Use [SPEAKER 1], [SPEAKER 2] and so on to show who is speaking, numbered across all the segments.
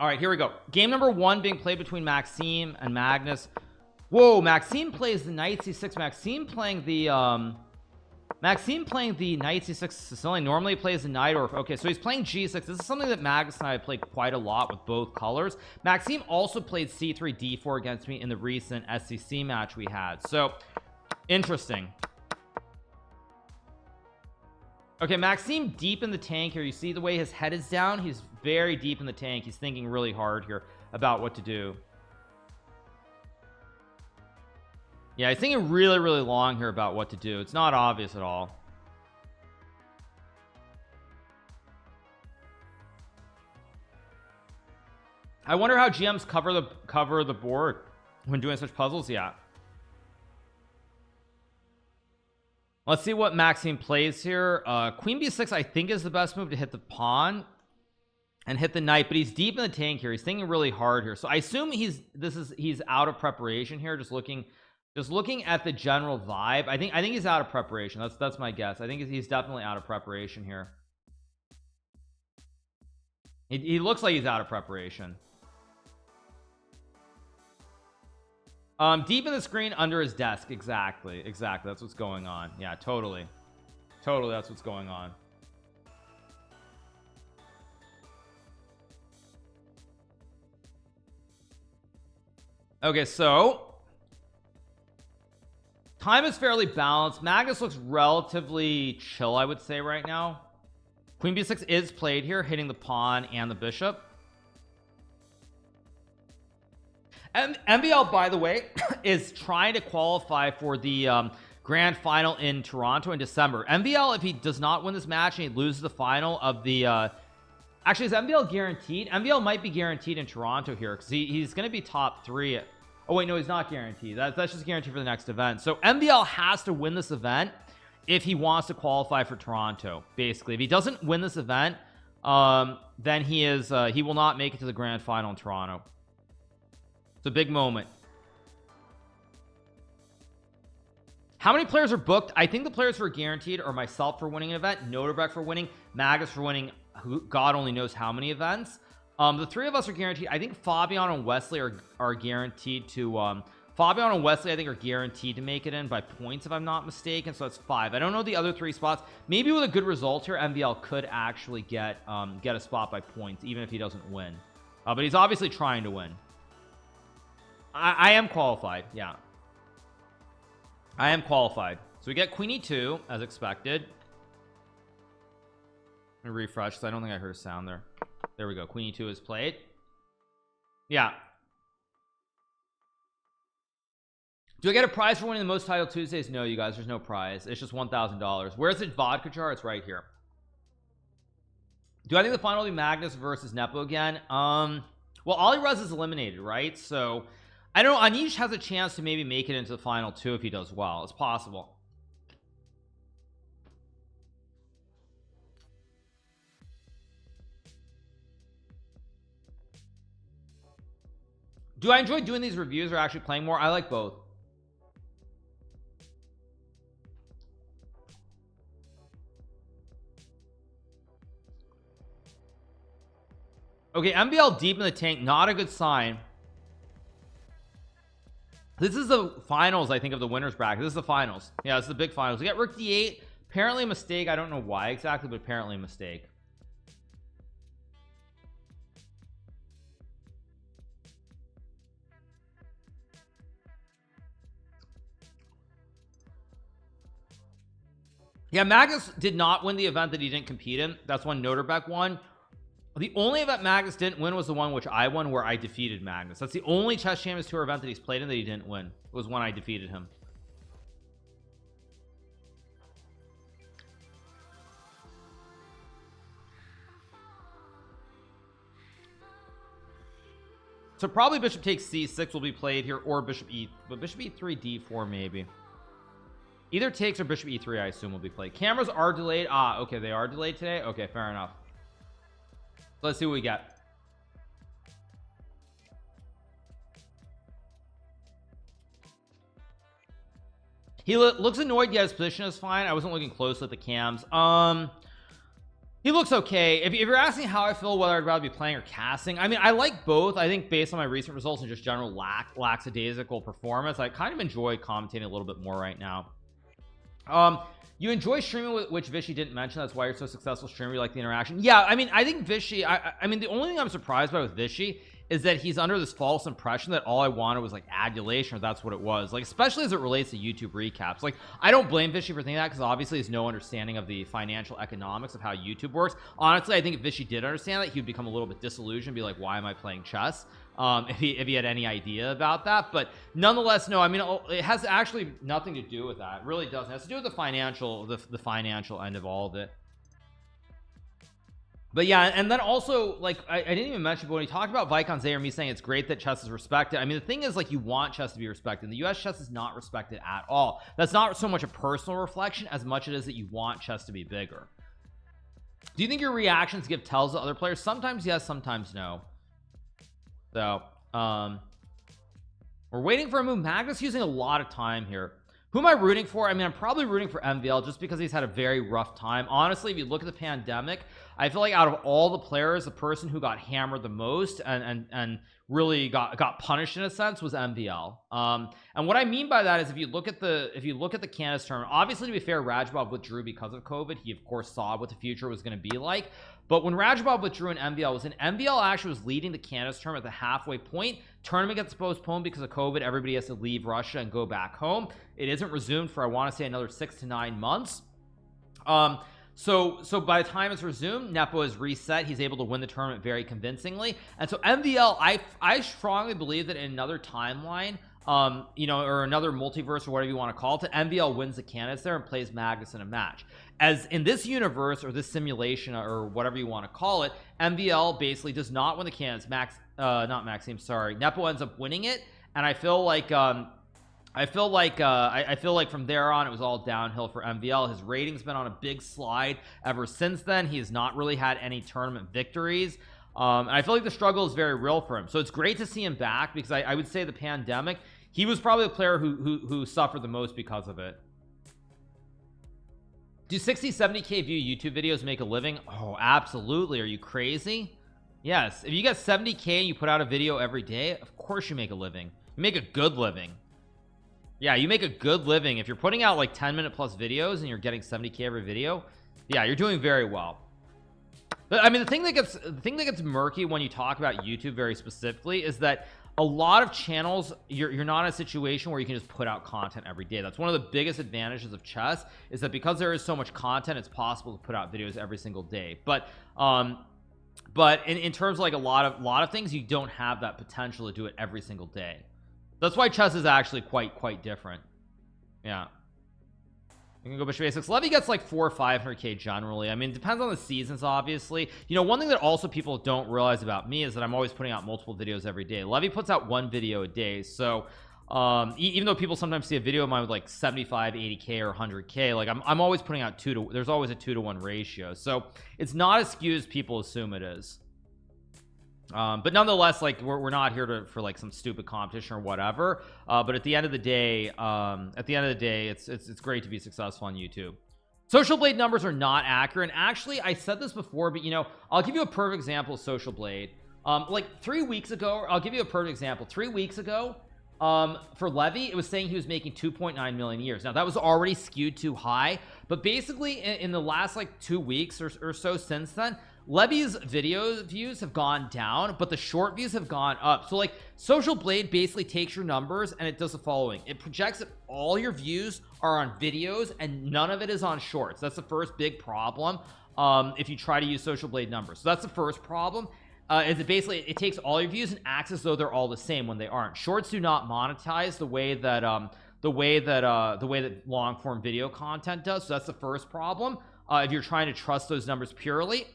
[SPEAKER 1] All right, here we go. Game number 1 being played between Maxime and Magnus. Whoa, Maxime plays the knight c6. Maxime playing the knight c6 Sicilian. Normally plays the knight, or okay, so he's playing g6. This is something that Magnus and I have played quite a lot with both colors. Maxime also played c3 d4 against me in the recent SCC match we had. So interesting. Okay, Maxime deep in the tank here. You see the way his head is down. He's very deep in the tank. He's thinking really hard here about what to do. Yeah, he's thinking really long here about what to do. It's not obvious at all. I wonder how GMs cover the board when doing such puzzles. Yeah, let's see what Maxime plays here. Queen b6 I think is the best move to hit the pawn and hit the knight, but he's deep in the tank here. He's thinking really hard here, so I assume he's out of preparation here. Just looking at the general vibe, I think he's out of preparation. That's my guess. I think he's definitely out of preparation here. He looks like he's out of preparation. Deep in the screen under his desk. Exactly that's what's going on. Yeah, totally that's what's going on. Okay, so time is fairly balanced. Magnus looks relatively chill, I would say, right now. Queen b6 is played here, hitting the pawn and the bishop. And MVL, by the way, is trying to qualify for the grand final in Toronto in December. MVL, if he does not win this match and he loses the final of the actually, is MVL guaranteed? MVL might be guaranteed in Toronto here because he's going to be top 3. Oh wait, no, he's not guaranteed. That's just guaranteed for the next event. So MVL has to win this event if he wants to qualify for Toronto. Basically, if he doesn't win this event, then he will not make it to the grand final in Toronto. It's a big moment. How many players are booked? I think the players who are guaranteed are myself for winning an event, Noterbeck for winning, Magnus for winning God only knows how many events. The 3 of us are guaranteed. I think Fabian and Wesley are guaranteed to Fabian and Wesley I think are guaranteed to make it in by points if I'm not mistaken. So that's 5. I don't know the other 3 spots. Maybe with a good result here, MVL could actually get a spot by points even if he doesn't win, but he's obviously trying to win. I am qualified. Yeah, I am qualified. So we get Queen e2 as expected. Let me refresh because I don't think I heard a sound there. There we go. Queen e2 is played. Yeah. Do I get a prize for winning the most title Tuesdays? No, you guys, there's no prize. It's just $1,000. Where's the vodka jar? It's right here. Do I think the final will be Magnus versus Nepo again? Well, Ali Rez is eliminated, right? So I don't know. Anish has a chance to maybe make it into the final too if he does well. It's possible. Do I enjoy doing these reviews or actually playing more? I like both. Okay, MVL deep in the tank, not a good sign. This is the finals, I think, of the winners bracket. This is the finals. Yeah, this is the big finals. We got Rook d8. Apparently a mistake. I don't know why exactly, but apparently a mistake. Yeah, Magnus did not win the event that he didn't compete in. That's one Noterbeck won. The only event Magnus didn't win was the one which I won, where I defeated Magnus. That's the only Chess Champions Tour event that he's played in that he didn't win. It was when I defeated him. So probably bishop takes c6 will be played here, or bishop e, but bishop e3 d4 maybe. Either takes or bishop e3 I assume will be played. Cameras are delayed. Ah, okay, they are delayed today. Okay, fair enough. Let's see what we get. He looks annoyed. Yeah, his position is fine. I wasn't looking close at the cams. He looks okay. If you're asking how I feel, whether I'd rather be playing or casting, I mean, I like both. I think based on my recent results and just general lackadaisical performance, I kind of enjoy commentating a little bit more right now. You enjoy streaming, which Vishy didn't mention. That's why you're so successful streamer. You like the interaction. Yeah, I mean, I think Vishy, I mean, the only thing I'm surprised by with Vishy is that he's under this false impression that all I wanted was like adulation, or that's what it was, like, especially as it relates to YouTube recaps. Like, I don't blame Vishy for thinking that, because obviously he has no understanding of the financial economics of how YouTube works. Honestly, I think if Vishy did understand that, he would become a little bit disillusioned, be like, why am I playing chess? If he had any idea about that. But nonetheless, no, I mean, it has actually nothing to do with that. It really doesn't. It has to do with the financial end of all of it. But yeah, and then also, like, I didn't even mention, but when he talked about Vicon Zayer, me saying it's great that chess is respected, I mean, the thing is, like, you want chess to be respected. The US chess is not respected at all. That's not so much a personal reflection as much as it is that you want chess to be bigger. Do you think your reactions give tells to other players? Sometimes yes, sometimes no. So we're waiting for a move. Magnus using a lot of time here. Who am I rooting for? I mean, I'm probably rooting for MVL just because he's had a very rough time. Honestly, if you look at the pandemic, I feel like out of all the players, the person who got hammered the most and really got punished in a sense was MVL. And what I mean by that is if you look at the Candace tournament, obviously, to be fair, Rajabov withdrew because of COVID. He of course saw what the future was going to be like. But when Rajabov withdrew and MVL was in, MVL actually was leading the Candace tournament at the halfway point. Tournament gets postponed because of COVID. Everybody has to leave Russia and go back home. It isn't resumed for, I want to say, another 6 to 9 months. So by the time it's resumed, Nepo is reset. He's able to win the tournament very convincingly. And so MVL, I strongly believe that in another timeline, you know, or another multiverse or whatever you want to call it, MVL wins the Candace there and plays Magnus in a match. As in this universe or this simulation or whatever you want to call it, MVL basically does not win the Candace. Nepo ends up winning it, and I feel like from there on it was all downhill for MVL. His rating's been on a big slide ever since then. He has not really had any tournament victories, and I feel like the struggle is very real for him. So it's great to see him back, because I would say the pandemic, he was probably the player who suffered the most because of it. Do 60-70k view YouTube videos make a living? Oh, absolutely. Are you crazy? Yes. If you get 70k and you put out a video every day, of course you make a living. You make a good living. Yeah, you make a good living. If you're putting out like 10-minute plus videos and you're getting 70k every video, yeah, you're doing very well. But I mean, the thing that gets murky when you talk about YouTube very specifically is that a lot of channels, you're not in a situation where you can just put out content every day. That's one of the biggest advantages of chess, is that because there is so much content, it's possible to put out videos every single day. But in terms of like a lot of things, you don't have that potential to do it every single day. That's why chess is actually quite different. Yeah, you can go Bishop A6. Levy gets like 400 or 500k generally. I mean, it depends on the seasons, obviously. You know, one thing that also people don't realize about me is that I'm always putting out multiple videos every day. Levy puts out 1 video a day, so even though people sometimes see a video of mine with like 75, 80k or 100k, like I'm always putting out there's always a 2-to-1 ratio, so it's not as skewed as people assume it is. But nonetheless, like we're not here for like some stupid competition or whatever, but at the end of the day, it's great to be successful on YouTube. Social Blade numbers are not accurate, and actually I said this before, but you know, I'll give you a perfect example of Social Blade. Like 3 weeks ago, I'll give you a perfect example. 3 weeks ago, for Levy, it was saying he was making 2.9 million a year. Now that was already skewed too high, but basically in the last like 2 weeks or so since then, Levy's video views have gone down, but the short views have gone up. So like Social Blade basically takes your numbers and it does the following. It projects that all your views are on videos and none of it is on shorts. That's the first big problem if you try to use Social Blade numbers. So that's the first problem. Is it basically it takes all your views and acts as though they're all the same when they aren't. Shorts do not monetize the way that long form video content does. So that's the first problem if you're trying to trust those numbers purely.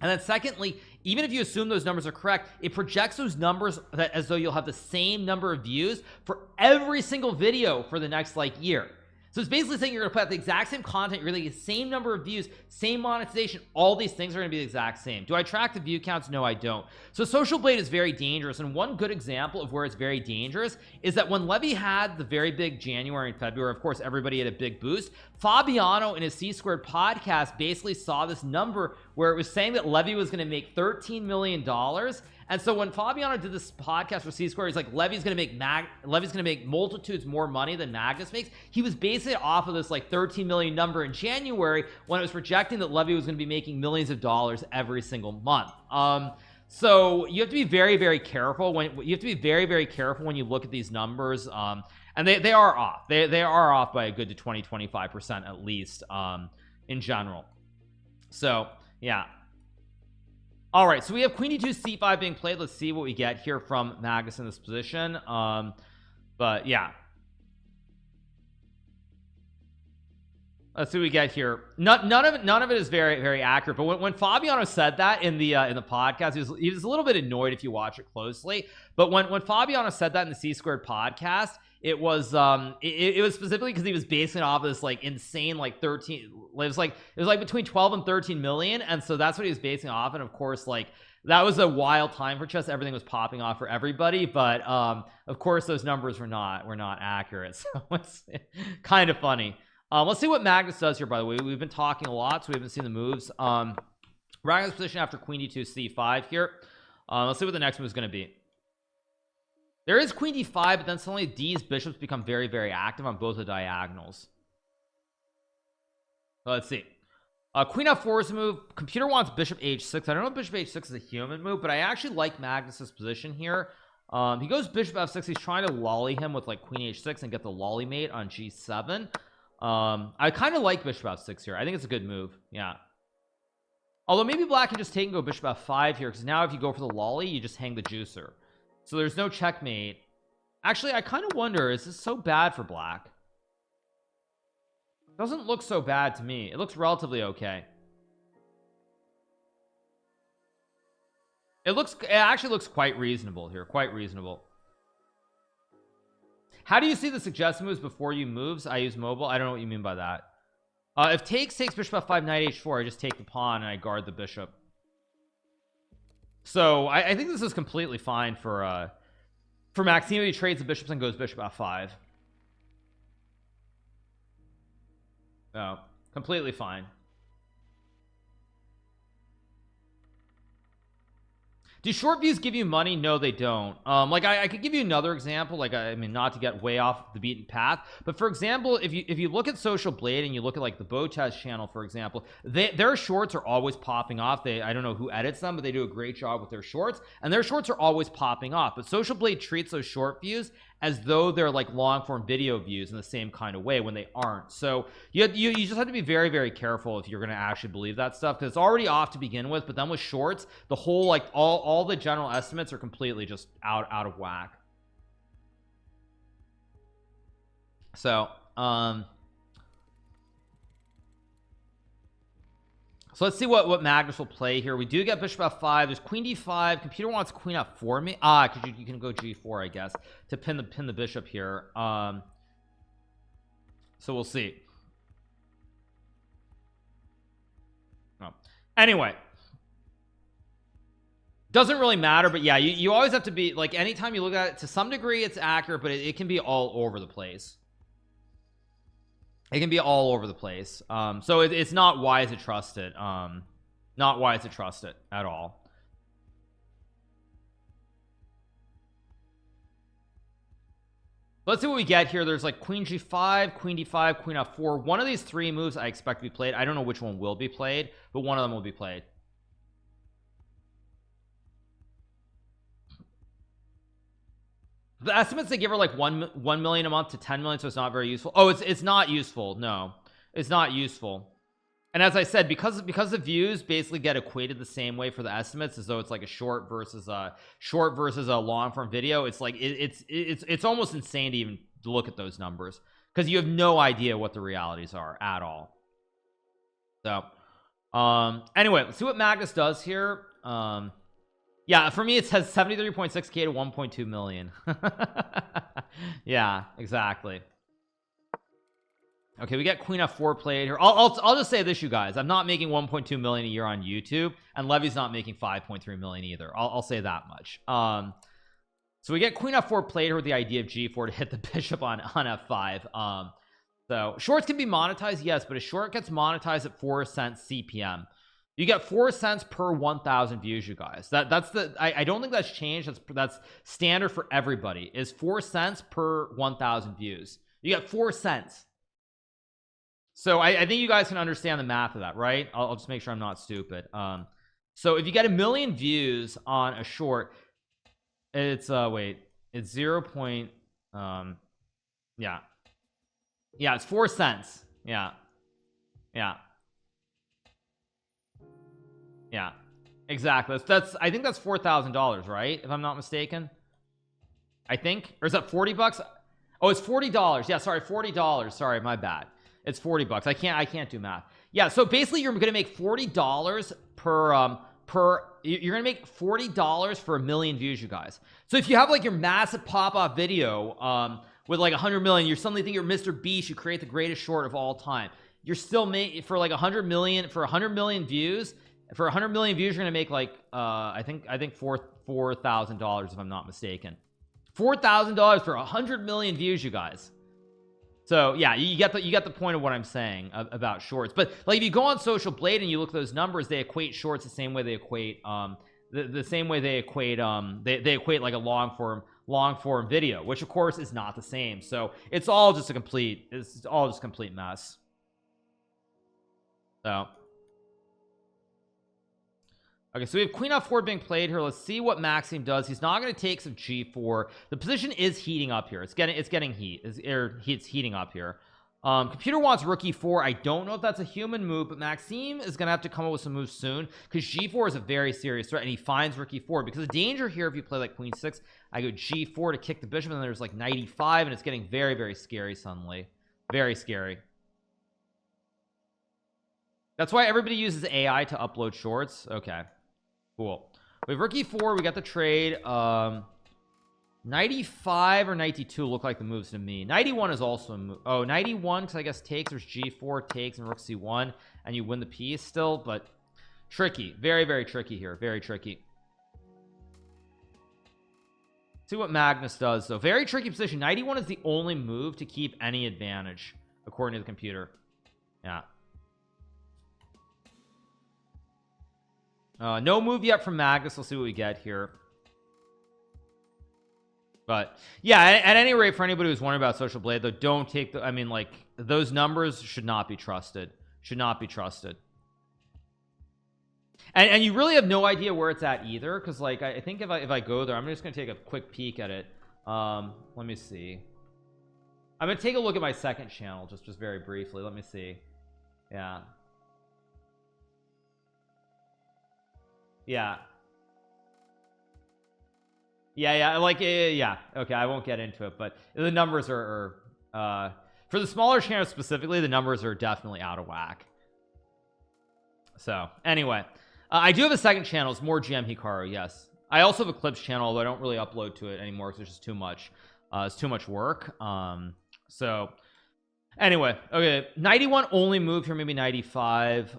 [SPEAKER 1] And then secondly, even if you assume those numbers are correct, it projects those numbers as though you'll have the same number of views for every single video for the next like year. So it's basically saying you're gonna put out the exact same content, you're gonna get the same number of views, same monetization, all these things are gonna be the exact same. Do I track the view counts? No, I don't. So Social Blade is very dangerous, and one good example of where it's very dangerous is that when Levy had the very big January and February, of course everybody had a big boost. Fabiano in his C-Squared podcast basically saw this number where it was saying that Levy was gonna make $13 million. And so when Fabiano did this podcast for C-Square, he's like, Levy's gonna make multitudes more money than Magnus makes. He was basing it off of this like 13 million number in January when it was projecting that Levy was gonna be making millions of dollars every single month. So you have to be very, very careful when you look at these numbers. And they are off. They are off by a good to 20-25% at least, in general. So yeah. All right, so we have queen d2 c5 being played. Let's see what we get here from Magnus in this position. But yeah, let's see what we get here. None of it is very, very accurate. But when Fabiano said that in the podcast, he was a little bit annoyed if you watch it closely. But when Fabiano said that in the C-Squared podcast, it was specifically because he was basing it off of this like insane like 13, it was like between 12 and 13 million, and so that's what he was basing off. And of course, like that was a wild time for chess. Everything was popping off for everybody, but of course those numbers were not accurate. So it's kind of funny. Let's see what Magnus does here. By the way, we've been talking a lot, so we haven't seen the moves. Magnus position after queen d2 c5 here. Let's see what the next move is going to be. There is queen d5, but then suddenly D's bishops become very, very active on both the diagonals. So let's see. Queen f4 is a move. Computer wants bishop h6. I don't know if bishop h6 is a human move, but I actually like Magnus's position here. He goes bishop f6. He's trying to lolly him with like queen h6 and get the lolly mate on g7. I kind of like bishop f6 here. I think it's a good move. Yeah. Although maybe black can just take and go bishop f5 here, because now if you go for the lolly, you just hang the juicer. So there's no checkmate. Actually, I kind of wonder, is this so bad for black? It doesn't look so bad to me. It looks relatively okay. It actually looks quite reasonable here. Quite reasonable. How do you see the suggested moves before you moves? I use mobile. I don't know what you mean by that. If takes bishop f5, knight h4, I just take the pawn and I guard the bishop. So I think this is completely fine for Maximo. He trades the bishops and goes bishop f5. No, completely fine. Do short views give you money? No, they don't. Like I could give you another example, like I mean, not to get way off the beaten path, but for example, if you look at Social Blade and you look at like the Botez channel, for example, their shorts are always popping off. I don't know who edits them, but they do a great job with their shorts, and their shorts are always popping off. But Social Blade treats those short views as though they're like long form video views in the same kind of way when they aren't. So you just have to be very, very careful if you're going to actually believe that stuff, because it's already off to begin with. But then with shorts, the whole like all the general estimates are completely just out of whack. So so let's see what Magnus will play here. We do get bishop f5. There's queen d5. Computer wants queen f4 me. Because you can go g4, I guess, to pin the bishop here. So we'll see. Oh. Anyway, doesn't really matter, but yeah, you always have to be like, anytime you look at it, to some degree it's accurate, but it can be all over the place. It can be all over the place. So it's not wise to trust it. Not wise to trust it at all. Let's see what we get here. There's like queen g5, queen d5, queen f4. One of these three moves I expect to be played. I don't know which one will be played, but one of them will be played. The estimates they give are like 1 million a month to 10 million, so it's not very useful. Oh, it's not useful. No, it's not useful. And as I said, because the views basically get equated the same way for the estimates, as though it's like a short versus a long form video. It's like it's almost insane to even look at those numbers, because you have no idea what the realities are at all. So anyway, let's see what Magnus does here. Yeah, for me it says 73.6k to 1.2 million. Yeah, exactly. Okay, we got queen f4 played here. I'll just say this, you guys. I'm not making 1.2 million a year on YouTube, and Levy's not making 5.3 million either. I'll say that much. So we get queen f4 played here with the idea of g4 to hit the bishop on f5. So shorts can be monetized, yes, but a short gets monetized at 4 cents CPM. You get 4 cents per 1,000 views, you guys. That's the I don't think that's changed. That's standard for everybody. Is 4 cents per 1,000 views. You get 4 cents. So I think you guys can understand the math of that, right? I'll just make sure I'm not stupid. So if you get 1 million views on a short, it's it's 0. Yeah, it's 4 cents. Yeah, exactly. That's I think that's $4,000, right? If I'm not mistaken, I think. Or is that 40 bucks? Oh, it's $40. Yeah, sorry, $40. Sorry, my bad. It's 40 bucks. I can't do math. Yeah, so basically you're gonna make $40 you're gonna make $40 for 1 million views, you guys. So if you have like your massive pop-off video with like 100 million, you suddenly think you're Mr. Beast, you create the greatest short of all time. You're still making for like 100 million views. For 100 million views, you're gonna make like I think $4,000 if I'm not mistaken. $4,000 for 100 million views, you guys. So yeah, you get the point of what I'm saying about shorts. But like if you go on Social Blade and you look at those numbers, they equate shorts the same way they equate the same way they equate they equate like a long form video, which of course is not the same. So it's all just complete mess. So okay, so we have queen f4 being played here. Let's see what Maxime does. He's not going to take some g4. The position is heating up here. It's getting heat. It's heating up here. Computer wants rook e4. I don't know if that's a human move, but Maxime is going to have to come up with some moves soon because g4 is a very serious threat, and he finds rook e4 because the danger here, if you play like queen 6, I go g4 to kick the bishop, and then there's like knight e5, and it's getting very, very scary suddenly. Very scary. That's why everybody uses AI to upload shorts. Okay. Cool. We have rook e4. We got the trade. Knight e5 or knight e2 look like the moves to me. Knight e1 is also a move. Oh, knight e1 because I guess takes. There's g4 takes and rook c1, and you win the piece still, but tricky. Very, very tricky here. Very tricky. See what Magnus does though. Very tricky position. Knight e1 is the only move to keep any advantage according to the computer. Yeah. No move yet from Magnus. We'll see what we get here. But yeah, at any rate, for anybody who's wondering about Social Blade though, don't take the, I mean, like, those numbers should not be trusted. Should not be trusted. And you really have no idea where it's at either, because like I think if I go there, I'm just gonna take a quick peek at it. Let me see. I'm gonna take a look at my second channel just very briefly. Let me see. Yeah. Like yeah, okay, I won't get into it, but the numbers are for the smaller channels specifically, the numbers are definitely out of whack. So anyway, I do have a second channel. It's more GMHikaru. Yes, I also have a clips channel, although I don't really upload to it anymore because it's just too much. It's too much work. So anyway, okay, 91 only move here, maybe 95.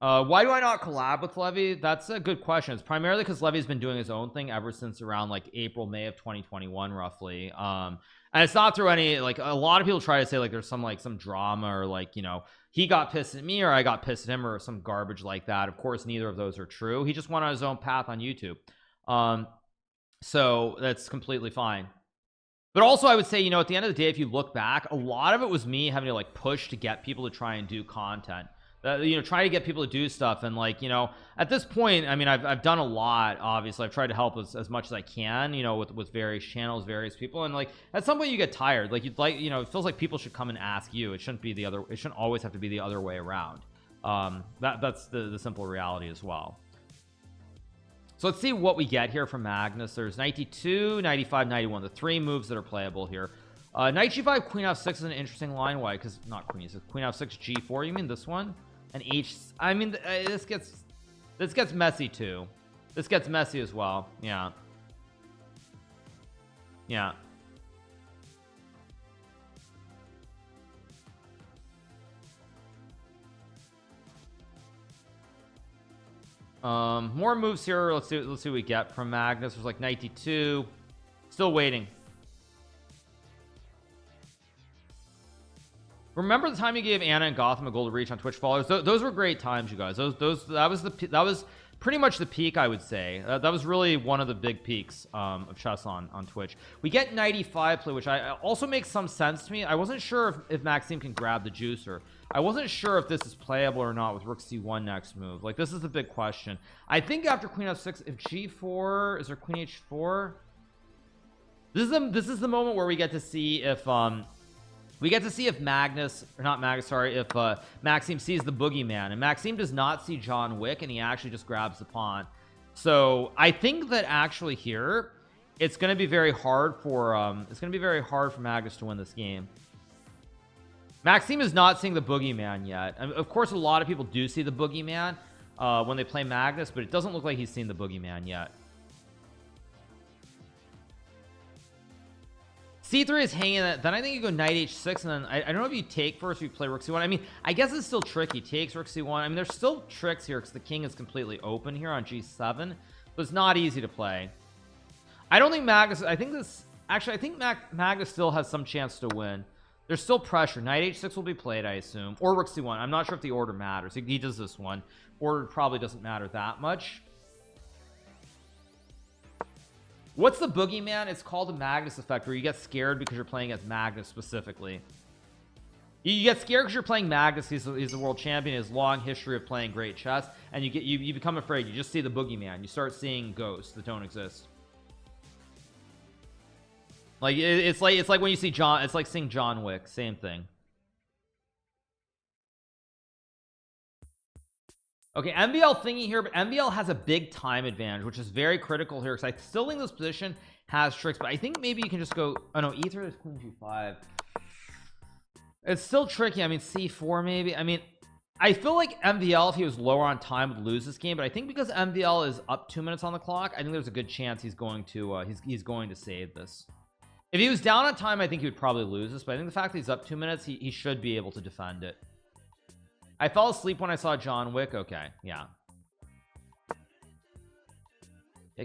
[SPEAKER 1] Why do I not collab with Levy? That's a good question. It's primarily because Levy's been doing his own thing ever since around like April, May of 2021 roughly. And it's not through any, like, a lot of people try to say like there's some drama or like, you know, he got pissed at me or I got pissed at him or some garbage like that. Of course, neither of those are true. He just went on his own path on YouTube. So that's completely fine. But also I would say, you know, at the end of the day, if you look back, a lot of it was me having to like push to get people to try and do content. You know, try to get people to do stuff, and like, you know, at this point, I mean, I've done a lot. Obviously, I've tried to help as much as I can, you know, with various channels, various people, and like at some point you get tired. Like you'd like, you know, it feels like people should come and ask you. It shouldn't be the other. It shouldn't always have to be the other way around. That's the simple reality as well. So let's see what we get here from Magnus. There's 92, 95, 91, the 3 moves that are playable here. Knight g5, queen f6 is an interesting line. Why? Because not queen e6, queen f6, g4. You mean this one? And h, I mean, this gets messy too. This gets messy as well. Yeah. More moves here. Let's see what we get from Magnus. There's like 92. Still waiting. Remember the time you gave Anna and Gotham a goal to reach on Twitch followers? Those were great times, you guys. That was pretty much the peak, I would say. That was really one of the big peaks of chess on Twitch. We get 95 play, which also makes some sense to me. I wasn't sure if Maxime can grab the juicer. I wasn't sure if this is playable or not with Rook C1 next move. Like, this is the big question. I think after Queen F6, if G4, is there Queen H4? This is the moment where we get to see if Magnus, or not Magnus, sorry, if Maxime sees the boogeyman, and Maxime does not see John Wick, and he actually just grabs the pawn. So I think that actually here it's going to be very hard for Magnus to win this game. Maxime is not seeing the boogeyman yet. I mean, of course, a lot of people do see the boogeyman when they play Magnus, but it doesn't look like he's seen the boogeyman yet. C3 is hanging it. Then I think you go knight h6, and then I don't know if you take first or you play rook c1. I mean, I guess it's still tricky. Takes rook c1. I mean, there's still tricks here because the king is completely open here on g7, but it's not easy to play. I don't think Magnus. I think Magnus still has some chance to win. There's still pressure. Knight h6 will be played, I assume, or rook c1. I'm not sure if the order matters. He does this one. Order probably doesn't matter that much. What's the boogeyman? It's called the Magnus effect, where you get scared because you're playing as Magnus specifically. You get scared because you're playing Magnus. He's the world champion, his long history of playing great chess, and you become afraid. You just see the boogeyman. You start seeing ghosts that don't exist. Like it's like when you see John. It's like seeing John Wick. Same thing. Okay, MVL thingy here, but MVL has a big time advantage, which is very critical here, because I still think this position has tricks, but I think maybe you can just go, oh no, E3 is Queen G5. It's still tricky. I mean, C4 maybe. I mean, I feel like MVL, if he was lower on time, would lose this game, but I think because MVL is up 2 minutes on the clock, I think there's a good chance he's going to he's going to save this. If he was down on time, I think he would probably lose this, but I think the fact that he's up 2 minutes, he should be able to defend it. I fell asleep when I saw John Wick. Okay, yeah.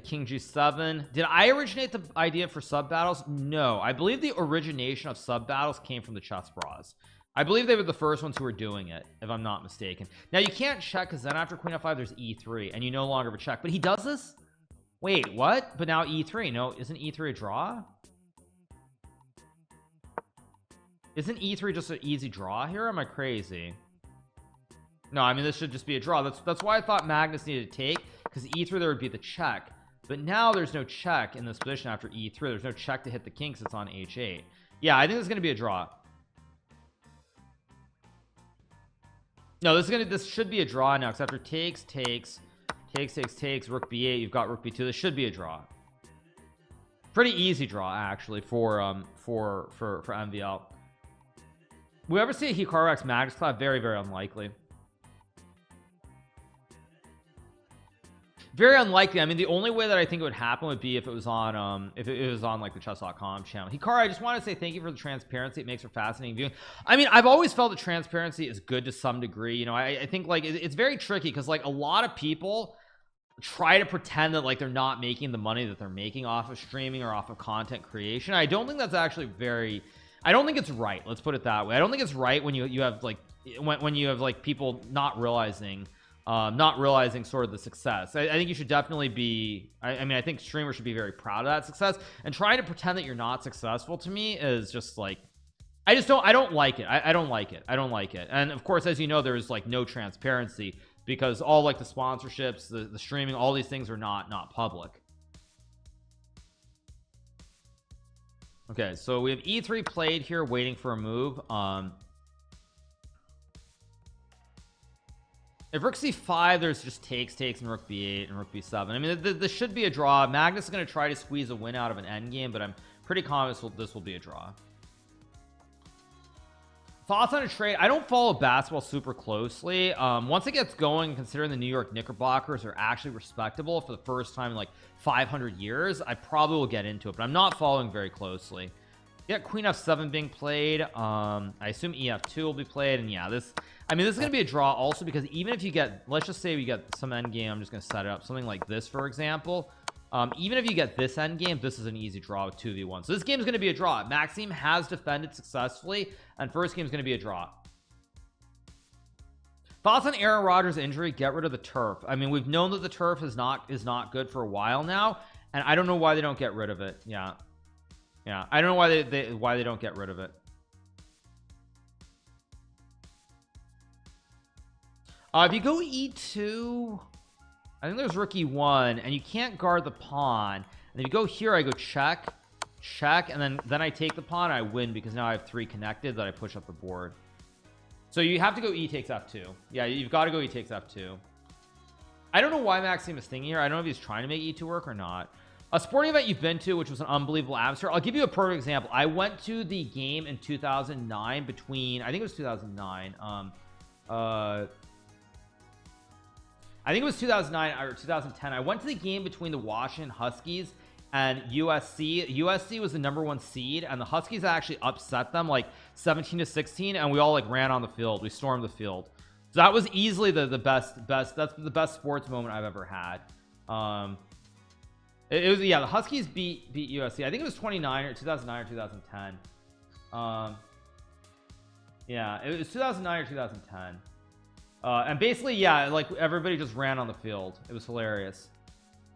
[SPEAKER 1] King G7. Did I originate the idea for sub battles? No, I believe the origination of sub battles came from the Chess Bras. I believe they were the first ones who were doing it, if I'm not mistaken. Now you can't check, because then after Queen F5 there's E3, and you no longer have a check. But he does this? Wait, what? But now E3. No, isn't E3 a draw? Isn't E3 just an easy draw here? Am I crazy? No, I mean, this should just be a draw. That's why I thought Magnus needed to take, because E3 there would be the check, but now there's no check in this position after E3. There's no check to hit the king because it's on H8. Yeah, I think it's going to be a draw. No, this should be a draw now, because after takes, rook B8, you've got rook B2. This should be a draw. Pretty easy draw actually for MVL. We ever see a Hikaru X Magnus collab? Very, very unlikely. Very unlikely. I mean, the only way that I think it would happen would be if it was on like the chess.com channel. Hikaru, I just want to say thank you for the transparency. It makes for fascinating viewing. I mean, I've always felt that transparency is good to some degree. You know, I think like it's very tricky, because like a lot of people try to pretend that like they're not making the money that they're making off of streaming or off of content creation. I don't think that's actually I don't think it's right. Let's put it that way. I don't think it's right when you have like when you have like people not realizing sort of the success. I think you should definitely be, I mean, I think streamers should be very proud of that success, and trying to pretend that you're not successful to me is just like, I don't like it. I don't like it. And of course, as you know, there's like no transparency, because all like the sponsorships, the streaming, all these things are not public. Okay, so we have E3 played here, waiting for a move. If rook c5, there's just takes and rook b8 and rook b7. I mean, this should be a draw. Magnus is going to try to squeeze a win out of an endgame, but I'm pretty confident this will be a draw. Thoughts on a trade? I don't follow basketball super closely. Once it gets going, considering the New York Knickerbockers are actually respectable for the first time in like 500 years, I probably will get into it, but I'm not following very closely. Yeah, Queen F7 being played. I assume EF2 will be played, and yeah, this, I mean, this is gonna be a draw also because even if you get, let's just say we get some endgame, I'm just gonna set it up something like this, for example. Even if you get this endgame, this is an easy draw with 2v1. So this game is gonna be a draw. Maxime has defended successfully, and first game is gonna be a draw. Thoughts on Aaron Rodgers' injury? Get rid of the turf. I mean, we've known that the turf is not good for a while now, and I don't know why they don't get rid of it. Yeah, I don't know why they don't get rid of it. If you go e2, I think there's rook e1, and you can't guard the pawn. And if you go here, I go check, and then I take the pawn, and I win because now I have 3 connected that I push up the board. So you have to go e takes f2. Yeah, you've got to go e takes f2. I don't know why Maxime is thinking here. I don't know if he's trying to make e2 work or not. A sporting event you've been to, which was an unbelievable atmosphere. I'll give you a perfect example. I went to the game in 2009 between, I think it was 2009. I think it was 2009 or 2010. I went to the game between the Washington Huskies and USC. USC was the #1 seed, and the Huskies actually upset them like 17-16, and we all like ran on the field. We stormed the field. So that was easily the best. That's the best sports moment I've ever had. It was, yeah, the Huskies beat USC. I think it was 2009 or 2010. Yeah, it was 2009 or 2010. And basically, yeah, like everybody just ran on the field. It was hilarious.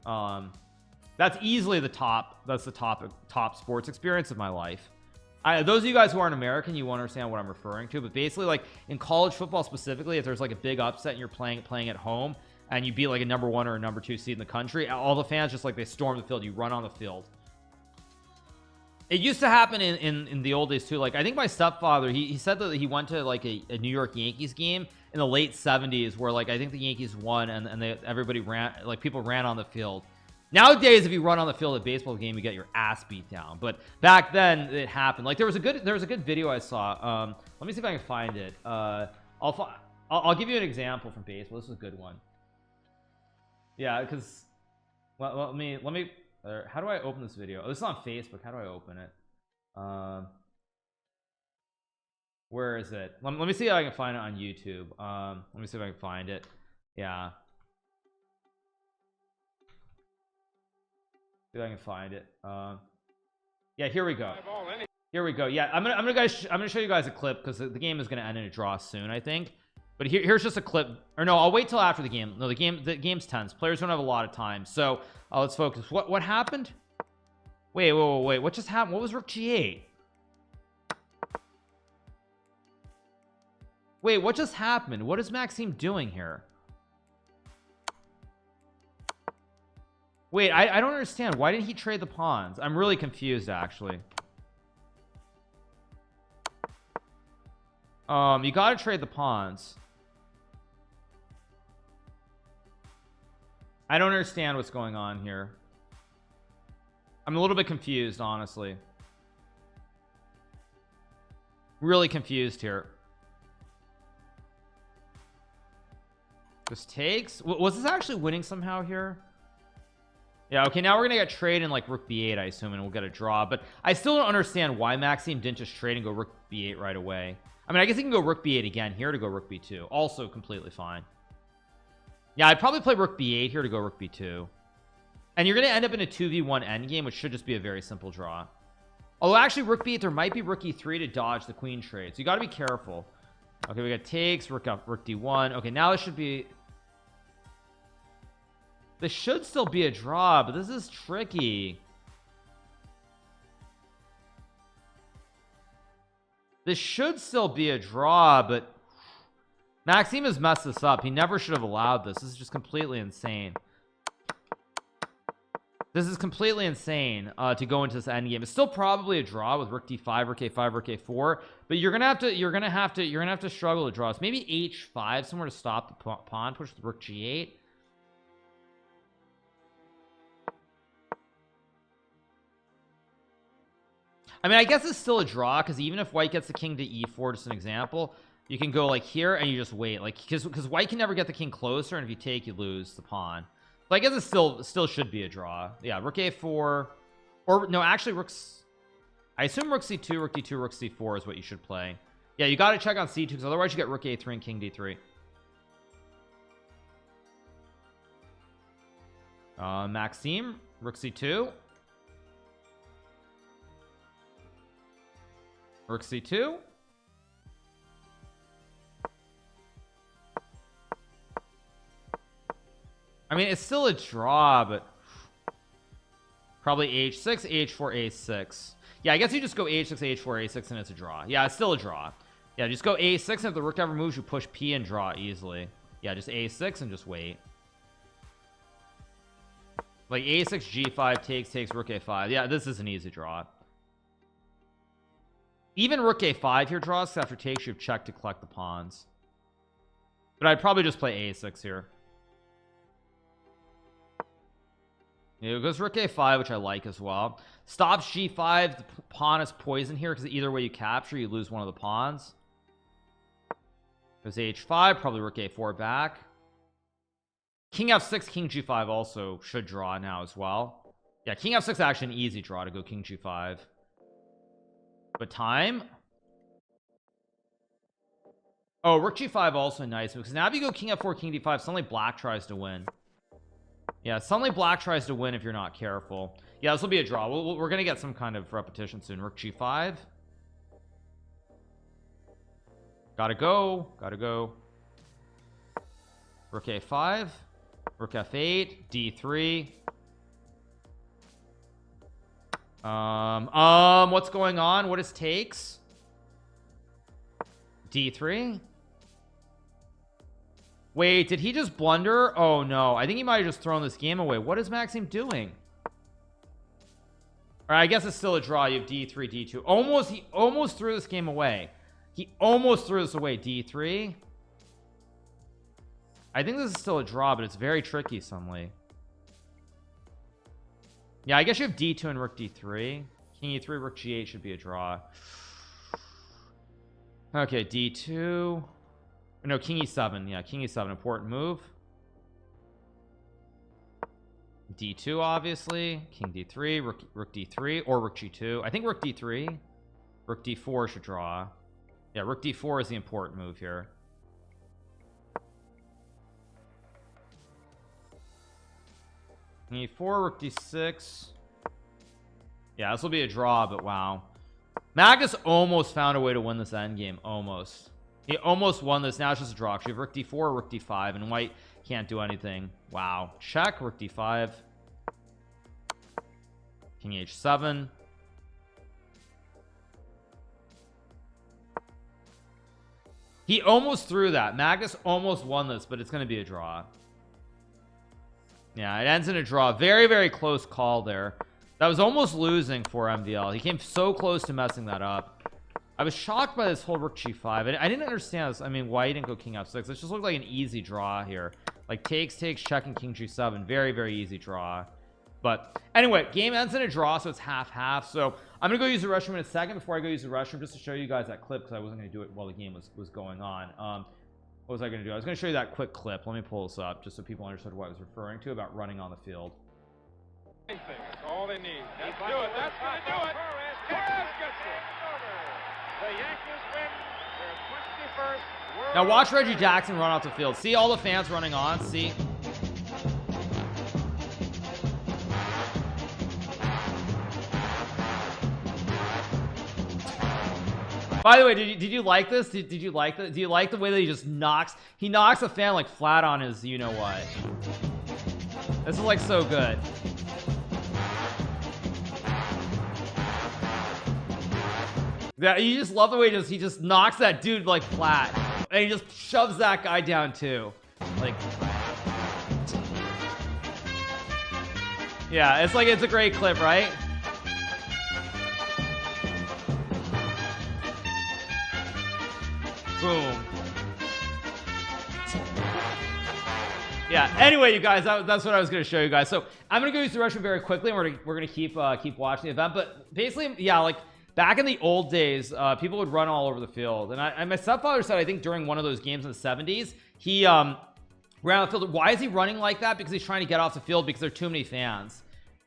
[SPEAKER 1] That's easily the top. That's the top sports experience of my life. Those of you guys who aren't American, you won't understand what I'm referring to. But basically, like in college football specifically, if there's like a big upset and you're playing at home and you beat like a #1 or a #2 seed in the country, all the fans just like they storm the field. You run on the field. It used to happen in the old days too. Like I think my stepfather, he said that he went to like a New York Yankees game in the late 70s where like I think the Yankees won and everybody ran, like people ran on the field. Nowadays, if you run on the field at a baseball game, you get your ass beat down. But back then, it happened. Like there was a good video I saw. Let me see if I can find it. I'll give you an example from baseball. This is a good one. Yeah, because let me. How do I open this video? Oh, this is on Facebook. How do I open it? Where is it? Let me see if I can find it on YouTube. Let me see if I can find it. Yeah. See if I can find it. Yeah, here we go. Here we go. Yeah, I'm gonna show you guys a clip because the game is gonna end in a draw soon, I think. But here's just a clip. Or no, I'll wait till after the game. No, the game's tense. Players don't have a lot of time. So let's focus. What happened? Wait. What just happened? What was rook g8? Wait, what just happened? What is Maxime doing here? Wait, I don't understand. Why didn't he trade the pawns? I'm really confused, actually. You gotta trade the pawns. I don't understand what's going on here. I'm a little bit confused, honestly. Really confused here. This takes. Was this actually winning somehow here? Yeah, okay, now we're gonna get trade in like rook b8, I assume, and we'll get a draw. But I still don't understand why Maxime didn't just trade and go rook b8 right away. I mean, I guess he can go rook b8 again here to go rook b2. Also completely fine. Yeah, I'd probably play rook b8 here to go rook b2. And you're gonna end up in a 2v1 endgame, which should just be a very simple draw. Although actually rook b8, there might be rook e3 to dodge the queen trade. So you gotta be careful. Okay, we got takes, rook d1. Okay, now this should be... This should still be a draw, but this is tricky. This should still be a draw, but Maxime has messed this up. He never should have allowed this. This is just completely insane. This is completely insane to go into this endgame. It's still probably a draw with rook d5, rook a5, rook a4, but you're gonna have to struggle to draw. So maybe h5 somewhere to stop the pawn, push the rook g8. I mean, I guess it's still a draw because even if white gets the king to e4, just an example, you can go like here and you just wait, like because white can never get the king closer, and if you take, you lose the pawn. So I guess it still should be a draw. Yeah, rook a4, or no, actually rooks. I assume rook c2, rook d2, rook c4 is what you should play. Yeah, you got to check on c2 because otherwise you get rook a3 and king d3. Maxime, rook c2, rook c2. I mean, it's still a draw, but probably h6, h4, a6. Yeah, I guess you just go h6, h4, a6, and it's a draw. Yeah, it's still a draw. Yeah, just go a6, and if the rook ever moves, you push p and draw easily. Yeah, just a6 and just wait. Like a6, g5, takes, rook a5. Yeah, this is an easy draw. Even rook a5 here draws, because after takes, you have check to collect the pawns. But I'd probably just play a6 here. Yeah, it goes rook a5, which I like as well. Stops g5. The pawn is poisoned here because either way you capture, you lose one of the pawns. Goes h5, probably rook a4 back. King f6, king g5 also should draw now as well. Yeah, king f6 actually an easy draw to go king g5. But time. Oh, rook g5 also nice because now if you go king f4, king d5, suddenly black tries to win. Yeah, suddenly black tries to win if you're not careful. Yeah, this will be a draw. We're gonna get some kind of repetition soon. Rook g5. Gotta go. Rook a5. Rook f8. d3. What's going on? What is takes? d3. Wait, did he just blunder? Oh no, I think he might have just thrown this game away. What is Maxime doing? All right, I guess it's still a draw. You have d3, d2. He almost threw this game away. He almost threw this away. d3. I think this is still a draw, but it's very tricky suddenly. Yeah, I guess you have d2 and rook d3. King e3, rook g8 should be a draw. Okay, d2. No, king e7. Yeah, king e7, important move. d2 obviously. King d3, rook d3, or rook g2. I think rook d3. Rook d4 should draw. Yeah, rook d4 is the important move here. King e4, rook d6. Yeah, this will be a draw, but wow. Magnus almost found a way to win this endgame. Almost. He almost won this. Now it's just a draw. You have rook d4 or rook d5, and white can't do anything. Wow. Check. Rook d5. King h7. He almost threw that. Magnus almost won this, but it's going to be a draw. Yeah, it ends in a draw. Very, very close call there. That was almost losing for MVL. He came so close to messing that up. I was shocked by this whole rook g5. I didn't understand this. I mean, why he didn't go king f6. This just looked like an easy draw here. Like takes, checking king g7. Very, very easy draw. But anyway, game ends in a draw, so it's half-half. So I'm gonna go use the restroom in a second. Before I go use the restroom, just to show you guys that clip, because I wasn't gonna do it while the game was going on. What was I gonna do? I was gonna show you that quick clip. Let me pull this up just so people understood what I was referring to about running on the field.
[SPEAKER 2] That's all they need. That's do it. That's gonna do it. Torres gets it. The Yankees win their 21st World.
[SPEAKER 1] Now watch Reggie Jackson run off the field. See all the fans running on. See. By the way, did you like this? Did you like that? Do you like the way that he knocks a fan like flat on his you know what? This is like so good. Yeah, you just love the way he just knocks that dude like flat, and he just shoves that guy down too. Like, yeah, it's a great clip, right? Boom. Yeah, anyway, you guys, that's what I was going to show you guys. So I'm going to go use the restroom very quickly, and we're going to keep watching the event. But basically, yeah, like back in the old days, people would run all over the field. And my stepfather said, I think during one of those games in the 70s, he ran on the field. Why is he running like that? Because he's trying to get off the field because there are too many fans.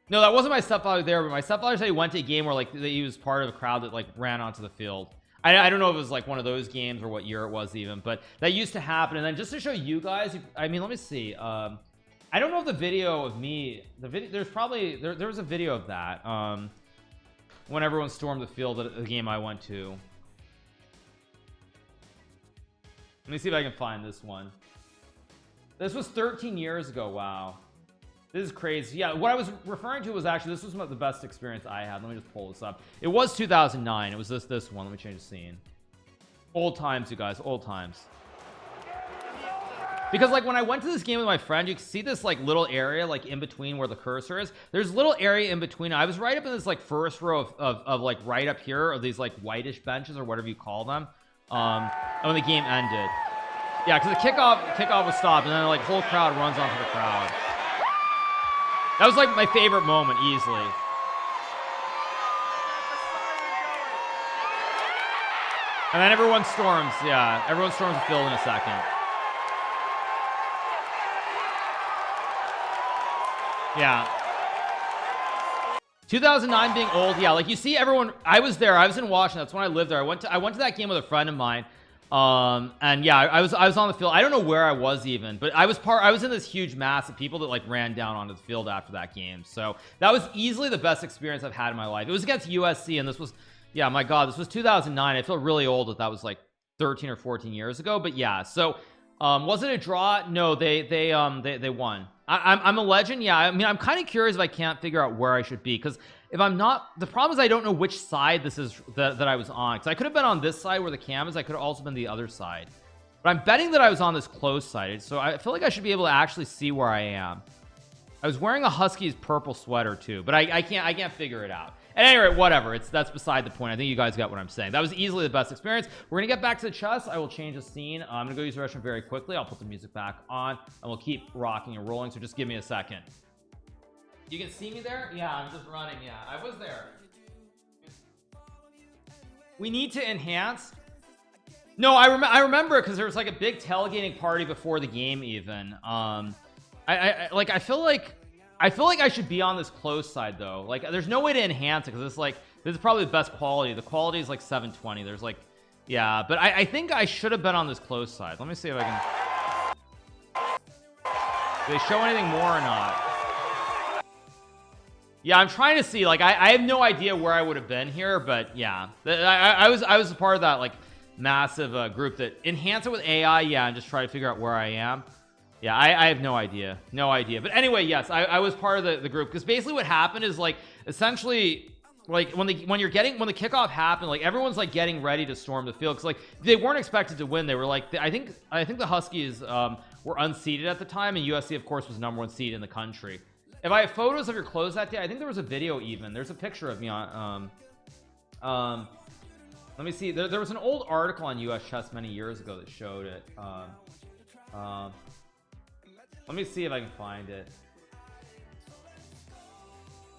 [SPEAKER 1] No, that wasn't my stepfather there, but my stepfather said he went to a game where like he was part of a crowd that like ran onto the field. I don't know if it was like one of those games or what year it was even, but that used to happen. And then just to show you guys, I mean, let me see. I don't know if the video of me, there's probably there was a video of that when everyone stormed the field at the game I went to. Let me see if I can find this one. This was 13 years ago. Wow, this is crazy. Yeah, what I was referring to was actually, this was the best experience I had. Let me just pull this up. It was 2009. It was this one. Let me change the scene. Old times, you guys, old times. Because like when I went to this game with my friend, you can see this like little area like in between where the cursor is. There's a little area in between. I was right up in this like first row of like right up here of these like whitish benches or whatever you call them. And when the game ended, yeah, because the kickoff was stopped, and then like whole crowd runs onto the crowd. That was like my favorite moment, easily. And then everyone storms. Yeah, everyone storms the field in a second. Yeah. 2009 being old, yeah, like you see everyone. I was there. I was in Washington. That's when I lived there. I went to that game with a friend of mine. And yeah, I was on the field. I don't know where I was even, but I was in this huge mass of people that like ran down onto the field after that game. So that was easily the best experience I've had in my life. It was against USC, and this was, yeah, my God, this was 2009. I feel really old that was like 13 or 14 years ago, but yeah. So was it a draw? No, they won. I'm a legend. Yeah, I mean, I'm kind of curious if I can't figure out where I should be, because if I'm not, the problem is I don't know which side this is that I was on, because I could have been on this side where the cam is. I could have also been the other side, but I'm betting that I was on this close side, so I feel like I should be able to actually see where I am. I was wearing a Husky's purple sweater too, but I can't figure it out. At any rate, whatever, that's beside the point. I think you guys got what I'm saying. That was easily the best experience. We're gonna get back to the chess. I will change the scene. I'm gonna go use the restroom very quickly. I'll put the music back on, and we'll keep rocking and rolling, so just give me a second. You can see me there? Yeah, I'm just running. Yeah, I was there. We need to enhance. No, I remember it because there was like a big tailgating party before the game even. I feel like I should be on this close side though. Like there's no way to enhance it because this is probably the best quality. The quality is like 720. There's like, yeah, but I think I should have been on this close side. Let me see if I can. Do they show anything more or not? Yeah, I'm trying to see. Like I have no idea where I would have been here, but yeah, I was a part of that like massive group that enhance it with AI. Yeah, and just try to figure out where I am. Yeah, I have no idea. But anyway, yes, I was part of the group, because basically what happened is like essentially like when the kickoff happened, like everyone's like getting ready to storm the field, because like they weren't expected to win. They were like, I think the Huskies were unseeded at the time, and USC of course was #1 seed in the country. If I have photos of your clothes that day, I think there was a video even. There's a picture of me on let me see. There was an old article on US Chess many years ago that showed it. Let me see if I can find it.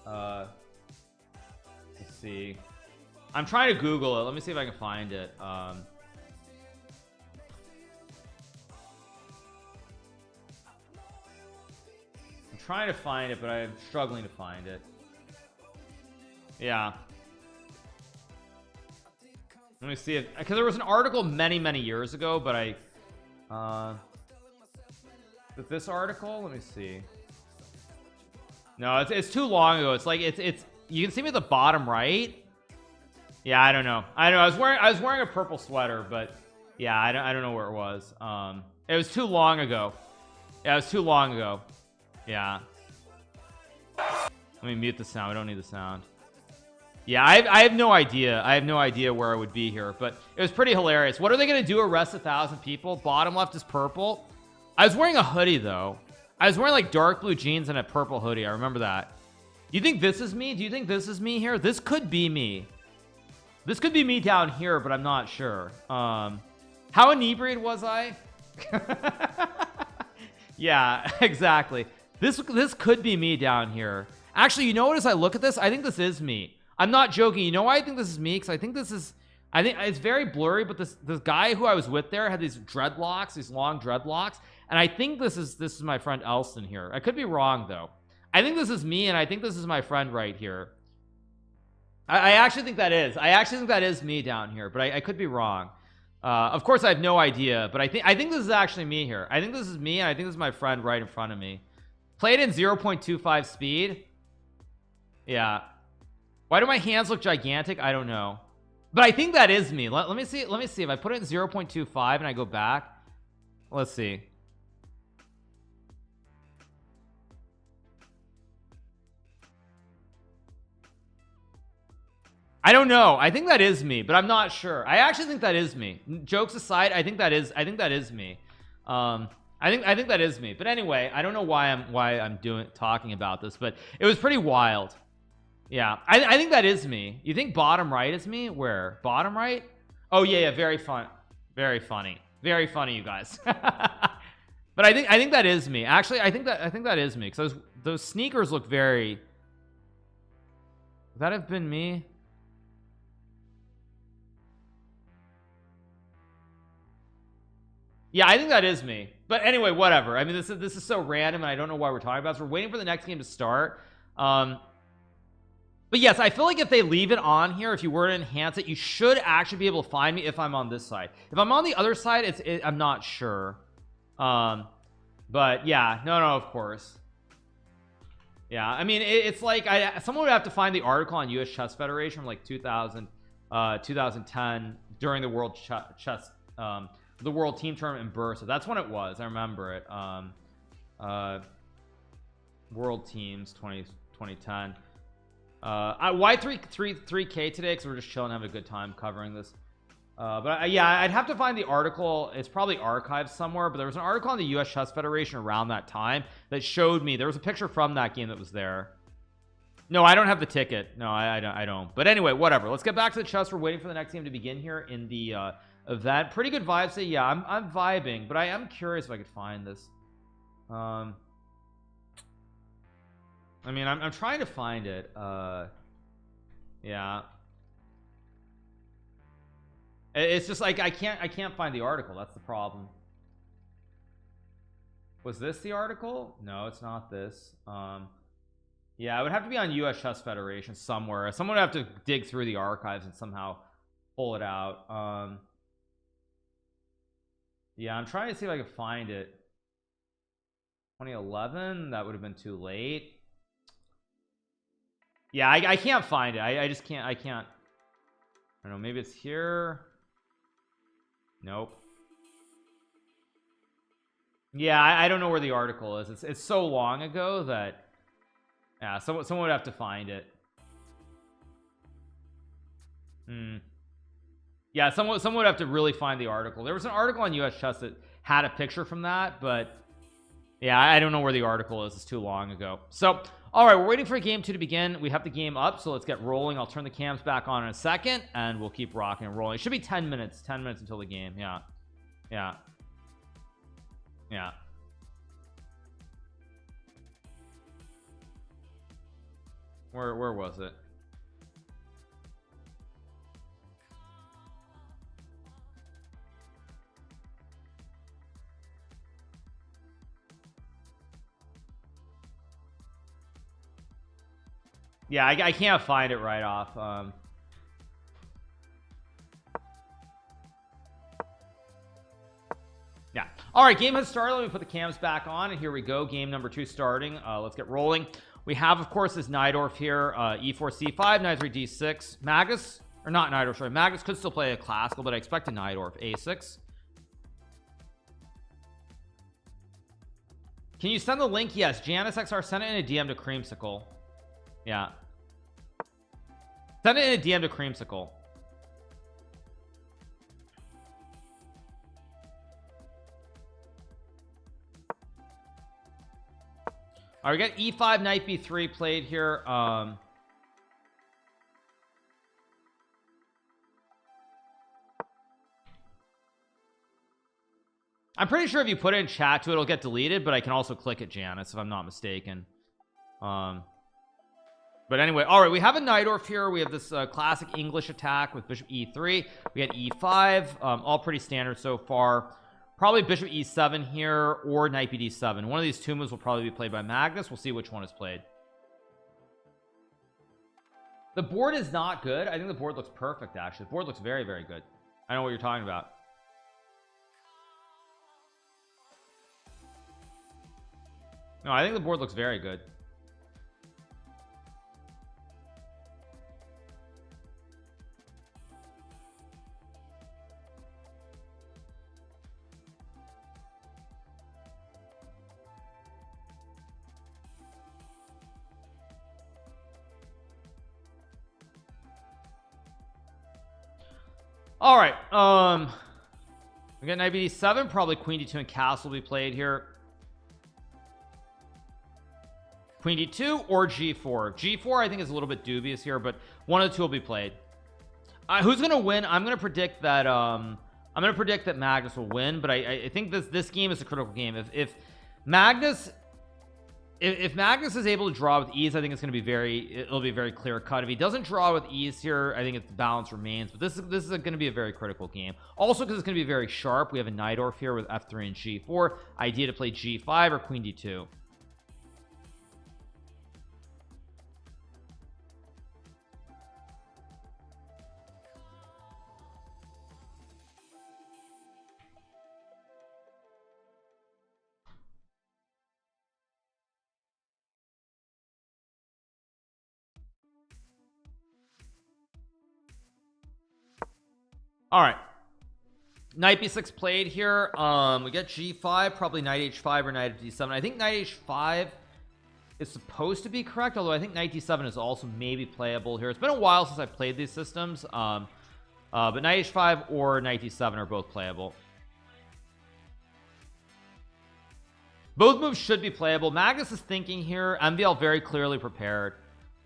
[SPEAKER 1] Let's see. I'm trying to Google it. Let me see if I can find it. I'm trying to find it, but I'm struggling to find it. Yeah. Let me see if, because there was an article many years ago, but with this article, let me see. No, it's too long ago. It's like it's you can see me at the bottom right. Yeah, I don't know. I was wearing a purple sweater, but yeah, I don't know where it was. It was too long ago. Yeah, it was too long ago. Yeah. Let me mute the sound. I don't need the sound. Yeah, I have no idea. I have no idea where I would be here, but it was pretty hilarious. What are they gonna do? Arrest 1,000 people? Bottom left is purple. I was wearing a hoodie though. I was wearing like dark blue jeans and a purple hoodie. I remember that. Do you think this is me? Do you think this is me here? This could be me. This could be me down here, but I'm not sure. How inebriated was I? Yeah, exactly. This could be me down here. Actually, you know what, as I look at this, I think this is me. I'm not joking. You know why I think this is me? Because I think it's very blurry, but this guy who I was with there had these dreadlocks, these long dreadlocks, and I think this is my friend Elston here. I could be wrong though. I think this is me, and I think this is my friend right here. I actually think that is me down here, but I could be wrong. Of course I have no idea, but I think this is actually me here. I think this is me, and I think this is my friend right in front of me. Played in 0.25 speed. Yeah. Why do my hands look gigantic? I don't know, but I think that is me. Let me see if I put it in 0.25 and I go back. Let's see. I don't know. I think that is me, but I'm not sure. I actually think that is me. Jokes aside, I think that is me. I think that is me. But anyway, I don't know why I'm talking about this, but it was pretty wild. Yeah, I think that is me. You think bottom right is me? Where? Bottom right? Oh yeah, very fun. Very funny. Very funny, you guys. But I think that is me. Actually, I think that is me, because those sneakers look very. Would that have been me? Yeah, I think that is me. But anyway, whatever. I mean, this is so random, and I don't know why we're talking about it. So we're waiting for the next game to start. But yes, I feel like if they leave it on here, if you were to enhance it, you should actually be able to find me if I'm on this side. If I'm on the other side, I'm not sure. But yeah, no, of course. Yeah, I mean, it's like someone would have to find the article on US Chess Federation from like 2010 during the World Chess the World Team Tournament in Bursa. That's when it was. I remember it. World Teams 2010. Why 3K today? Because we're just chilling, having a good time covering this. But yeah, I'd have to find the article. It's probably archived somewhere, but there was an article on the US Chess Federation around that time that showed me. There was a picture from that game that was there. No, I don't have the ticket. No, I don't. But anyway, whatever. Let's get back to the chess. We're waiting for the next game to begin here in the event. Pretty good vibes. So yeah, I'm vibing, but I am curious if I could find this. I mean, I'm trying to find it. Yeah, it's just like I can't find the article. That's the problem. Was this the article? No, it's not this. Yeah, it would have to be on US Chess Federation somewhere. Someone would have to dig through the archives and somehow pull it out. Yeah, I'm trying to see if I can find it. 2011, that would have been too late. Yeah, I can't find it. I just can't. I don't know, maybe it's here. Nope. Yeah, I don't know where the article is. It's so long ago that yeah, someone would have to find it. Yeah, someone would have to really find the article. There was an article on US Chess that had a picture from that, but yeah, I don't know where the article is. It's too long ago. So all right, we're waiting for game 2 to begin. We have the game up, so let's get rolling. I'll turn the cams back on in a second, and we'll keep rocking and rolling. It should be 10 minutes until the game. Yeah. Where was it? Yeah, I can't find it right off. Yeah. All right, game has started. Let me put the cams back on, and here we go. Game number 2 starting. Let's get rolling. We have, of course, this Najdorf here. E4 C5, Knight 3 D6. Magnus, or not Najdorf, sorry. Magnus could still play a classical, but I expect a Najdorf. A6. Can you send the link? Yes. Janice XR, send it in a DM to Creamsicle. Yeah. Send it in a DM to Creamsicle. All right, we got E5, Knight B3 played here. I'm pretty sure if you put it in chat too, it'll get deleted, but I can also click it, Janice, if I'm not mistaken. But anyway, all right, we have a Najdorf here. We have this classic English attack with bishop E3. We had E5, all pretty standard so far. Probably bishop E7 here or knight BD7. One of these two moves will probably be played by Magnus. We'll see which one is played. The board is not good. I think the board looks perfect, actually. The board looks very, very good. I know what you're talking about. No, I think the board looks very good. All right, we got knight b7, probably queen d2 and castle will be played here. Queen d2 or g4. G4 I think is a little bit dubious here, but one of the two will be played. Who's gonna win? I'm gonna predict that Magnus will win, but I think this game is a critical game. If Magnus is able to draw with ease, I think it'll be very clear cut. If he doesn't draw with ease here, I think the balance remains, but this is going to be a very critical game, also because it's going to be very sharp. We have a Najdorf here with f3 and g4, idea to play g5 or queen d2. All right, knight b6 played here. We get g5, probably knight h5 or knight d7. I think knight h5 is supposed to be correct, although I think knight d7 is also maybe playable here. It's been a while since I played these systems, but knight h5 or knight d7 are both playable. Both moves should be playable. Magnus is thinking here. MVL very clearly prepared.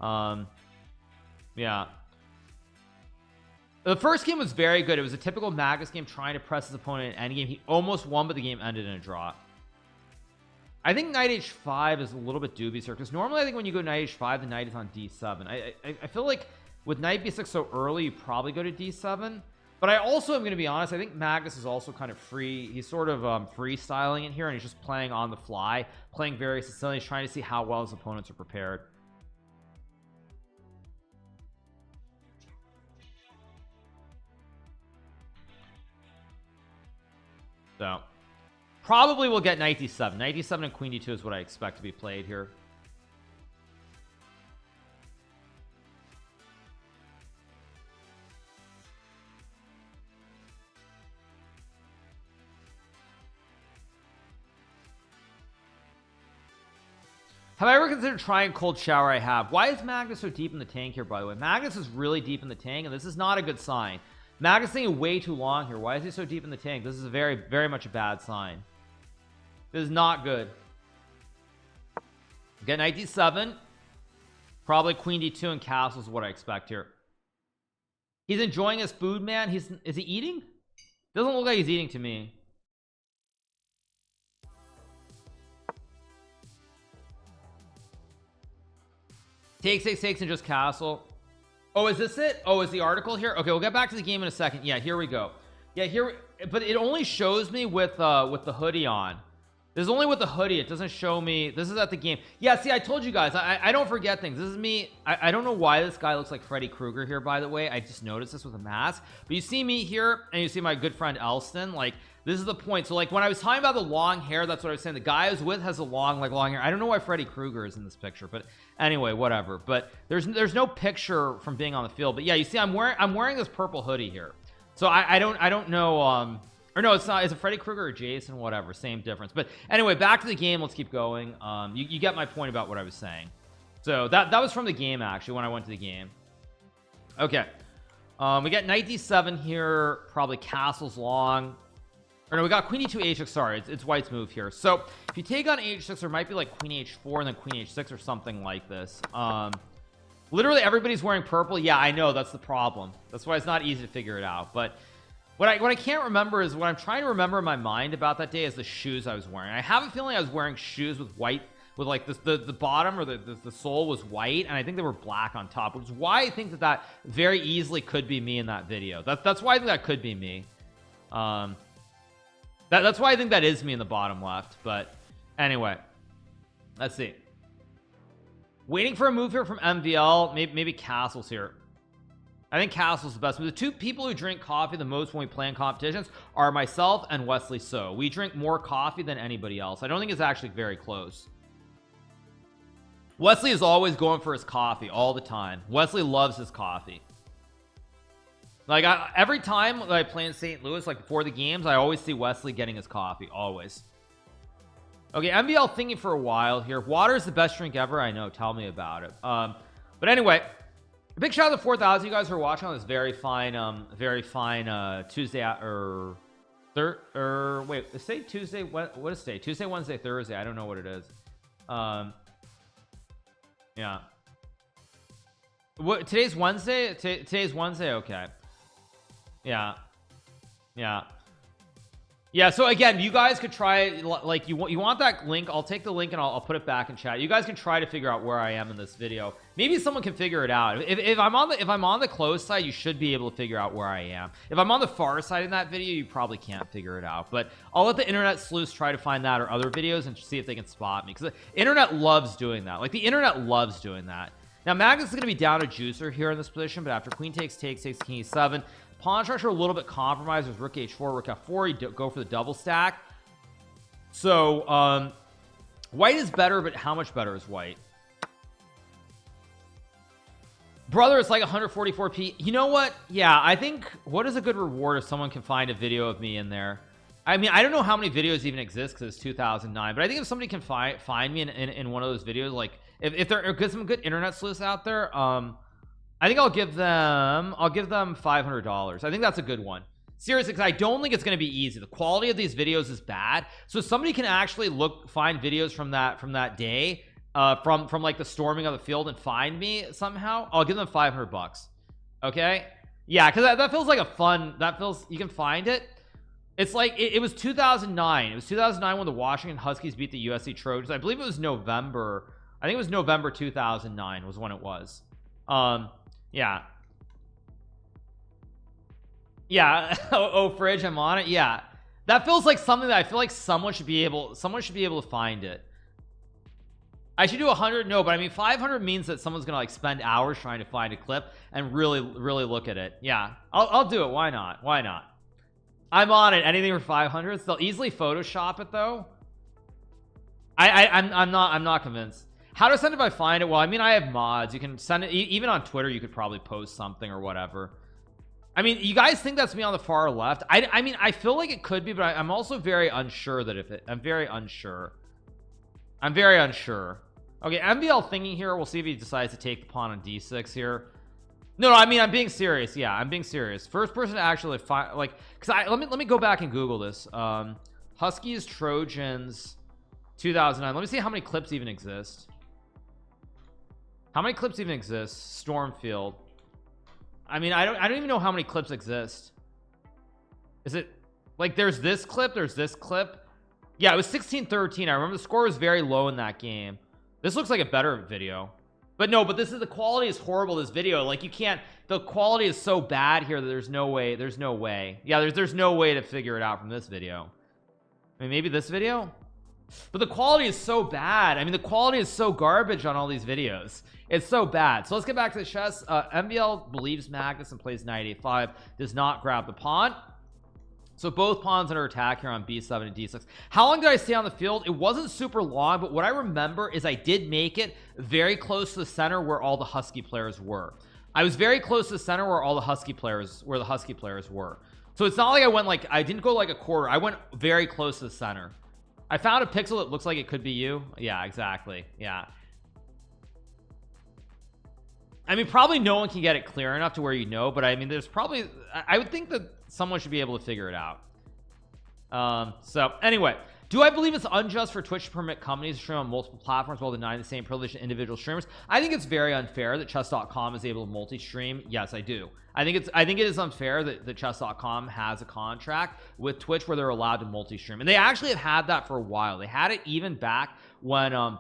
[SPEAKER 1] Yeah. The first game was very good. It was a typical Magnus game trying to press his opponent in endgame. He almost won, but the game ended in a draw. I think knight h5 is a little bit dubious here, because normally I think when you go knight h5, the knight is on d7. I feel like with knight b6 so early, you probably go to d7. But I also am going to be honest, I think Magnus is also kind of free. He's sort of freestyling it here, and he's just playing on the fly, playing various facilities, trying to see how well his opponents are prepared. So probably we'll get knight d7. Knight d7 and queen d2 is what I expect to be played here. Have I ever considered trying cold shower? I have. Why is Magnus so deep in the tank here, by the way? Magnus is really deep in the tank, and this is not a good sign. Magnus thinking way too long here. Why is he so deep in the tank? This is a very, very much a bad sign. This is not good. Get knight d7. Probably queen d2 and castle is what I expect here. He's enjoying his food, man. Is he eating? Doesn't look like he's eating to me. Takes and just castle. Oh, is this it? Oh, is the article here? Okay, we'll get back to the game in a second. Yeah, here we go. Yeah, here, but it only shows me with the hoodie on. This is only with the hoodie. It doesn't show me. This is at the game. Yeah, see, I told you guys, I don't forget things. This is me. I don't know why this guy looks like Freddy Krueger here, by the way. I just noticed this with a mask. But you see me here, and you see my good friend Elston. Like, this is the point. So, like, when I was talking about the long hair, that's what I was saying. The guy I was with has a long hair. I don't know why Freddy Krueger is in this picture, but anyway, whatever. But there's no picture from being on the field. But yeah, you see, I'm wearing this purple hoodie here. So I don't know. Or no, it's not. Is it Freddy Krueger or Jason? Whatever, same difference. But anyway, back to the game. Let's keep going. You get my point about what I was saying. So that was from the game, actually, when I went to the game. Okay. We got knight d7 here. Probably castles long. Or no, we got queen e2 h6. Sorry, it's white's move here. So if you take on h6, there might be like queen h4 and then queen h6 or something like this. Literally everybody's wearing purple. Yeah, I know, that's the problem. That's why it's not easy to figure it out. But what I can't remember is, what I'm trying to remember in my mind about that day is the shoes I was wearing. I have a feeling I was wearing shoes with white, with like the bottom or the sole was white, and I think they were black on top, which is why I think that very easily could be me in that video. That's why I think that could be me. That's why I think that is me in the bottom left. But anyway, let's see. Waiting for a move here from MVL. Maybe Castle's here. I think Castle's the best. But the two people who drink coffee the most when we play in competitions are myself and Wesley. So we drink more coffee than anybody else. I don't think it's actually very close. Wesley is always going for his coffee all the time. Wesley loves his coffee. Like every time that I play in St. Louis, like before the games, I always see Wesley getting his coffee. Always. Okay, MVL thinking for a while here. Water is the best drink ever. I know. Tell me about it. But anyway, a big shout out to 4,000 you guys who are watching on this very fine Tuesday wait, is today Tuesday? What is today? Tuesday, Wednesday, Thursday. I don't know what it is. Yeah. What today's Wednesday? Today's Wednesday. Okay. Yeah. So again, you guys could try, like, you want that link. I'll take the link and I'll put it back in chat. You guys can try to figure out where I am in this video. Maybe someone can figure it out. If I'm on the close side, you should be able to figure out where I am. If I'm on the far side in that video, you probably can't figure it out. But I'll let the internet sleuths try to find that or other videos and see if they can spot me, because the internet loves doing that. Like, the internet loves doing that. Now Magnus is going to be down a juicer here in this position, but after queen takes king e7, pawn structure a little bit compromised with rook h4, rook f4. You go for the double stack. So white is better, but how much better is white? Brother, it's like 144p. You know what? Yeah, I think, what is a good reward if someone can find a video of me in there? I mean, I don't know how many videos even exist because it's 2009, but I think if somebody can find me in one of those videos, like if there are some good internet sleuths out there, I think I'll give them $500. I think that's a good one. Seriously, because I don't think it's going to be easy. The quality of these videos is bad, so somebody can actually find videos from that day, from like the storming of the field, and find me somehow. I'll give them $500. Okay, yeah, because that feels like a fun. That feels, you can find it. It's like it was 2009. It was 2009 when the Washington Huskies beat the USC Trojans. I believe it was November. I think it was November 2009 was when it was. Yeah. Oh, Fridge, I'm on it. Yeah, that feels like something that I feel like someone should be able to find it. I should do 100. No, but I mean 500 means that someone's gonna like spend hours trying to find a clip and really look at it. Yeah, I'll do it. Why not? I'm on it. Anything for 500. They'll easily Photoshop it though. I'm not convinced. How to send it if I find it? Well, I mean, I have mods. You can send it even on Twitter. You could probably post something or whatever. I mean, you guys think that's me on the far left? I mean, I feel like it could be, but I'm also very unsure that I'm very unsure. Okay, MVL thinking here. We'll see if he decides to take the pawn on d6 here. No, I mean, I'm being serious. Yeah, I'm being serious. First person to actually find, like, because let me go back and Google this. Huskies Trojans 2009. Let me see how many clips even exist. Stormfield. I mean, I don't even know how many clips exist. Is it like there's this clip, yeah, it was 16-13. I remember the score was very low in that game. This looks like a better video, but no, but the quality is horrible. This video, like, you can't, the quality is so bad here that there's no way. Yeah, there's no way to figure it out from this video. I mean, maybe this video, but the quality is so bad. I mean, the quality is so garbage on all these videos. It's so bad. So let's get back to the chess. MVL believes Magnus and plays knight a5, does not grab the pawn. So both pawns under attack here on b7 and d6. How long did I stay on the field? It wasn't super long, but what I remember is I did make it very close to the center where all the Husky players were. I was very close to the center where all the Husky players were. So it's not like I didn't go like a quarter. I went very close to the center. I found a pixel that looks like it could be you. Yeah, exactly. Yeah, I mean, probably no one can get it clear enough to where you know, but I mean, there's probably, I would think that someone should be able to figure it out. So anyway, do I believe it's unjust for Twitch to permit companies to stream on multiple platforms while denying the same privilege to individual streamers? I think it's very unfair that chess.com is able to multi-stream. Yes, I do. I think it is unfair that chess.com has a contract with Twitch where they're allowed to multi-stream, and they actually have had that for a while. They had it even back when I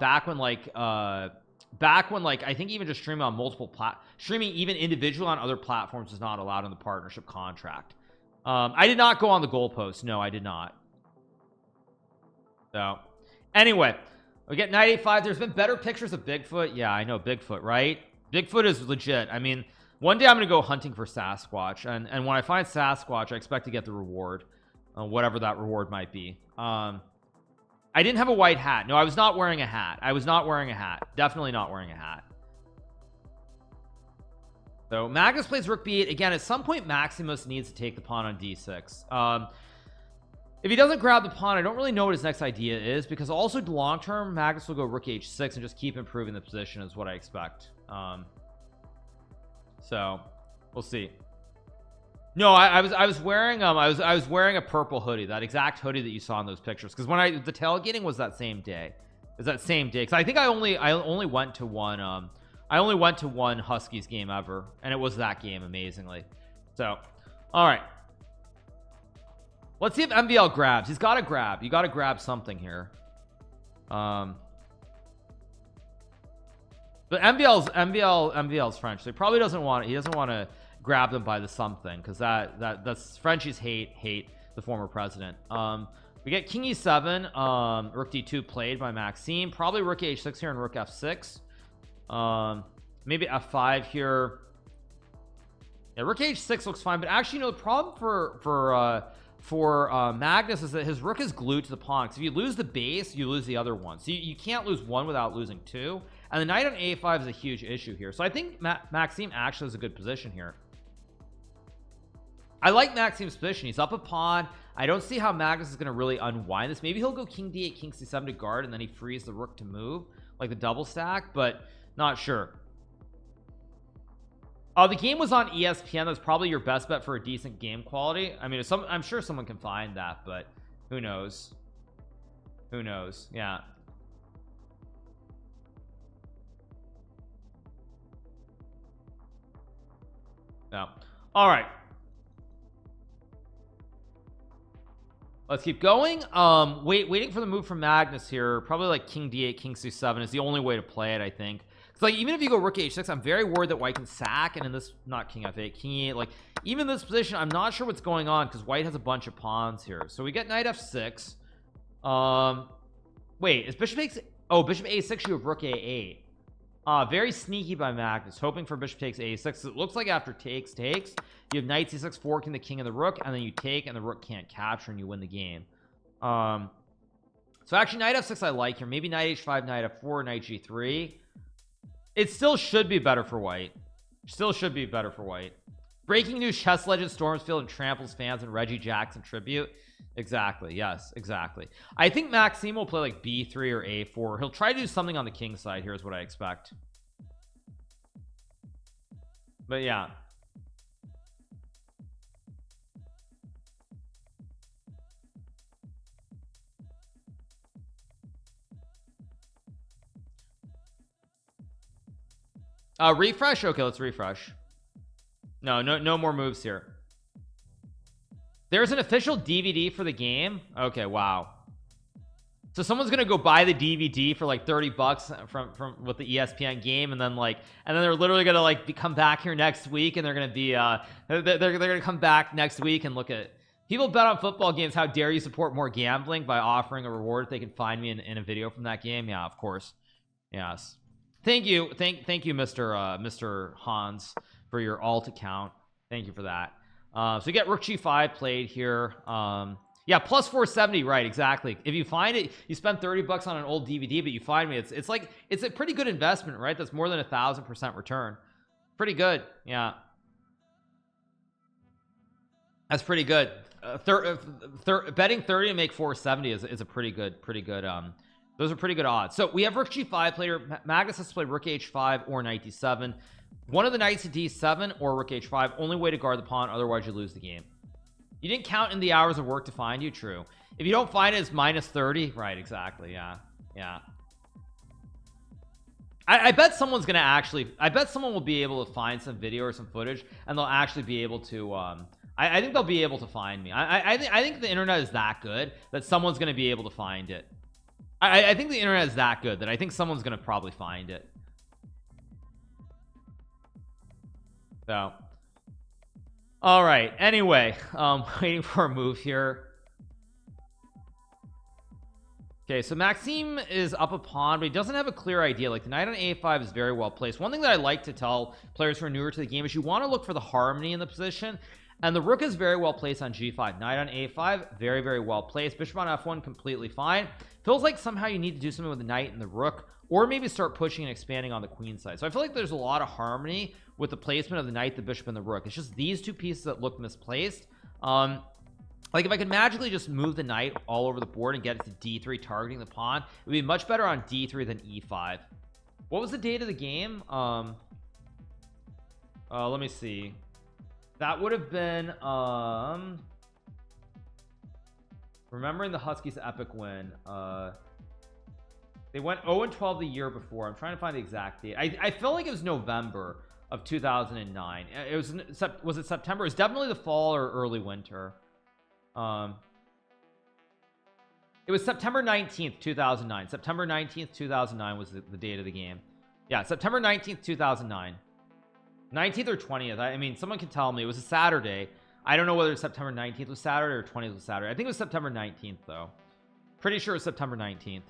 [SPEAKER 1] think even just streaming on multiple streaming even individually on other platforms is not allowed in the partnership contract. I did not go on the goalpost. No, I did not. So anyway, We get knight a5. There's been better pictures of Bigfoot. Yeah, I know Bigfoot, right? Bigfoot is legit. I mean, one day I'm gonna go hunting for Sasquatch, and when I find Sasquatch, I expect to get the reward, whatever that reward might be. I didn't have a white hat. No, I was not wearing a hat. I was not wearing a hat. Definitely not wearing a hat. So Magnus plays rook b8 again. At some point Maximus needs to take the pawn on d6. If he doesn't grab the pawn, I don't really know what his next idea is, because also long term Magnus will go rook h6 and just keep improving the position is what I expect. So we'll see. No, I was wearing I was wearing a purple hoodie, that exact hoodie that you saw in those pictures, because when the tailgating was that same day. It was that same day, because I think I only went to one Huskies game ever, and it was that game, amazingly. So all right, let's see if MVL grabs. He's got to grab. You got to grab something here. But MVL's French, so he probably doesn't want it. He doesn't want to grab them by the something, because that's Frenchies hate the former president. We get king e7, rook d2 played by Maxime, probably rook h6 here and rook f6. Maybe f5 here. Yeah, rook h6 looks fine, but actually, you know, the problem for Magnus is that his rook is glued to the pawn, because if you lose the base, you lose the other one, so you can't lose one without losing two, and the knight on a5 is a huge issue here. So I think Maxime actually has a good position here. I like Maxime's position. He's up a pawn. I don't see how Magnus is going to really unwind this. Maybe he'll go king d8 king c7 to guard, and then he frees the rook to move like the double stack, but not sure. The game was on ESPN. That's probably your best bet for a decent game quality. I mean, I'm sure someone can find that, but who knows? Who knows? Yeah. No. All right. Let's keep going. Waiting for the move from Magnus here. Probably like king d8 king c7 is the only way to play it, I think. It's like, even if you go rook h6, I'm very worried that white can sack, and in this, not king f8, king e8, like even in this position, I'm not sure what's going on, because white has a bunch of pawns here. So we get knight f6. Wait, is bishop a6? Oh, bishop a6, you have rook a8. Very sneaky by Magnus, hoping for bishop takes a6. So it looks like after takes, you have knight c6 forking the king and the rook, and then you take, and the rook can't capture, and you win the game. So actually, knight f6 I like here. Maybe knight h5, knight f4, knight g3. It still should be better for white. Still should be better for white. Breaking news: chess legend storms field and tramples fans and Reggie Jackson tribute. Exactly. Yes, exactly. I think Maxime will play like b3 or a4. He'll try to do something on the king side here is what I expect. But yeah. Refresh. Okay, let's refresh. No more moves here. There's an official DVD for the game. Okay, wow. So someone's gonna go buy the DVD for like 30 bucks from with the ESPN game, and then they're literally gonna like come back here next week, and they're gonna be they're gonna come back next week and look at people bet on football games. How dare you support more gambling by offering a reward if they can find me in a video from that game? Yeah, of course. Yes. Thank you, Mr. Hans, for your alt account. Thank you for that. So you get rook g5 played here. Yeah, plus 470, right? Exactly. If you find it, you spend 30 bucks on an old DVD, but you find me, it's like, it's a pretty good investment, right? That's more than 1,000% return. Pretty good. Yeah, that's pretty good. Betting 30 to make 470 is a pretty good. Those are pretty good odds. So we have rook g5 player. Magnus has to play rook h5 or knight d7. One of the knights to d7 or rook h5. Only way to guard the pawn, otherwise you lose the game. You didn't count in the hours of work to find you. True. If you don't find it, it's minus 30. Right, exactly. Yeah. I bet someone's gonna actually, I bet someone will be able to find some video or some footage, and they'll actually be able to I think they'll be able to find me. I think the internet is that good that someone's gonna be able to find it. I think the internet is that good that I think someone's gonna probably find it. So all right, anyway, waiting for a move here. Okay, so Maxime is up a pawn, but he doesn't have a clear idea. Like the knight on a5 is very well placed. One thing that I like to tell players who are newer to the game is you want to look for the harmony in the position, and the rook is very well placed on g5. Knight on a5, very, very well placed. Bishop on f1, completely fine. Feels like somehow you need to do something with the knight and the rook, or maybe start pushing and expanding on the queen side. So I feel like there's a lot of harmony with the placement of the knight, the bishop, and the rook. It's just these two pieces that look misplaced. Like if I could magically just move the knight all over the board and get it to d3 targeting the pawn, it would be much better on d3 than e5. What was the date of the game? Let me see. That would have been remembering the Huskies epic win. They went 0-12 the year before. I'm trying to find the exact date. I feel like it was November of 2009. It was it September? It was definitely the fall or early winter. It was September 19th 2009. September 19th 2009 was the date of the game. Yeah, September 19th 2009. 19th or 20th. I mean, someone can tell me. It was a Saturday. I don't know whether September 19th was Saturday or 20th was Saturday. I think it was September 19th though. Pretty sure it was September 19th.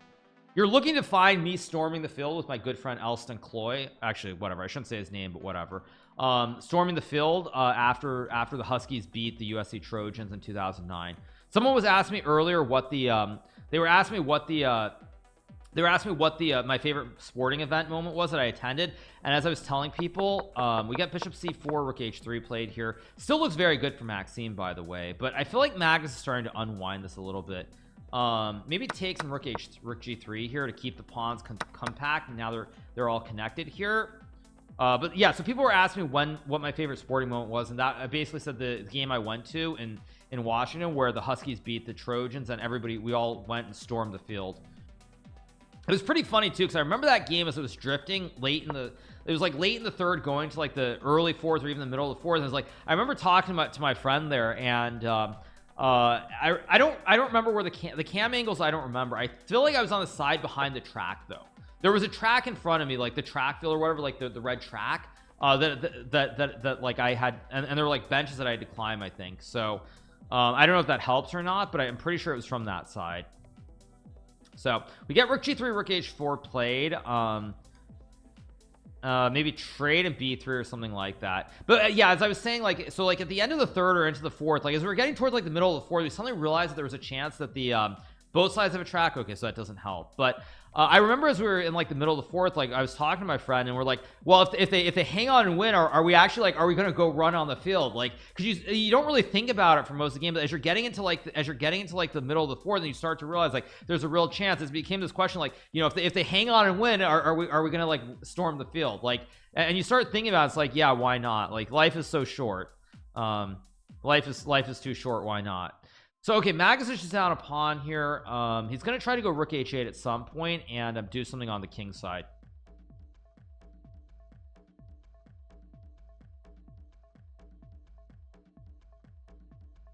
[SPEAKER 1] You're looking to find me storming the field with my good friend Elston Cloy. Actually, whatever. I shouldn't say his name, but whatever. Storming the field after the Huskies beat the USC Trojans in 2009. Someone was asking me earlier what the they were asking me what the my favorite sporting event moment was that I attended, and as I was telling people, we got bishop c4, rook h3 played here. Still looks very good for Maxime, by the way, but I feel like Magnus is starting to unwind this a little bit. Maybe take some rook g3 here to keep the pawns compact, and now they're all connected here. But yeah, so people were asking me what my favorite sporting moment was, and that I basically said the game I went to in Washington where the Huskies beat the Trojans, and we all went and stormed the field. It was pretty funny too, because I remember that game as it was drifting late in the third going to like the early fourth or even the middle of the fourth, and it was like I remember talking to my friend there, and I don't remember where the cam angles. I don't remember. I feel like I was on the side behind the track though. There was a track in front of me, like the track field or whatever, like the red track that like I had, and there were like benches that I had to climb, I think. So I don't know if that helps or not, but I'm pretty sure it was from that side. So we get rook g3, rook h4 played. Maybe trade and b3 or something like that. But yeah, as I was saying, like, so like at the end of the third or into the fourth, like as we were getting towards like the middle of the fourth, we suddenly realized that there was a chance that the both sides have a track. Okay, so that doesn't help. But I remember as we were in like the middle of the fourth, like I was talking to my friend and we're like, well, if they hang on and win, are we actually like, are we going to go run on the field? Like, because you don't really think about it for most of the game, but as you're getting into like the middle of the fourth, and you start to realize like there's a real chance. It became this question, like, you know, if they hang on and win, are we going to like storm the field? Like, and you start thinking about it, it's like, yeah, why not? Like, life is so short. Life is too short. Why not? So okay, Magnus is just down a pawn here. He's gonna try to go rook h8 at some point and do something on the king side.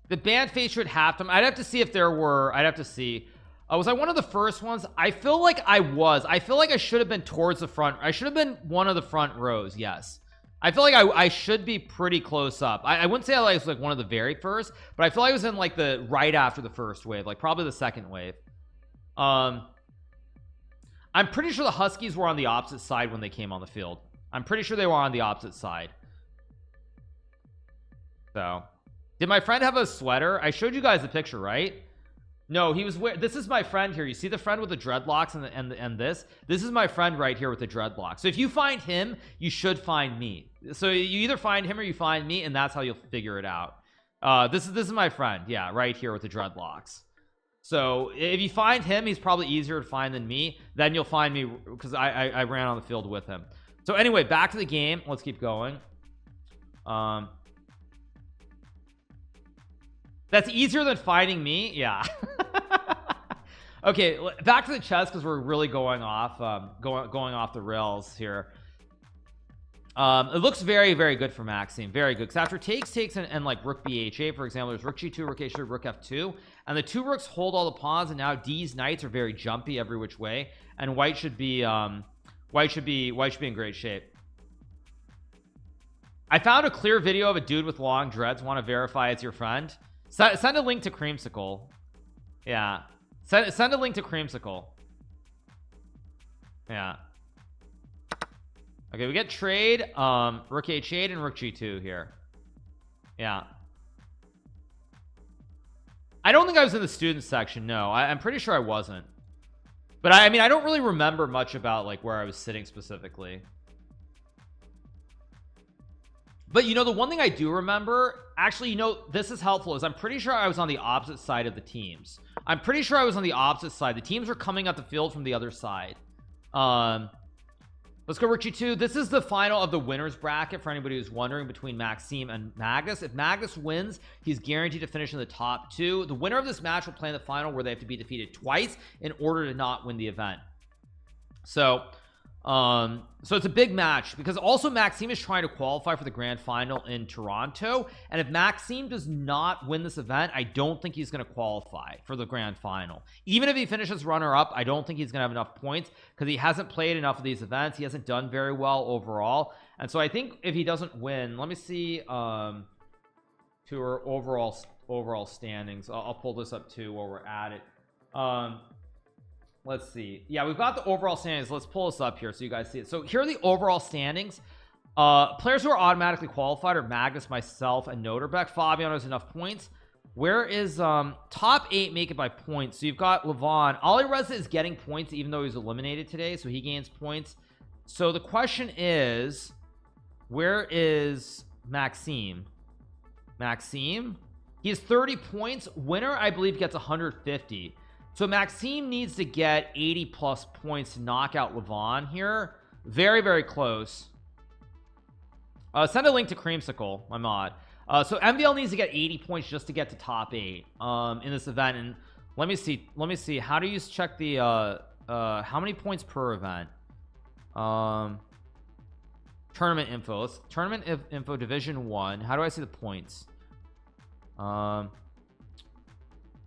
[SPEAKER 1] The band feature at halftime, I'd have to see if there were. I'd have to see. Was I one of the first ones? I feel like I was. I feel like I should have been towards the front. I should have been one of the front rows. Yes, I feel like I should be pretty close up. I wouldn't say I was like one of the very first, but I feel like I was in like the right after the first wave, like probably the second wave. I'm pretty sure the Huskies were on the opposite side when they came on the field. I'm pretty sure they were on the opposite side. So did my friend have a sweater? I showed you guys the picture, right? No, he was this is my friend here. You see the friend with the dreadlocks and this is my friend right here with the dreadlocks. So if you find him, you should find me. So you either find him or you find me, and that's how you'll figure it out. This is my friend, yeah, right here with the dreadlocks. So if you find him, he's probably easier to find than me. Then you'll find me because I ran on the field with him. So anyway, back to the game. Let's keep going. That's easier than finding me. Yeah. Okay, back to the chess because we're really going off the rails here. It looks very, very good for Maxime. Very good, because after takes and like rook b8, for example, there's rook g2, rook h3, rook f2, and the two rooks hold all the pawns, and now D's knights are very jumpy every which way, and white should be in great shape. I found a clear video of a dude with long dreads. Want to verify it's your friend? Send a link to Creamsicle. Yeah. Send a link to Creamsicle. Yeah. Okay, we get trade, Rook H8 and Rook G2 here. Yeah. I don't think I was in the student section. No, I'm pretty sure I wasn't. But I mean, I don't really remember much about like where I was sitting specifically. But you know, the one thing I do remember, actually, you know, this is helpful, is I'm pretty sure I was on the opposite side of the teams. I'm pretty sure I was on the opposite side. The teams were coming up the field from the other side. Let's go Rook G2. This is the final of the winners bracket for anybody who's wondering, between Maxime and Magnus. If Magnus wins, he's guaranteed to finish in the top 2. The winner of this match will play in the final, where they have to be defeated twice in order to not win the event. So it's a big match, because also Maxime is trying to qualify for the grand final in Toronto, and if Maxime does not win this event, I don't think he's going to qualify for the grand final. Even if he finishes runner-up, I don't think he's going to have enough points, because he hasn't played enough of these events. He hasn't done very well overall, and so I think if he doesn't win, let me see to our overall standings. I'll pull this up too while we're at it. Let's see. Yeah, we've got the overall standings. Let's pull this up here so you guys see it. So here are the overall standings. Players who are automatically qualified are Magnus, myself, and Noterbeck. Fabian has enough points. Where is top 8 make it by points? So you've got Levon. Ali Reza is getting points even though he's eliminated today, so he gains points. So the question is, where is Maxime? Maxime, he has 30 points. Winner, I believe, gets 150. So Maxime needs to get 80 plus points to knock out Levon here. Very, very close. Send a link to Creamsicle, my mod. So MVL needs to get 80 points just to get to top 8 in this event. And let me see how do you check the how many points per event? Tournament info. Let's tournament info division 1. How do I see the points?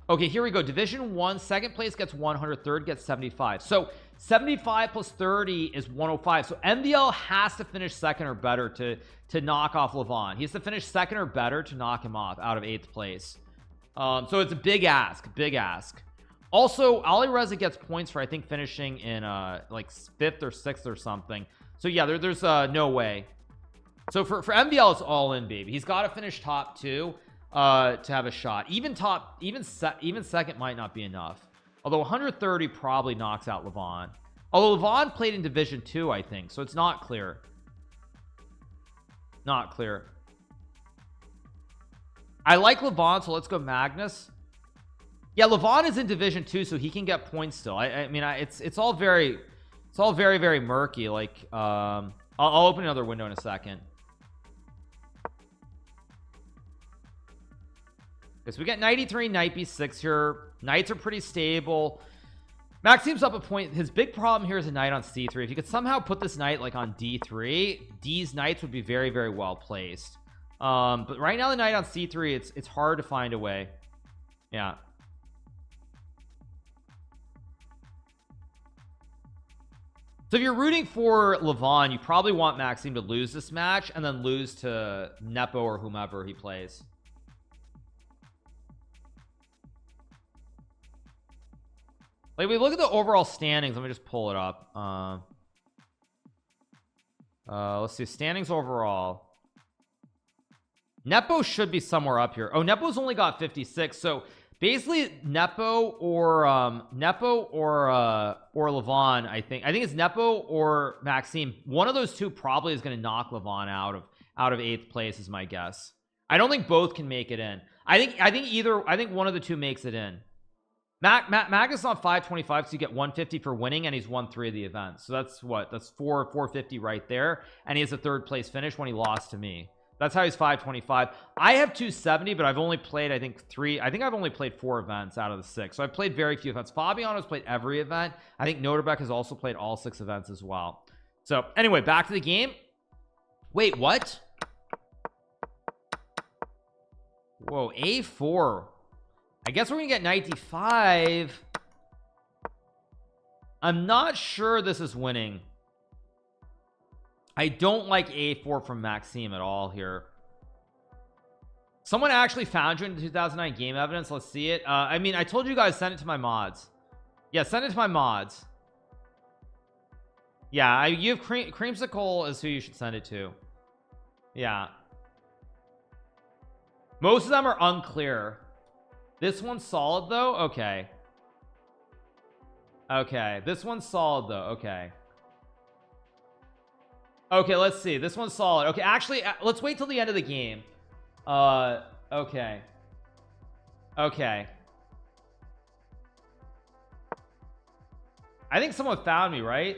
[SPEAKER 1] Okay, here we go. Division 1, second place gets 100, third gets 75. So 75 plus 30 is 105. So MVL has to finish second or better to knock off Levon. He has to finish second or better to knock him off out of 8th place. So it's a big ask. Also, Ali Reza gets points for, I think, finishing in like 5th or 6th or something. So yeah, there's no way. So for MVL, it's all in, baby. He's got to finish top 2 to have a shot. Even second might not be enough, although 130 probably knocks out Levon. Although Levon played in division 2, I think, so it's not clear. I like Levon, so let's go Magnus. Yeah, Levon is in division 2, so he can get points still. I mean, it's all very murky. Like I'll open another window in a second. So we get 93 knight b6 here. Knights are pretty stable. Maxime's up a point. His big problem here is a knight on c3. If you could somehow put this knight like on d3, these knights would be very, very well placed. But right now the knight on c3, it's hard to find a way. Yeah. So if you're rooting for Levon, you probably want Maxime to lose this match and then lose to Nepo or whomever he plays. Like, we look at the overall standings. Let me just pull it up. Let's see standings overall. Nepo should be somewhere up here. Oh, Nepo's only got 56. So basically Nepo or Levon. I think it's Nepo or Maxime. One of those two probably is going to knock Levon out of 8th place is my guess. I don't think both can make it in. I think one of the two makes it in. Magnus on 525, so you get 150 for winning, and he's won 3 of the events. So that's 450 right there, and he has a 3rd place finish when he lost to me. That's how he's 525. I have 270, but I've only played, I think I've only played 4 events out of the 6, so I've played very few events. Fabiano's played every event. I think Noterbeck has also played all 6 events as well. So anyway, back to the game. Wait, what? Whoa, a4. I guess we're gonna get knight d5. I'm not sure this is winning. I don't like a4 from Maxime at all here. Someone actually found you in the 2009 game evidence. Let's see it. I mean, I told you guys, send it to my mods. Yeah, send it to my mods. Yeah, you have Creamsicle is who you should send it to. Yeah. Most of them are unclear. This one's solid though. Okay. Okay, this one's solid though. Okay. Okay, let's see. This one's solid. Okay, actually, let's wait till the end of the game. Okay. Okay. I think someone found me, right?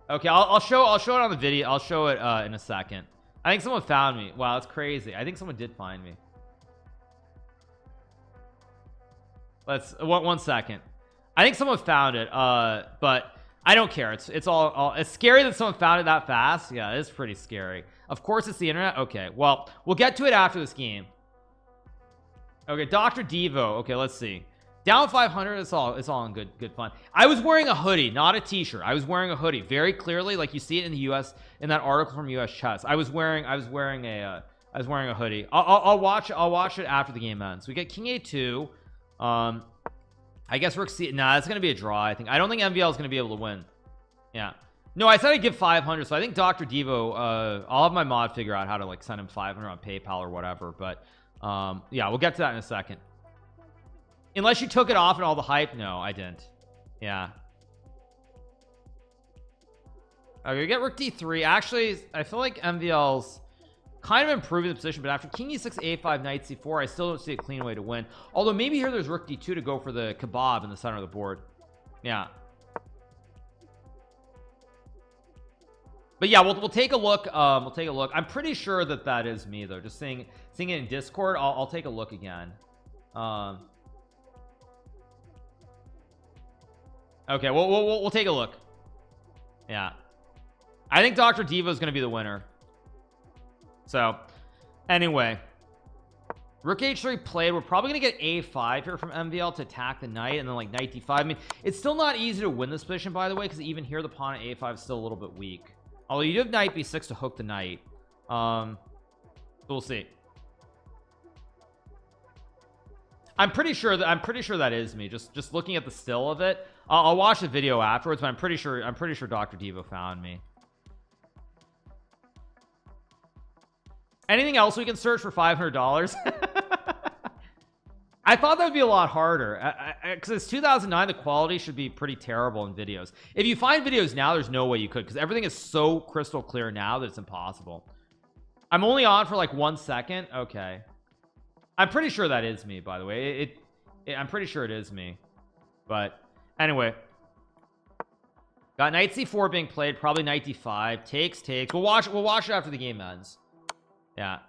[SPEAKER 1] Okay, I'll show it on the video. I'll show it in a second. I think someone found me. Wow, that's crazy. I think someone did find me. Let's one second. I think someone found it, but I don't care. It's all it's scary that someone found it that fast. Yeah, it's pretty scary. Of course it's the internet. Okay, well, we'll get to it after this game. Okay, Dr. Devo. Okay, let's see. Down 500. It's all in good fun. I was wearing a hoodie, not a t-shirt. I was wearing a hoodie very clearly, like you see it in the US in that article from US Chess. I was wearing a hoodie. I'll watch it after the game ends. We get King A2. I guess Rook C. Nah, it's gonna be a draw. I don't think MVL is gonna be able to win. Yeah. No, I said I'd give 500. So I think Dr. Devo. I'll have my mod figure out how to like send him 500 on PayPal or whatever. But yeah, we'll get to that in a second. Unless you took it off and all the hype. No, I didn't. Yeah. Okay, we get Rook D3. Actually, I feel like MVL's kind of improving the position, but after King E6, A5, Knight C4, I still don't see a clean way to win. Although maybe here there's Rook D2 to go for the kebab in the center of the board. Yeah. But yeah, we'll take a look. We'll take a look. I'm pretty sure that is me though. Just seeing it in Discord. I'll take a look again. Okay, we'll take a look. Yeah, I think Dr. Devo is going to be the winner. So anyway, Rook H3 played. We're probably gonna get A5 here from MVL to attack the knight, and then like Knight D5. I mean, it's still not easy to win this position, by the way, because even here the pawn at A5 is still a little bit weak. Although you do have Knight B6 to hook the knight. We'll see. I'm pretty sure that is me. Just looking at the still of it. I'll watch the video afterwards, but I'm pretty sure Dr. Devo found me. Anything else we can search for $500? I thought that would be a lot harder because it's 2009. The quality should be pretty terrible in videos. If you find videos now, there's no way you could, because everything is so crystal clear now that it's impossible. I'm only on for like 1 second. Okay, I'm pretty sure that is me, by the way. I'm pretty sure it is me. But anyway, got Knight C4 being played, probably Knight D5. Takes. We'll watch it after the game ends. Yeah,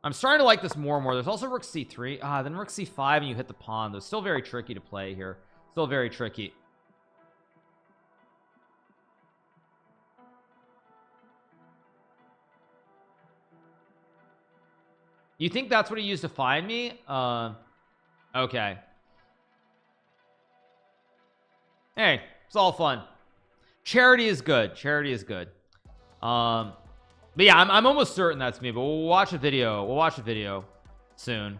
[SPEAKER 1] I'm starting to like this more and more. There's also Rook C3. Then Rook C5 and you hit the pawn. Though still very tricky to play here. Still very tricky. You think that's what he used to find me? Okay. Hey, it's all fun. Charity is good. Charity is good. But yeah, I'm almost certain that's me, but we'll watch a video. We'll watch a video soon.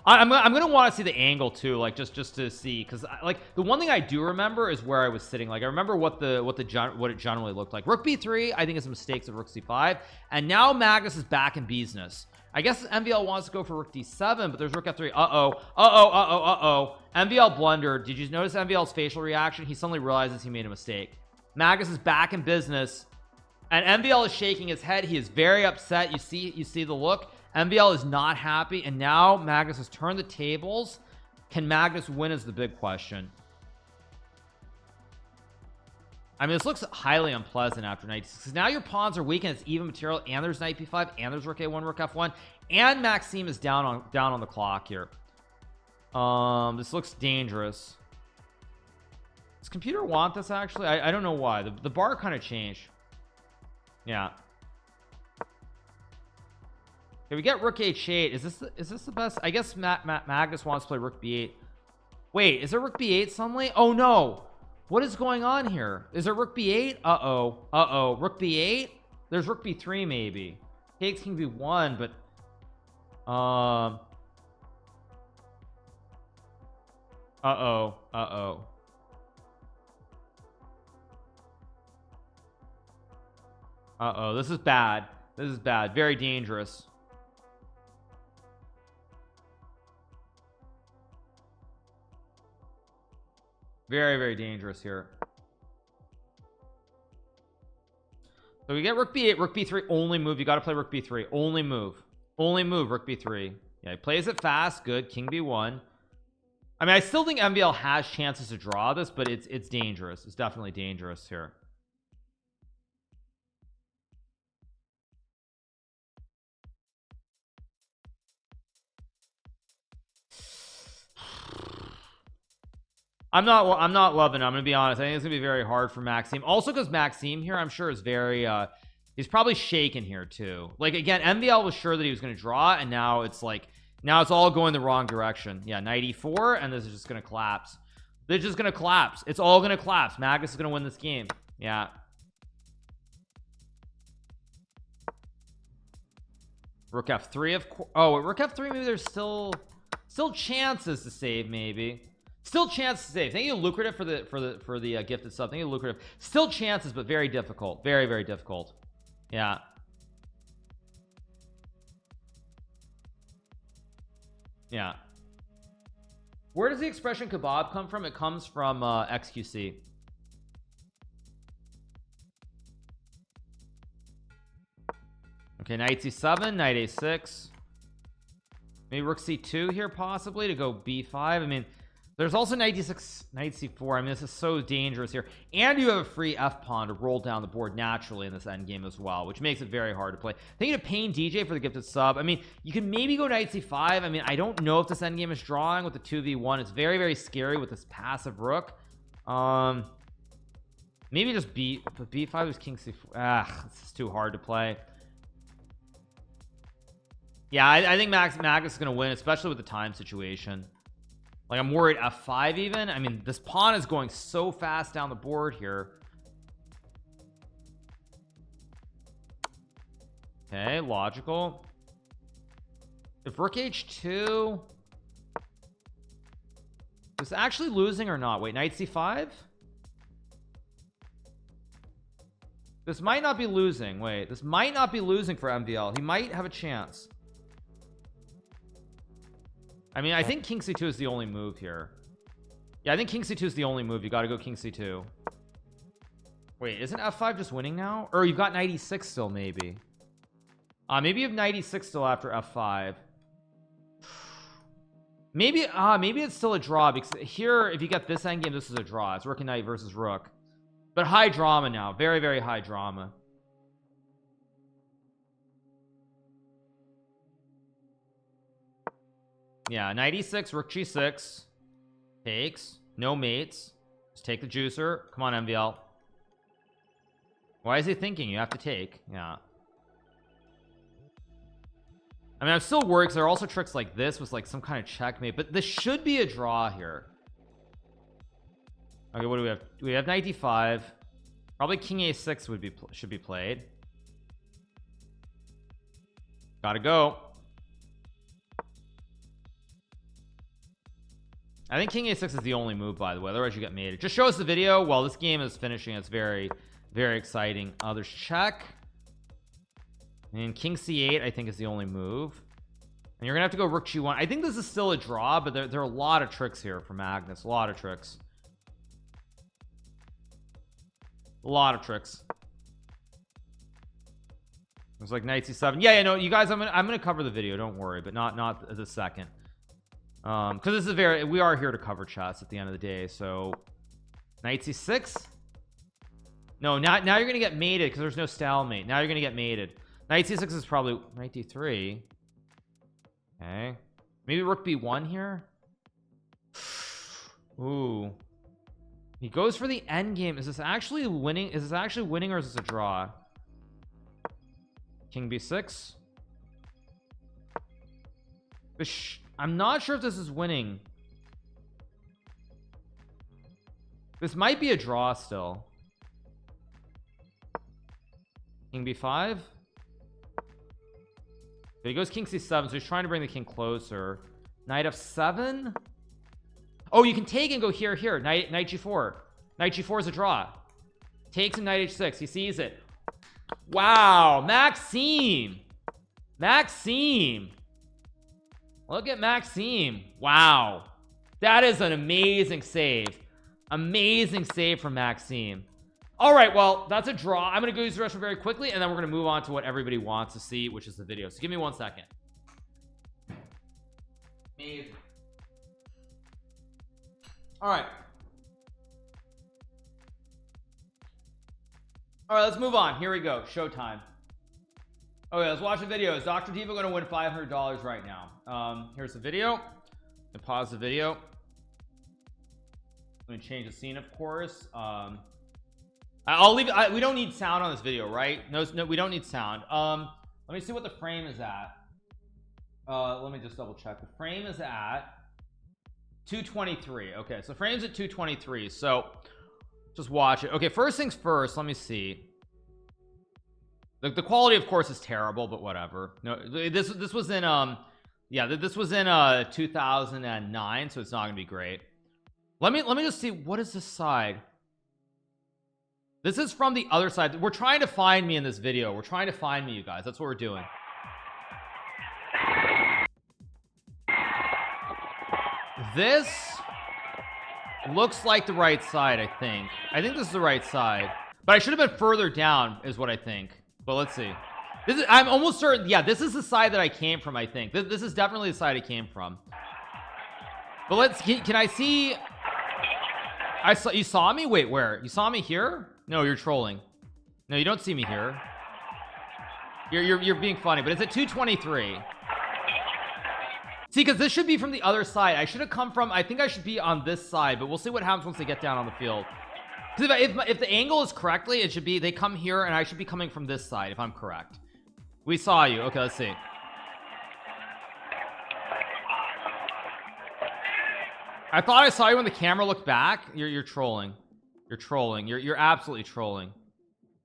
[SPEAKER 1] I'm gonna want to see the angle too, like just to see, because like the one thing I do remember is where I was sitting. Like I remember what it generally looked like. Rook B3, I think is a mistake of Rook C5, and now Magnus is back in business. I guess MVL wants to go for Rook D7, but there's Rook F3. MVL blundered. Did you notice MVL's facial reaction? He suddenly realizes he made a mistake. Magnus is back in business. And MVL is shaking his head. He is very upset. You see the look. MVL is not happy, and now Magnus has turned the tables. Can Magnus win is the big question. I mean, this looks highly unpleasant after Knight D6, because now your pawns are weak and it's even material, and there's Knight B5, and there's Rook A1, Rook F1, and Maxime is down on the clock here. This looks dangerous. Does computer want this actually? I don't know why. The bar kind of changed. Yeah. Okay, we get Rook H8. Is this the best? I guess Magnus wants to play Rook B8. Wait, is there Rook B8 suddenly? Oh no. What is going on here? Is there Rook B8? Uh-oh. Rook B8? There's Rook B3 maybe. takes king b1, but this is bad. This is bad. Very dangerous. Very, very dangerous here. So we get rook b8, rook b3, only move. You got to play rook b3, only move, rook b3. Yeah, he plays it fast. Good. King b1. I mean, I still think MVL has chances to draw this, but it's dangerous. It's definitely dangerous here. I'm not loving it. I'm gonna be honest. I think it's gonna be very hard for Maxime, also because Maxime here, I'm sure, is very he's probably shaken here too. Like, again, MVL was sure that he was gonna draw, and now it's like, now it's all going the wrong direction. Yeah, knight e4, and this is just gonna collapse. This is just gonna collapse. It's all gonna collapse. Magnus is gonna win this game. Yeah. Rook f3 of course. Oh, rook f3, maybe there's still chances to save, maybe. Still chances to save. Thank you, lucrative, for the gifted sub. Thank you, lucrative. Still chances, but very difficult. Very, very difficult. Yeah. Yeah. Where does the expression kebab come from? It comes from XQC. Okay, knight c7, knight a6. Maybe rook c2 here, possibly, to go b5. I mean, there's also knight d6, knight c4. I mean, this is so dangerous here, and you have a free f pawn to roll down the board naturally in this endgame as well, which makes it very hard to play. Thank you to Pain DJ for the gifted sub. I mean, you can maybe go knight c5. I mean, I don't know if this endgame is drawing with the 2v1. It's very, very scary with this passive rook. Maybe just b5 is king c4. This is too hard to play. Yeah, I think Magnus is gonna win, especially with the time situation. Like, I'm worried f5 even. I mean, this pawn is going so fast down the board here. Okay, logical. If rook h2, is this actually losing or not? Wait, knight c5. This might not be losing. Wait, this might not be losing for MVL. He might have a chance. I mean, I think king c2 is the only move here. Yeah, I think king c2 is the only move. You got to go king c2. Wait, isn't f5 just winning now? Or you've got knight e6 still, maybe. Maybe you have knight e6 still after f5. Maybe it's still a draw, because here, if you get this endgame, this is a draw. It's rook and knight versus rook. But high drama now. Very, very high drama. Yeah, knight e6, rook g6. Takes. No mates. Just take the juicer. Come on, MVL. Why is he thinking you have to take? Yeah. I mean, I'm still worried because there are also tricks like this with like some kind of checkmate, but this should be a draw here. Okay, what do we have? We have knight d5. Probably king a6 should be played. Gotta go. I think king a6 is the only move, by the way. Otherwise you get mated. Just show us the video while this game is finishing. It's very, very exciting. There's check, and king c8 I think is the only move, and you're gonna have to go rook g1. I think this is still a draw, but there are a lot of tricks here for Magnus. A lot of tricks. A lot of tricks. It's like knight c7. Yeah, no, you guys, I'm gonna cover the video, don't worry, but not the second. Because this is we are here to cover chess at the end of the day. So knight c6. No, now you're gonna get mated because there's no stalemate. Now you're gonna get mated. Knight c6 is probably knight d3. Okay, maybe rook b1 here. Ooh, he goes for the end game. Is this actually winning? Is this actually winning, or is this a draw? King b6. I'm not sure if this is winning. This might be a draw still. King b5. He goes king c7, so he's trying to bring the king closer. Knight f7. Oh, you can take and go here. Knight g4. Knight g4 is a draw. Takes and knight h6. He sees it. Wow, Maxime. Look at Maxime. Wow, that is an amazing save. Amazing save from Maxime. All right, well, that's a draw. I'm gonna go use the restroom very quickly, and then we're gonna move on to what everybody wants to see, which is the video. So give me 1 second. Amazing. All right, let's move on. Here we go. Showtime. Okay, let's watch the video. Is Dr. Diva going to win $500 right now? Here's the video. And pause the video. Let me change the scene, of course. I'll leave it. We don't need sound on this video, right? No, we don't need sound. Let me see what the frame is at. Let me just double check. The frame is at 223. Okay, so frame's at 223. So just watch it. Okay, first things first, let me see. The quality, of course, is terrible, but whatever. No, this was in yeah, this was in 2009, so it's not gonna be great. Let me just see, what is this side? This is from the other side. We're trying to find me in this video. We're trying to find me, you guys. That's what we're doing. This looks like the right side. I think this is the right side, but I should have been further down is what I think. But let's see. This is, I'm almost certain, yeah, this is the side that I came from. I think this is definitely the side I came from. But let's, can I see? You saw me? Wait, where? You saw me here? No, you're trolling. No, you don't see me here. You're being funny, but it's at 223. See, because this should be from the other side. I should have come from, I think I should be on this side, but we'll see what happens once they get down on the field. If the angle is correctly, it should be they come here and I should be coming from this side if I'm correct. We saw you. Okay, let's see. I thought I saw you when the camera looked back. You're trolling. You're trolling. You're absolutely trolling.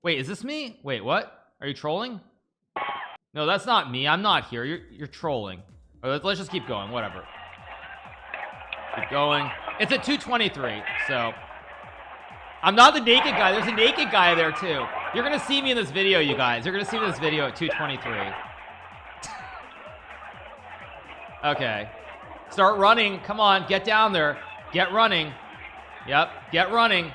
[SPEAKER 1] Wait, is this me? Wait, what? Are you trolling? No, that's not me. I'm not here. You're trolling. Let's just keep going. Whatever. Keep going. It's at 223. So I'm not the naked guy. There's a naked guy there too. You're gonna see me in this video, you guys. You're gonna see me in this video at 223. Okay. Start running. Come on, get down there. Get running. Yep, get running.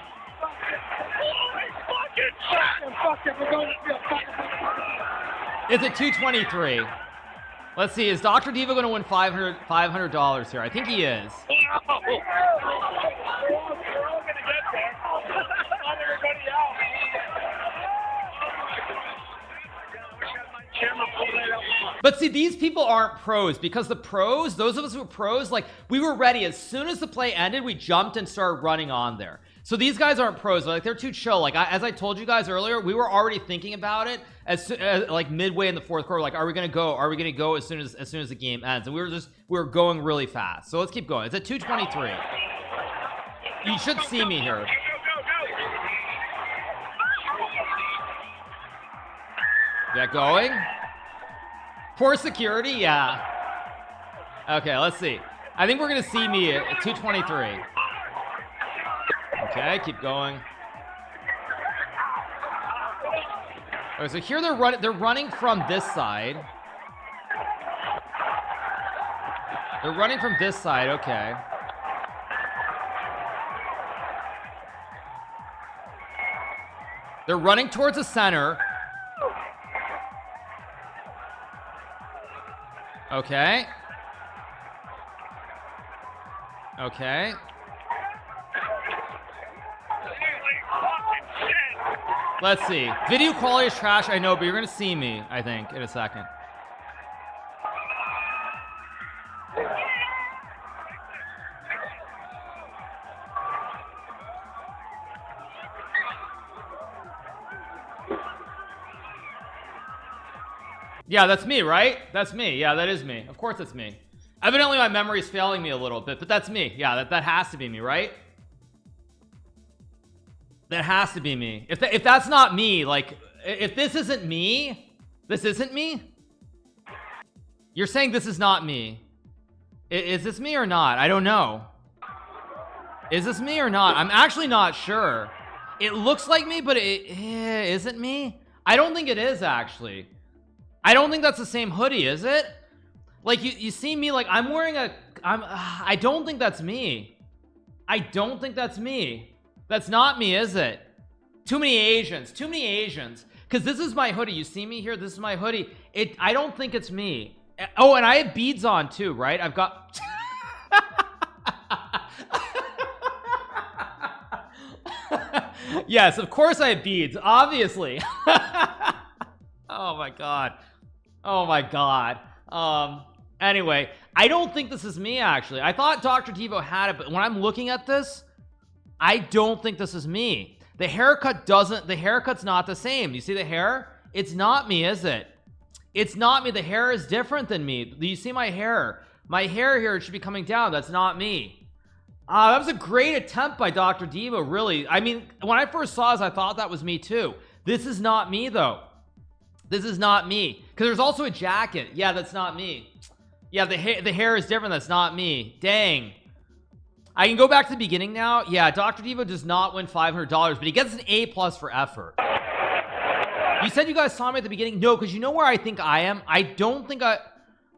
[SPEAKER 1] It's at 223. Let's see, is Dr. Diva going to win $500 here? I think he is. But see, these people aren't pros, because the pros, those of us who are pros, like, we were ready. As soon as the play ended, we jumped and started running on there. So these guys aren't pros. Like, they're too chill. Like, as I told you guys earlier, we were already thinking about it as like midway in the fourth quarter. Like, are we gonna go? Are we gonna go as soon as the game ends? And we were going really fast. So let's keep going. It's at 223. You should see me here. Is that going? Poor security, yeah. Okay, let's see. I think we're gonna see me at 223. Okay, keep going. Okay, so here they're running from this side. They're running from this side, okay. They're running towards the center. Okay. Okay. Let's see. Video quality is trash, I know, but you're gonna see me, I think, in a second. Yeah, that's me, right? That's me. Yeah, that is me. Of course it's me. Evidently my memory is failing me a little bit, but that's me. Yeah, that has to be me, right? That has to be me. If that's not me, like, if this isn't me, this isn't me. You're saying this is not me. Is this me or not? I don't know. Is this me or not? I'm actually not sure. It looks like me, but it isn't me. I don't think it is, actually. I don't think that's the same hoodie, is it? Like, you see me, like, I'm wearing a... I don't think that's me. I don't think that's me. That's not me, is it? Too many Asians. Too many Asians. Because this is my hoodie. You see me here? This is my hoodie. I don't think it's me. Oh, and I have beads on, too, right? I've got... Yes, of course I have beads, obviously. Oh my god. Oh my god. Anyway, I don't think this is me, actually. I thought Dr. Devo had it, but when I'm looking at this, I don't think this is me. The haircut's not the same. You see the hair? It's not me, is it? It's not me. The hair is different than me. Do you see my hair? My hair here should be coming down. That's not me. That was a great attempt by Dr. Devo, really. I mean, when I first saw this, I thought that was me too. This is not me, though. This is not me. Because there's also a jacket. Yeah, that's not me. Yeah, the hair is different. That's not me. Dang. I can go back to the beginning now. Yeah, Dr. Devo does not win $500, but he gets an A+ for effort. You said you guys saw me at the beginning? No, because you know where I think I am? I don't think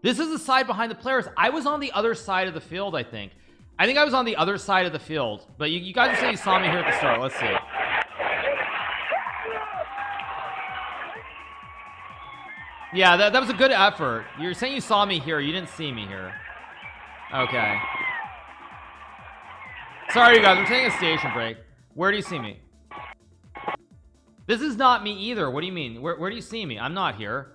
[SPEAKER 1] this is the side behind the players. I was on the other side of the field, I think. I think I was on the other side of the field, but you guys are saying you saw me here at the start. Let's see. Yeah, that was a good effort. You're saying you saw me here. You didn't see me here. Okay. Sorry, you guys. We're taking a station break. Where do you see me? This is not me either. What do you mean? Where do you see me? I'm not here.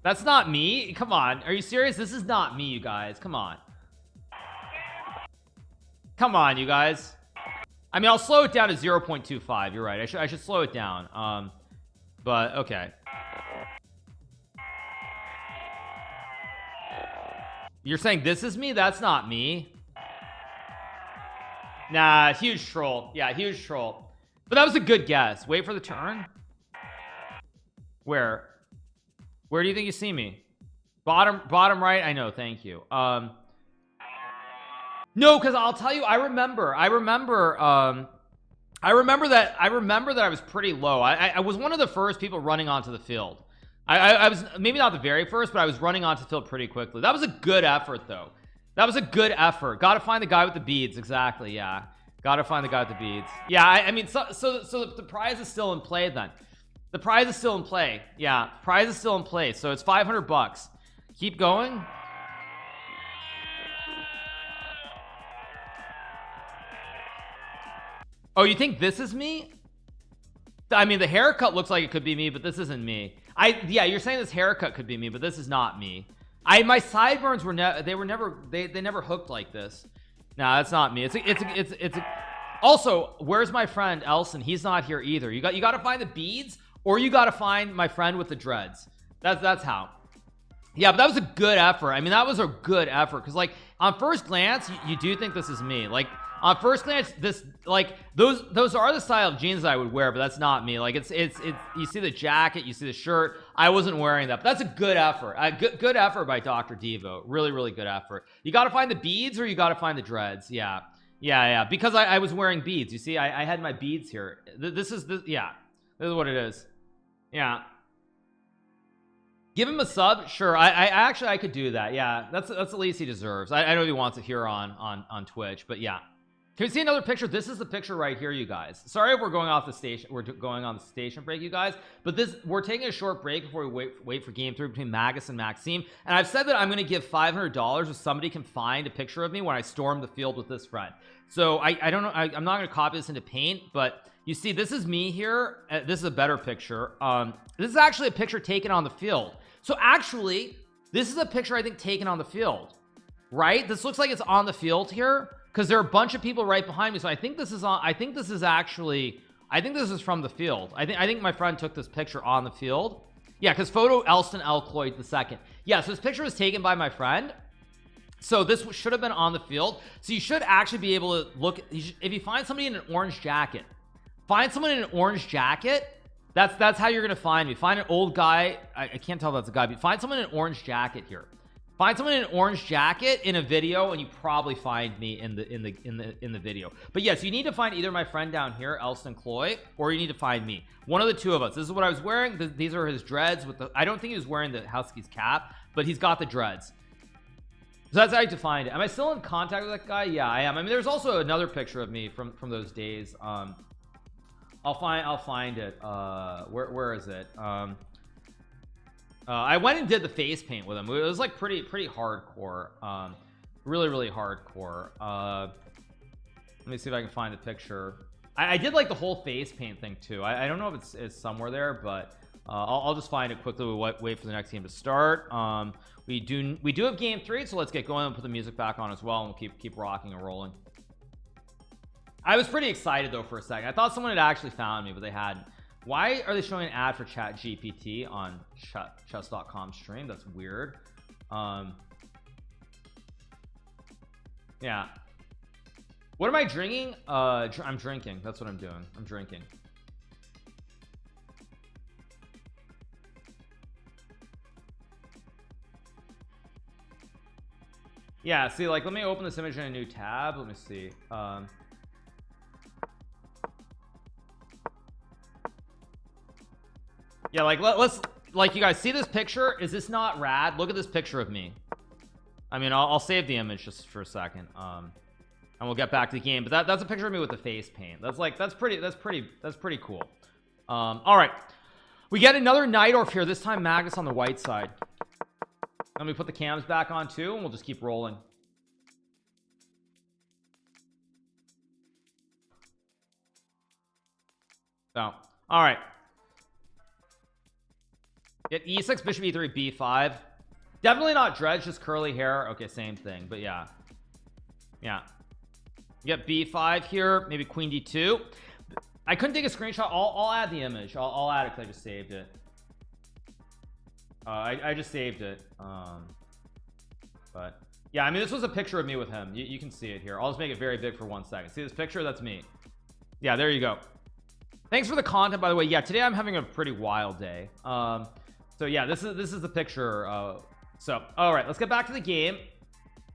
[SPEAKER 1] That's not me. Come on. Are you serious? This is not me, you guys. Come on. Come on, you guys. I mean, I'll slow it down to 0.25. You're right. I should slow it down. But okay. You're saying this is me? That's not me. Nah, huge troll. Yeah, huge troll. But that was a good guess. Wait for the turn. Where do you think you see me? Bottom right. I know, thank you. No, because I'll tell you, I remember that I was pretty low. I was one of the first people running onto the field. I was maybe not the very first, but I was running onto the field pretty quickly. That was a good effort, though. That was a good effort. Gotta find the guy with the beads. Exactly, yeah. Gotta find the guy with the beads. Yeah, I mean, so the prize is still in play then. The prize is still in play. Yeah, prize is still in play. So it's $500. Keep going. Oh, you think this is me? I mean, the haircut looks like it could be me, but this isn't me. Yeah, you're saying this haircut could be me, but this is not me. My sideburns were never hooked like this. No, that's not me. It's also, where's my friend Elson? He's not here either. You got to find the beads, or you got to find my friend with the dreads. That's how. Yeah, but that was a good effort. I mean, that was a good effort, because like on first glance, you do think this is me. Like on first glance, those are the style of jeans that I would wear, but that's not me. Like it's you see the jacket, you see the shirt. I wasn't wearing that, but that's a good effort. Good effort by Dr. Devo. Really good effort. You got to find the beads, or you got to find the dreads. Yeah. Because I was wearing beads. You see, I had my beads here. This is what it is. Yeah. Give him a sub. Sure. I actually I could do that. Yeah. That's the least he deserves. I know he wants it here on Twitch, but yeah. Can we see another picture? This is the picture right here, you guys. Sorry if we're going off the station. We're going on the station break, you guys. But we're taking a short break before we wait for game 3 between Magnus and Maxime. And I've said that I'm going to give $500 if somebody can find a picture of me when I storm the field with this friend. So I don't know. I'm not going to copy this into Paint, but you see, this is me here. This is a better picture. This is actually a picture taken on the field. So actually, this is a picture I think taken on the field, right? This looks like it's on the field here, because there are a bunch of people right behind me. So I think this is on. I think this is from the field. I think my friend took this picture on the field. Yeah, because photo Elston L. Cloyd II. Yeah, so this picture was taken by my friend. So this should have been on the field. So you should actually be able to look. If you find somebody in an orange jacket, find someone in an orange jacket That's how you're gonna find me. Find an old guy. I can't tell if that's a guy, but find someone in an orange jacket here. Find someone in an orange jacket in a video, and you probably find me in the video. But yes, you need to find either my friend down here, Elston Cloy, or you need to find me. One of the two of us. This is what I was wearing. These are his dreads with the. I don't think he was wearing the Husky's cap, but he's got the dreads. So that's how you find it. Am I still in contact with that guy? Yeah, I am. I mean, there's also another picture of me from those days. I'll find it. Where is it? I went and did the face paint with him. It was like pretty hardcore. Really hardcore. Let me see if I can find the picture. I did like the whole face paint thing too. I don't know if it's somewhere there, but I'll just find it quickly. We wait for the next game to start. We do have game 3, so let's get going and put the music back on as well, and we'll keep rocking and rolling. I was pretty excited though for a second. I thought someone had actually found me, but they hadn't. Why are they showing an ad for ChatGPT on chess.com stream? That's weird. Yeah. What am I drinking? I'm drinking. That's what I'm doing. I'm drinking. Yeah, see, like, let me open this image in a new tab. Let me see. Yeah, like, let's, like, you guys see this picture? Is this not rad? Look at this picture of me. I mean, I'll save the image just for a second, and we'll get back to the game. But that's a picture of me with the face paint. That's pretty cool. All right, we get another Nightorf here. This time Magnus on the white side. Let me put the cams back on too, and we'll just keep rolling. So, all right. Get e6, bishop e3, b5. Definitely not dreads, just curly hair. Okay, same thing, but yeah. Get b5 here, maybe queen d2. I couldn't take a screenshot. I'll add the image. I'll add it because I just saved it. I just saved it. But yeah, I mean, this was a picture of me with him. You can see it here. I'll just make it very big for 1 second. See this picture? That's me. Yeah, there you go. Thanks for the content, by the way. Yeah, today I'm having a pretty wild day. So yeah, this is the picture. So all right, let's get back to the game.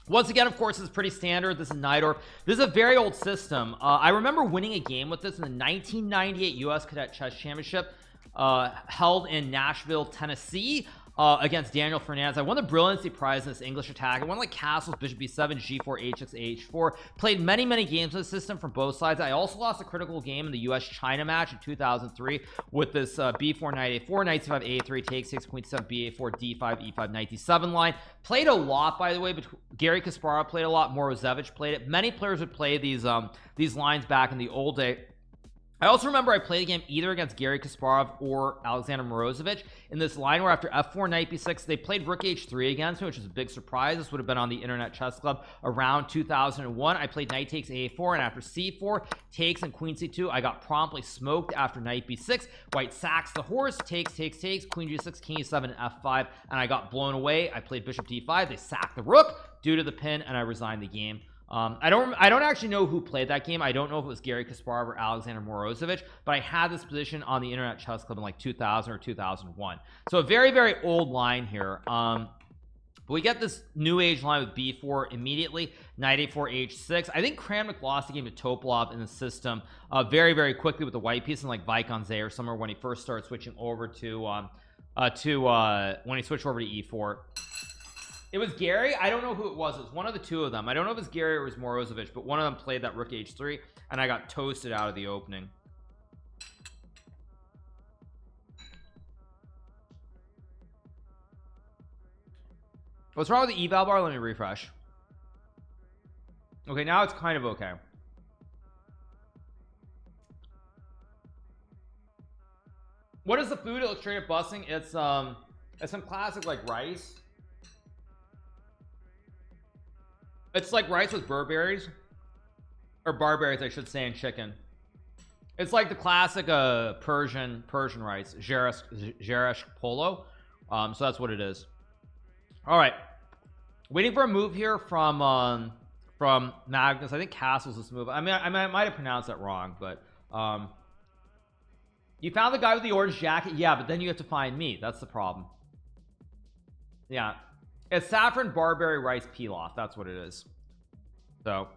[SPEAKER 1] Once again, of course, this is pretty standard. This is Nightorf. This is a very old system. I remember winning a game with this in the 1998 US Cadet Chess Championship, held in Nashville, Tennessee, against Daniel Fernandez. I won the brilliancy prize in this English attack. I won like castles, bishop b7, g4, h6, h4. Played many games with the system from both sides. I also lost a critical game in the US-China match in 2003 with this b4, knight a4, knight c5, a3, take 6, queen c7, ba4, d5, e5, knight d7 line. Played a lot, by the way, but Gary Kasparov played a lot. Morozevich played it. Many players would play these lines back in the old day. I also remember I played a game either against Gary Kasparov or Alexander Morozevich in this line where after f4, knight b6, they played rook h3 against me, which was a big surprise. This would have been on the Internet Chess Club around 2001. I played knight takes a4, and after c4, takes, and queen c2, I got promptly smoked after knight b6. White sacks the horse, takes, queen g6, king e7, and f5, and I got blown away. I played bishop d5. They sacked the rook due to the pin, and I resigned the game. I don't actually know who played that game. I don't know if it was Gary Kasparov or Alexander Morozevich, but I had this position on the Internet Chess Club in like 2000 or 2001. So a very old line here. But we get this new age line with b4 immediately, knight a4, h6. I think Kramnik lost the game to Topolov in the system very quickly with the white piece, and like Vaikonze or somewhere when he first started switching over to when he switched over to e4. It was Gary. I don't know who it was. It was one of the two of them. I don't know if it was Gary or it was Morozevich, but one of them played that rook h3, and I got toasted out of the opening. What's wrong with the eval bar? Let me refresh. Okay, now it's kind of okay. What is the food? It looks straight up busting. It's some classic like rice. It's like rice with burberries, or barberries I should say, and chicken. It's like the classic Persian rice, Jeresh polo. So that's what it is. All right, waiting for a move here from Magnus. I think Castle's this move. I mean I might have pronounced that wrong, but You found the guy with the orange jacket? Yeah, but then you have to find me. That's the problem. Yeah, it's saffron, barberry, rice, pilaf. That's what it is. So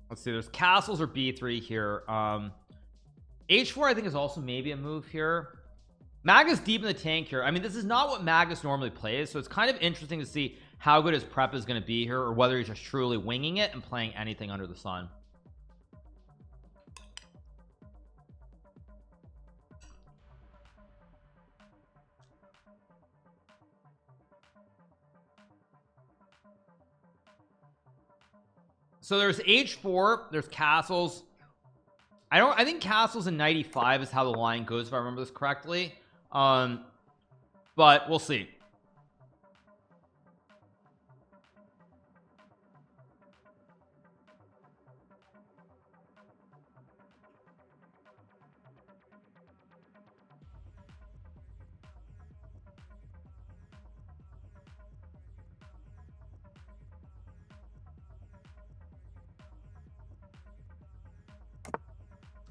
[SPEAKER 1] let's see, there's castles or b3 here. h4 I think is also maybe a move here. Magnus deep in the tank here. I mean, this is not what Magnus normally plays, so it's kind of interesting to see how good his prep is going to be here, or whether he's just truly winging it and playing anything under the sun. So there's h4, there's castles. I think castles in 95 is how the line goes, if I remember this correctly. But we'll see.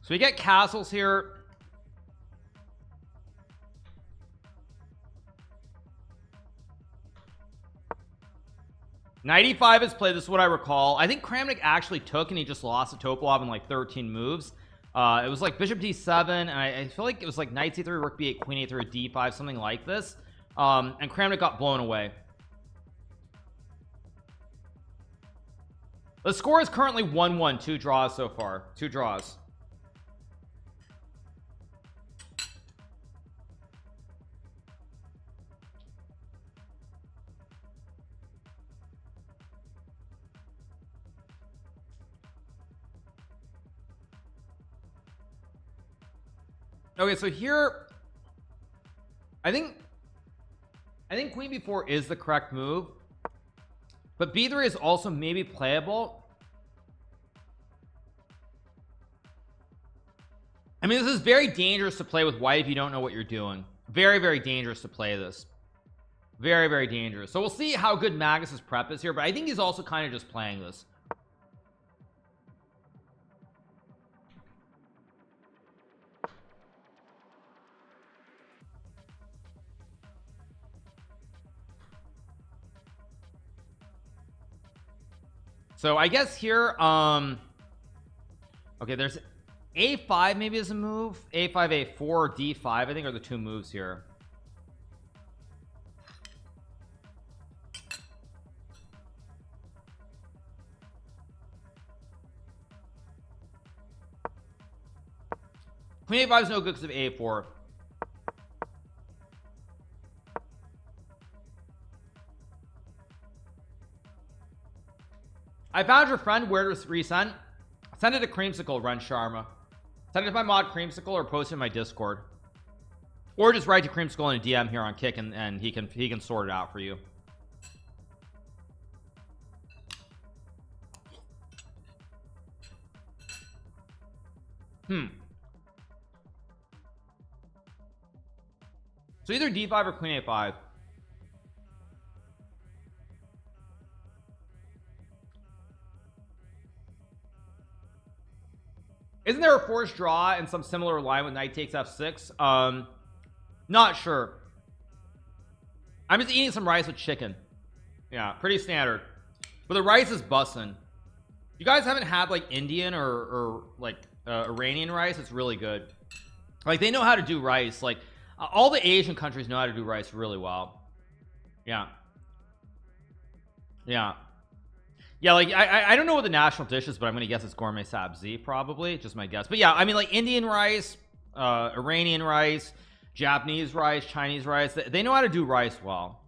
[SPEAKER 1] So we get castles here. '95 has played, this is what I recall. I think Kramnik actually took and he just lost to Topolov in like 13 moves. It was like bishop d7, and I feel like it was like knight c3, rook b8, queen a3, d5, something like this. And Kramnik got blown away. The score is currently 1-1, 2 draws so far, 2 draws. Okay, so here I think queen b4 is the correct move, but b3 is also maybe playable. I mean, this is very dangerous to play with white if you don't know what you're doing. Very, very dangerous to play this. Very, very dangerous. So we'll see how good Magnus's prep is here, but I think he's also kind of just playing this. So I guess here, okay, there's a5 maybe is a move. a5, a4, d5 I think are the 2 moves here. Queen a5 is no good because of a4. I found your friend. Where to resend? Send it to Creamsicle, Ren Sharma. Send it to my mod Creamsicle, or post it in my Discord, or just write to Creamsicle in a DM here on Kick, and he can sort it out for you. So either d5 or queen a5. Isn't there a forced draw in some similar line with knight takes f6? Not sure. I'm just eating some rice with chicken. Yeah, pretty standard, but the rice is bussin'. You guys haven't had like Indian or like Iranian rice? It's really good. Like, they know how to do rice. Like, all the Asian countries know how to do rice really well. Yeah, like I don't know what the national dish is, but I'm gonna guess it's gourmet sabzi, probably, just my guess. But yeah, I mean, like Indian rice, Iranian rice, Japanese rice, Chinese rice, they know how to do rice well.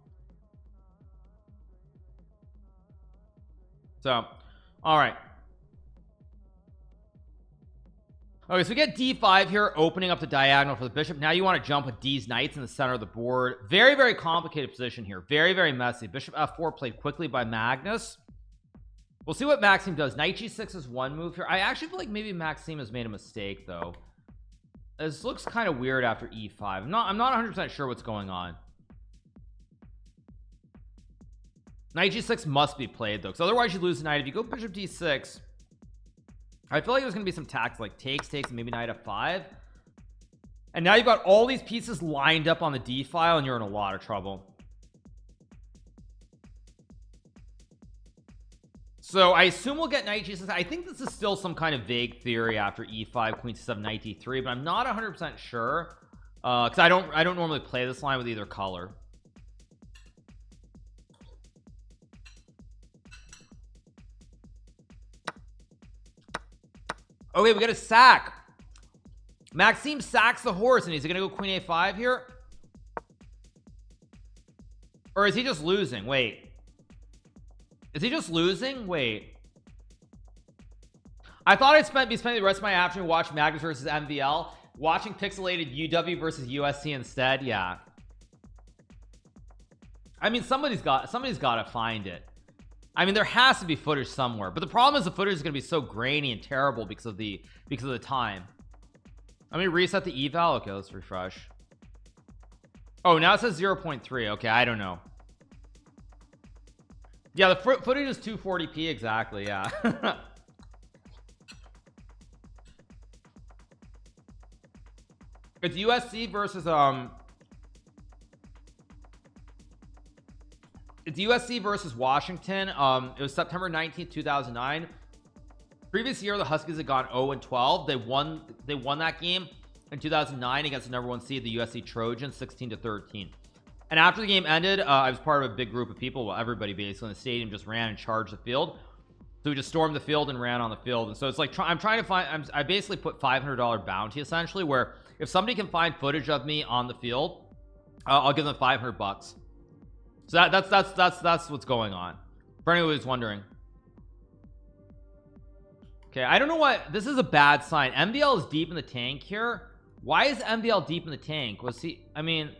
[SPEAKER 1] So all right, okay, so we get d5 here, opening up the diagonal for the bishop. Now you want to jump with these knights in the center of the board. Very, very complicated position here, very, very messy. Bishop f4 played quickly by Magnus. We'll see what Maxime does. Knight g6 is one move here. I actually feel like maybe Maxime has made a mistake though. This looks kind of weird after e5. I'm not 100% sure what's going on. Knight g6 must be played though, because otherwise you lose the knight. If you go bishop d6, I feel like there's gonna be some tax like takes, and maybe knight f5, and now you've got all these pieces lined up on the d file and you're in a lot of trouble. So I assume we'll get knight g6. I think this is still some kind of vague theory after e5 queen c7 knight d3, but I'm not 100% sure because I don't normally play this line with either color. Okay, we got a sack. Maxime sacks the horse, and he's gonna go queen a5 here, or is he just losing? Wait, is he just losing? Wait, I thought I'd be spending the rest of my afternoon watching Magnus versus MVL, watching pixelated UW versus USC instead. Yeah, I mean somebody's got to find it. I mean there has to be footage somewhere, but the problem is the footage is going to be so grainy and terrible because of the time. Let me reset the eval. Okay, let's refresh. Oh, now it says 0.3. okay, I don't know. Yeah, the footage is 240p exactly. Yeah. It's USC versus it's USC versus Washington. It was September 19th 2009. Previous year the Huskies had gone 0-12. They won that game in 2009 against the #1 seed, the USC Trojans, 16-13. And after the game ended, I was part of a big group of people. Well, everybody basically in the stadium just ran and charged the field. So we just stormed the field and ran on the field. And so it's like I'm trying to find, I basically put $500 bounty essentially, where if somebody can find footage of me on the field, I'll give them $500. So that's what's going on, for anyone who's wondering. Okay, I don't know what this is. A bad sign. MVL is deep in the tank here. Why is MVL deep in the tank? Was he, I mean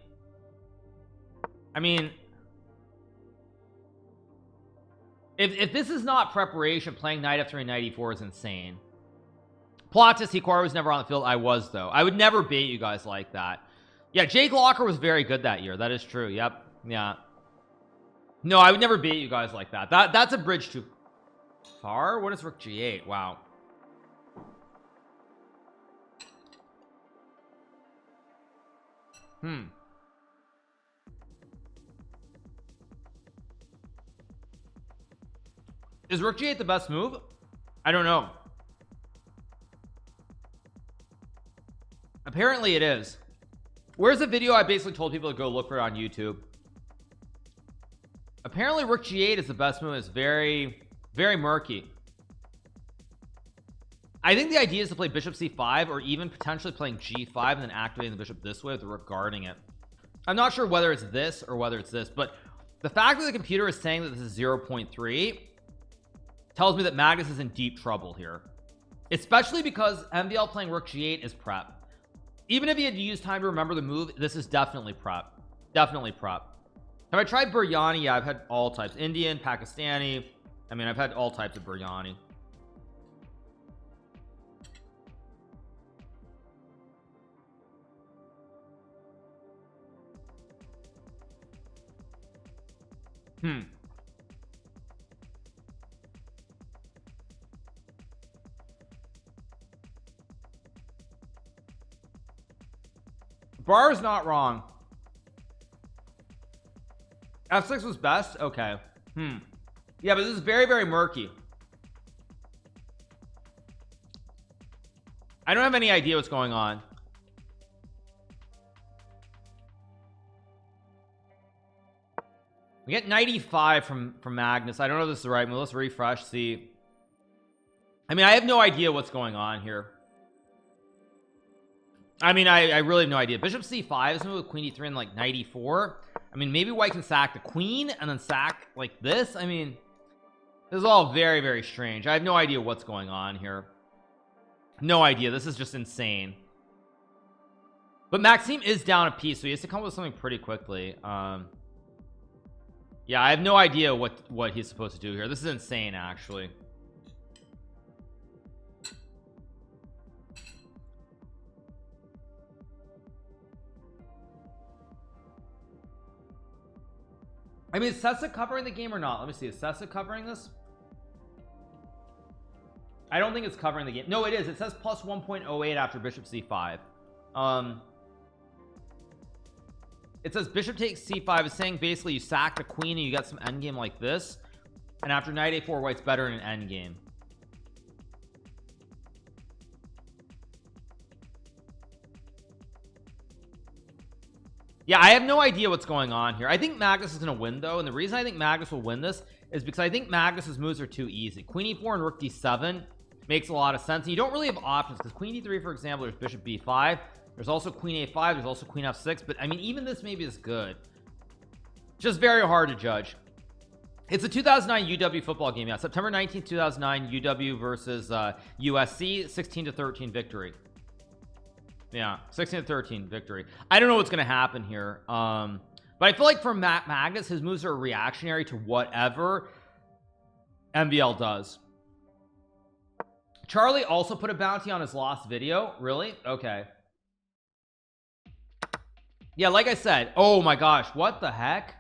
[SPEAKER 1] if this is not preparation, playing knight f3 and knight e4 is insane. Plot twist, Hikaru was never on the field. I was, though. I would never bait you guys like that. Yeah, Jake Locker was very good that year. That is true. Yep. Yeah. No, I would never bait you guys like that. That's a bridge too far. What is rook g8? Wow. Is rook g8 the best move? I don't know. Apparently it is. Where's the video I basically told people to go look for it on YouTube? Apparently rook g8 is the best move. It's very, very murky. I think the idea is to play bishop c5, or even potentially playing g5 and then activating the bishop this way with the rook guarding it. I'm not sure whether it's this or whether it's this, but the fact that the computer is saying that this is 0.3 tells me that Magnus is in deep trouble here, especially because MVL playing rook g8 is prep. Even if he had to use time to remember the move, this is definitely prep. Definitely prep. Have I tried biryani? Yeah, I've had all types. Indian, Pakistani. I mean, I've had all types of biryani. Bar is not wrong. F6 was best. Okay. Yeah, but this is very, very murky. I don't have any idea what's going on. We get 95 from Magnus. I don't know if this is the right move. Let's refresh, see. I mean, I have no idea what's going on here. I mean, I really have no idea. Bishop c5 is move with queen e3 and like knight e4. I mean, maybe white can sack the queen and then sack like this. I mean, this is all very, very strange. I have no idea what's going on here. No idea. This is just insane. But Maxime is down a piece, so he has to come up with something pretty quickly. Yeah, I have no idea what he's supposed to do here. This is insane, actually. I mean, is Sessa covering the game or not? Let me see. Is Sessa covering this? I don't think it's covering the game. No, it is. It says plus 1.08 after bishop c5. It says bishop takes c5 is saying basically you sack the queen and you get some endgame like this, and after knight a4 white's better in an endgame. Yeah, I have no idea what's going on here. I think Magnus is going to win though, and the reason I think Magnus will win this is because I think Magnus's moves are too easy. Queen e4 and rook d7 makes a lot of sense. And you don't really have options because queen d3, for example, there's bishop b5, there's also queen a5, there's also queen f6, but I mean even this maybe is good. Just very hard to judge. It's a 2009 UW football game. Yeah, September 19th 2009, UW versus USC, 16-13 victory. Yeah, 16-13 victory. I don't know what's going to happen here, but I feel like for Magnus, his moves are reactionary to whatever MVL does. Charlie also put a bounty on his lost video. Really? Okay. Yeah, like I said. Oh my gosh, what the heck?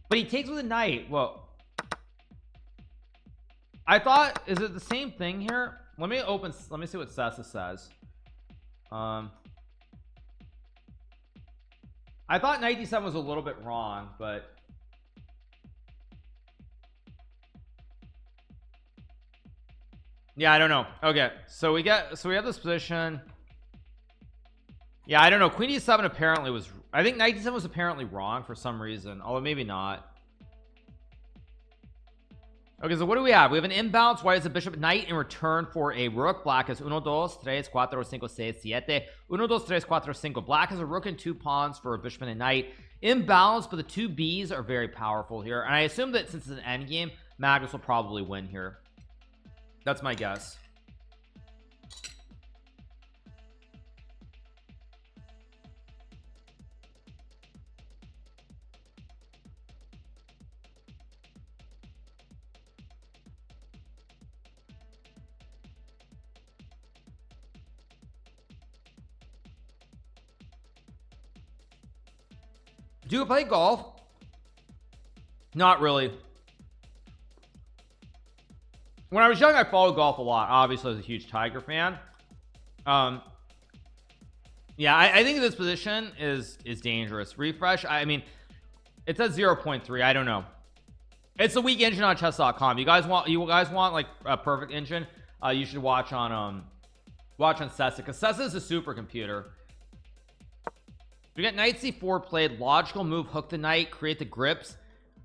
[SPEAKER 1] But he takes with a knight. Whoa. I thought, is it the same thing here? Let me see what Sessa says. I thought knight d7 was a little bit wrong, but yeah, I don't know. Okay, so we have this position. Yeah, I don't know. Queen d7 apparently was, I think knight d7 was apparently wrong for some reason, although maybe not. Okay, so what do we have? We have an imbalance. White is a bishop knight in return for a rook. Black is 1, 2, 3, 4, 5, 6, 7. 1, 2, 3, 4, 5. Black has a rook and 2 pawns for a bishop and a knight. Imbalance, but the 2 Bs are very powerful here. And I assume that since it's an endgame, Magnus will probably win here. That's my guess. Do you play golf? Not really. When I was young, I followed golf a lot. Obviously, I was a huge Tiger fan. Yeah, I think this position is dangerous. Refresh. I mean, it says 0.3. I don't know. It's a weak engine on chess.com. You guys want like a perfect engine? You should watch on Sessa, because Sessa is a supercomputer. We got knight c4 played. Logical move, hook the knight, create the grips.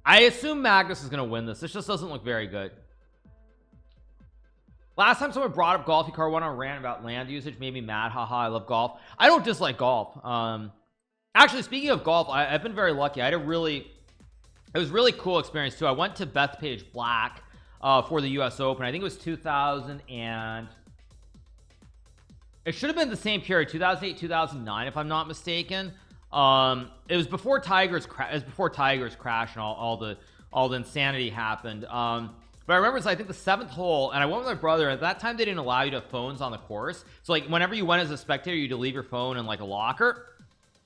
[SPEAKER 1] I assume Magnus is going to win this. This just doesn't look very good. Last time someone brought up golf, Hikaru went on a rant about land usage, made me mad. Haha, I love golf. I don't dislike golf. Actually, speaking of golf, I've been very lucky. It was really cool experience too. I went to Bethpage Black for the US Open. I think it was 2000 and it should have been the same period, 2008 2009 if I'm not mistaken. It was before Tiger's crash and all the insanity happened. But I remember it's I think the 7th hole, and I went with my brother. At that time they didn't allow you to have phones on the course, so like whenever you went as a spectator, you had to leave your phone in like a locker.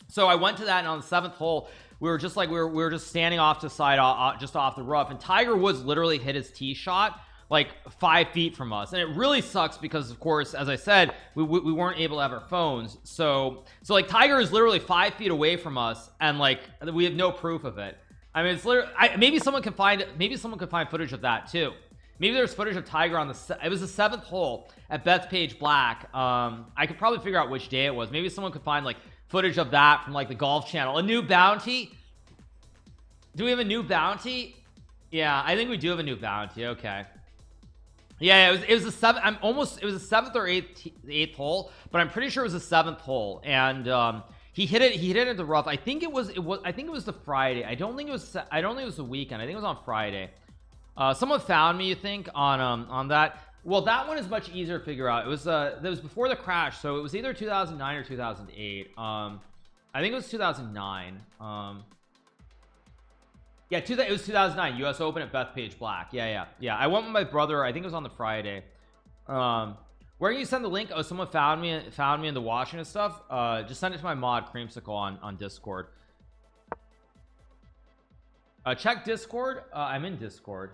[SPEAKER 1] So I went to that, and on the 7th hole we were just like we were just standing off to the side, just off the rough, and Tiger Woods literally hit his tee shot like 5 feet from us, and it really sucks because of course, as I said, we weren't able to have our phones. So like Tiger is literally 5 feet away from us, and like we have no proof of it. I mean, it's literally, maybe someone can find footage of that too. Maybe there's footage of Tiger on it was the 7th hole at Bethpage Black. I could probably figure out which day it was. Maybe someone could find like footage of that from like the Golf Channel. A new bounty? Do we have a new bounty? Yeah, I think we do have a new bounty. Okay. Yeah, it was the 7th. It was the 7th or 8th hole, but I'm pretty sure it was the 7th hole, and he hit it in the rough. I think it was the Friday. I don't think it was the weekend. I think it was on Friday. Someone found me, you think, on that. Well, that one is much easier to figure out. It was before the crash, so it was either 2009 or 2008. I think it was 2009. Yeah, it was 2009 US Open at Bethpage Black. Yeah. I went with my brother. I think it was on the Friday. Where can you send the link? Oh, someone found me in the washing and stuff. Just send it to my mod Creamsicle on Discord. Check Discord. I'm in Discord.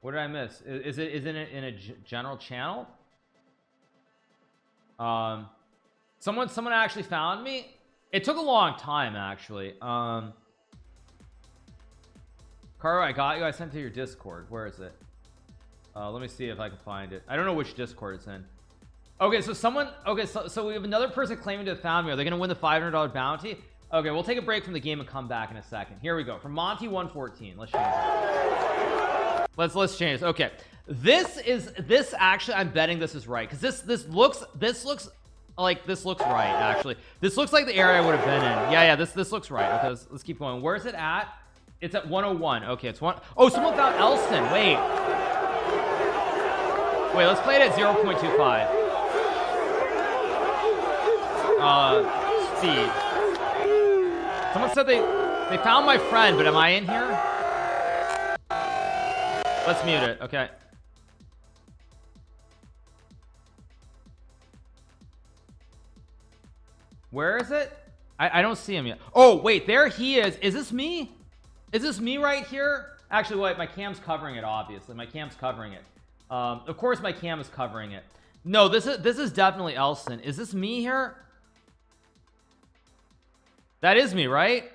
[SPEAKER 1] What did I miss? Is it in a general channel? Someone actually found me. It took a long time actually. Hikaru, I got you. I sent it to your Discord. Where is it? Let me see if I can find it. I don't know which Discord it's in. Okay, so someone, okay, so we have another person claiming to have found me. Are they gonna win the $500 bounty? Okay, we'll take a break from the game and come back in a second. Here we go. From Monty 114. Let's change it. Let's change this. Okay. This actually, I'm betting this is right, because this looks like this looks right, actually. This looks like the area I would have been in. Yeah, this looks right. Okay, let's keep going. Where is it at? It's at 101. Okay, it's one. Oh, someone found Elston. Wait, let's play it at 0.25. Speed. Someone said they found my friend, but am I in here? Let's mute it. Okay. Where is it? I don't see him yet. Oh wait, there he is. Is this me? Is this me right here? Actually, wait, my cam's covering it. Obviously, my cam's covering it. Of course, my cam is covering it. No, this is definitely Elston. Is this me here? That is me, right?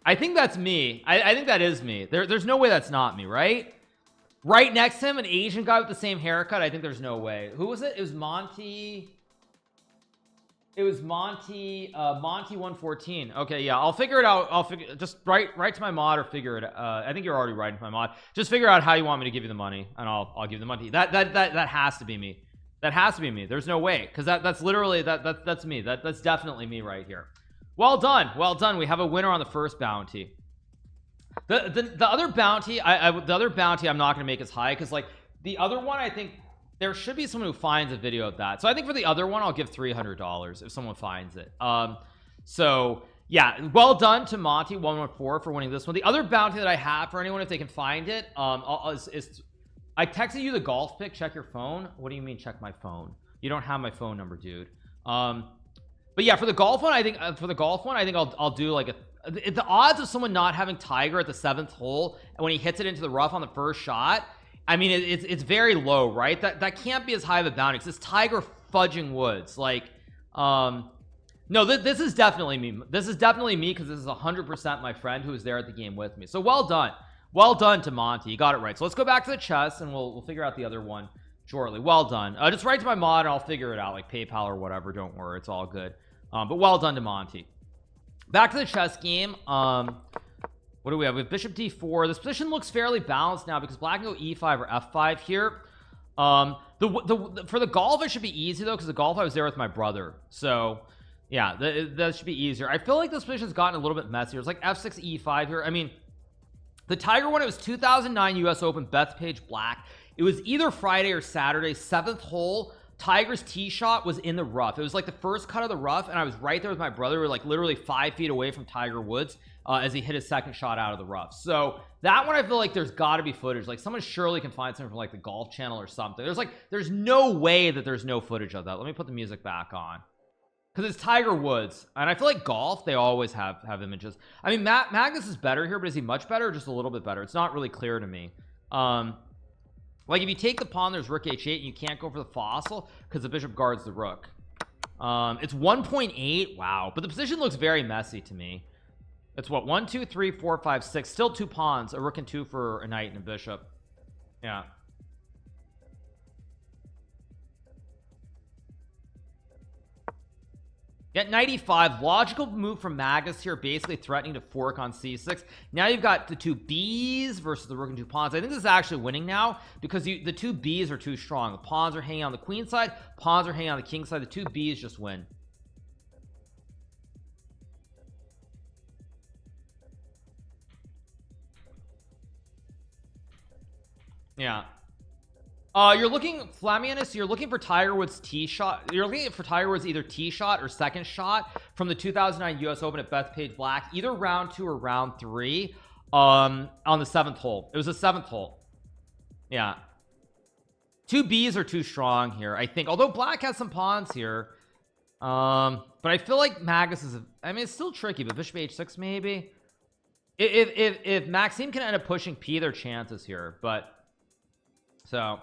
[SPEAKER 1] I think that's me. I think that is me. There's no way that's not me, right? Right next to him, an Asian guy with the same haircut. I think there's no way. Who was it? It was Monty. It was Monty 114. Okay, yeah, I'll figure it out. I'll figure, just write to my mod or figure it. I think you're already writing to my mod. Just figure out how you want me to give you the money, and I'll give you the money. That has to be me. That has to be me. There's no way, because that's literally that's me. That's definitely me right here. Well done, well done. We have a winner on the first bounty. The other bounty, the other bounty I'm not going to make as high, because like the other one, I think there should be someone who finds a video of that. So I think for the other one, I'll give $300 if someone finds it. So yeah, well done to Monty 114 for winning this one. The other bounty that I have for anyone, if they can find it, is I texted you the golf pic. Check your phone. What do you mean check my phone? You don't have my phone number, dude. But yeah, for the golf one, I think I'll do like the odds of someone not having Tiger at the 7th hole and when he hits it into the rough on the first shot, I mean, it's very low, right? That can't be as high of a bounty, because it's Tiger fudging woods. Like, no, this is definitely me. This is definitely me, because this is 100% my friend who was there at the game with me. So well done to Monty. You got it right. So let's go back to the chess and we'll figure out the other one shortly. Well done. Just write to my mod and I'll figure it out, like PayPal or whatever. Don't worry, it's all good. But well done to Monty. Back to the chess game. What do we have? We have bishop d4. This position looks fairly balanced now, because black can go e5 or f5 here. For the golf, it should be easy though, because the golf I was there with my brother. So yeah, that should be easier. I feel like this position's gotten a little bit messier. It's like f6 e5 here. I mean, the Tiger one, it was 2009 US Open, Bethpage black. It was either Friday or Saturday, 7th hole. Tiger's tee shot was in the rough. It was like the first cut of the rough, and I was right there with my brother. We were like literally 5 feet away from Tiger Woods as he hit his second shot out of the rough. So that one, I feel like there's got to be footage. Like someone surely can find something from like the Golf Channel or something. There's no way that there's no footage of that. Let me put the music back on, because it's Tiger Woods, and I feel like golf, they always have images. I mean, Magnus is better here, but is he much better or just a little bit better? It's not really clear to me. Like if you take the pawn, there's rook h8 and you can't go for the fossil because the bishop guards the rook. It's 1.8. Wow, but the position looks very messy to me. It's what, 1 2 3 4 5 6, still 2 pawns, a rook and 2 for a knight and a bishop. Yeah. Get 95. Logical move from Magnus here, basically threatening to fork on c6. Now you've got the 2 Bs versus the rook and 2 pawns. I think this is actually winning now, because the 2 Bs are too strong. The pawns are hanging on the queen side, pawns are hanging on the king side. The 2 Bs just win. Yeah. You're looking, Flamianus, you're looking for Tiger Woods tee shot. You're looking for Tiger Woods either tee shot or second shot from the 2009 US Open at Bethpage Black, either round 2 or round 3 on the 7th hole. It was the 7th hole. Yeah. 2 Bs are too strong here, I think, although black has some pawns here. But I feel like Magnus is, I mean, it's still tricky, but bishop h6 maybe. If Maxime can end up pushing P, their chances here, but So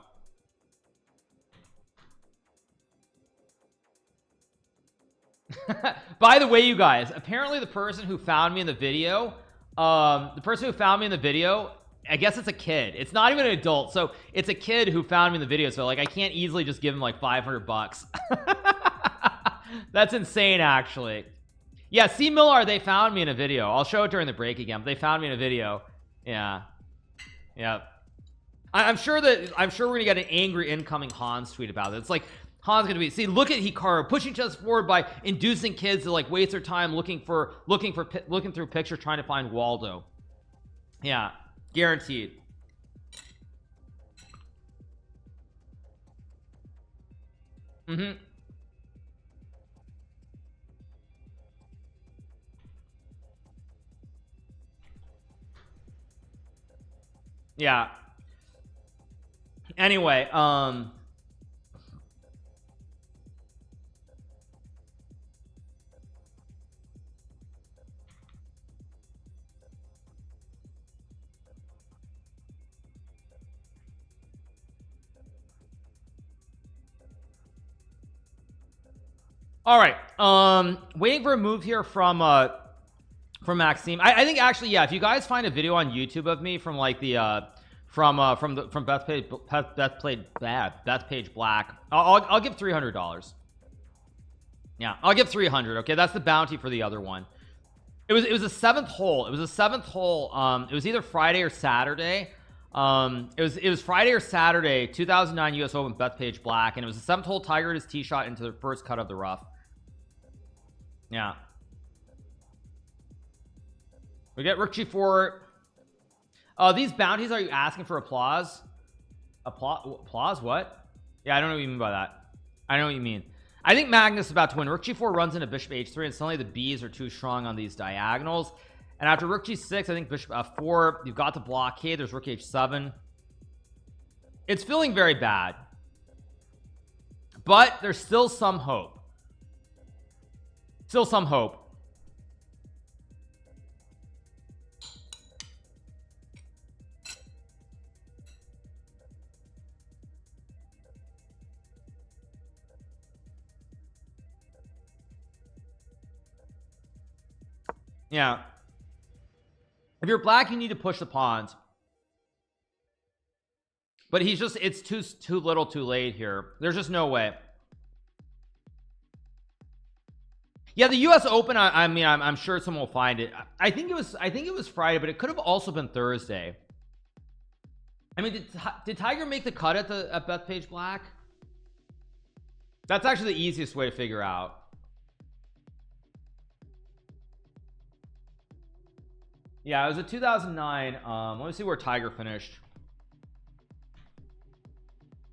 [SPEAKER 1] by the way, you guys, apparently the person who found me in the video, I guess it's a kid. It's not even an adult, so it's a kid who found me in the video. So like I can't easily just give him like $500. That's insane, actually. Yeah, C Millar, they found me in a video. I'll show it during the break again, but they found me in a video. Yeah. I'm sure we're gonna get an angry incoming Hans tweet about it. It's like Han's gonna be, see, look at Hikaru pushing us forward by inducing kids to like waste their time looking through pictures trying to find Waldo. Yeah, guaranteed. Yeah. Anyway, all right, waiting for a move here from Maxime. I think actually, yeah, if you guys find a video on YouTube of me from like the from Beth Page Black, I'll give $300. Yeah, I'll give 300. Okay, that's the bounty for the other one. It was a 7th hole. It was a 7th hole. It was either Friday or Saturday. It was Friday or Saturday, 2009 US Open, Beth Page Black, and it was a 7th hole. Tiger hit his tee shot into the first cut of the rough. Yeah. We get Rook G4. These bounties, are you asking for applause? Applause? What? Yeah, I don't know what you mean by that. I know what you mean. I think Magnus is about to win. Rook G4 runs into Bishop H3, and suddenly the Bs are too strong on these diagonals. And after Rook G6, I think Bishop F4, you've got the blockade. There's Rook H7. It's feeling very bad, but there's still some hope. Still some hope. Yeah. If you're black, you need to push the pawns. But he's just, it's too little too late here. There's just no way. Yeah, the US Open, I mean, I'm sure someone will find it. I think it was Friday, but it could have also been Thursday. I mean, did Tiger make the cut at Bethpage Black? That's actually the easiest way to figure out. Yeah, it was a 2009. Let me see where Tiger finished.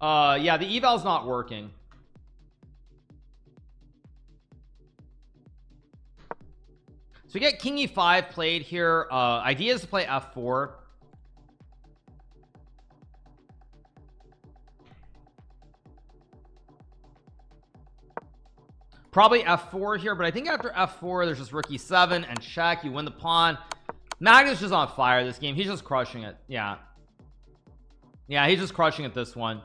[SPEAKER 1] Yeah, the eval's not working. So we get King E5 played here. Idea is to play F4. Probably F4 here, but I think after F4 there's just Rook E7 and check. You win the pawn. Magnus is on fire this game. He's just crushing it. Yeah, he's just crushing it this one.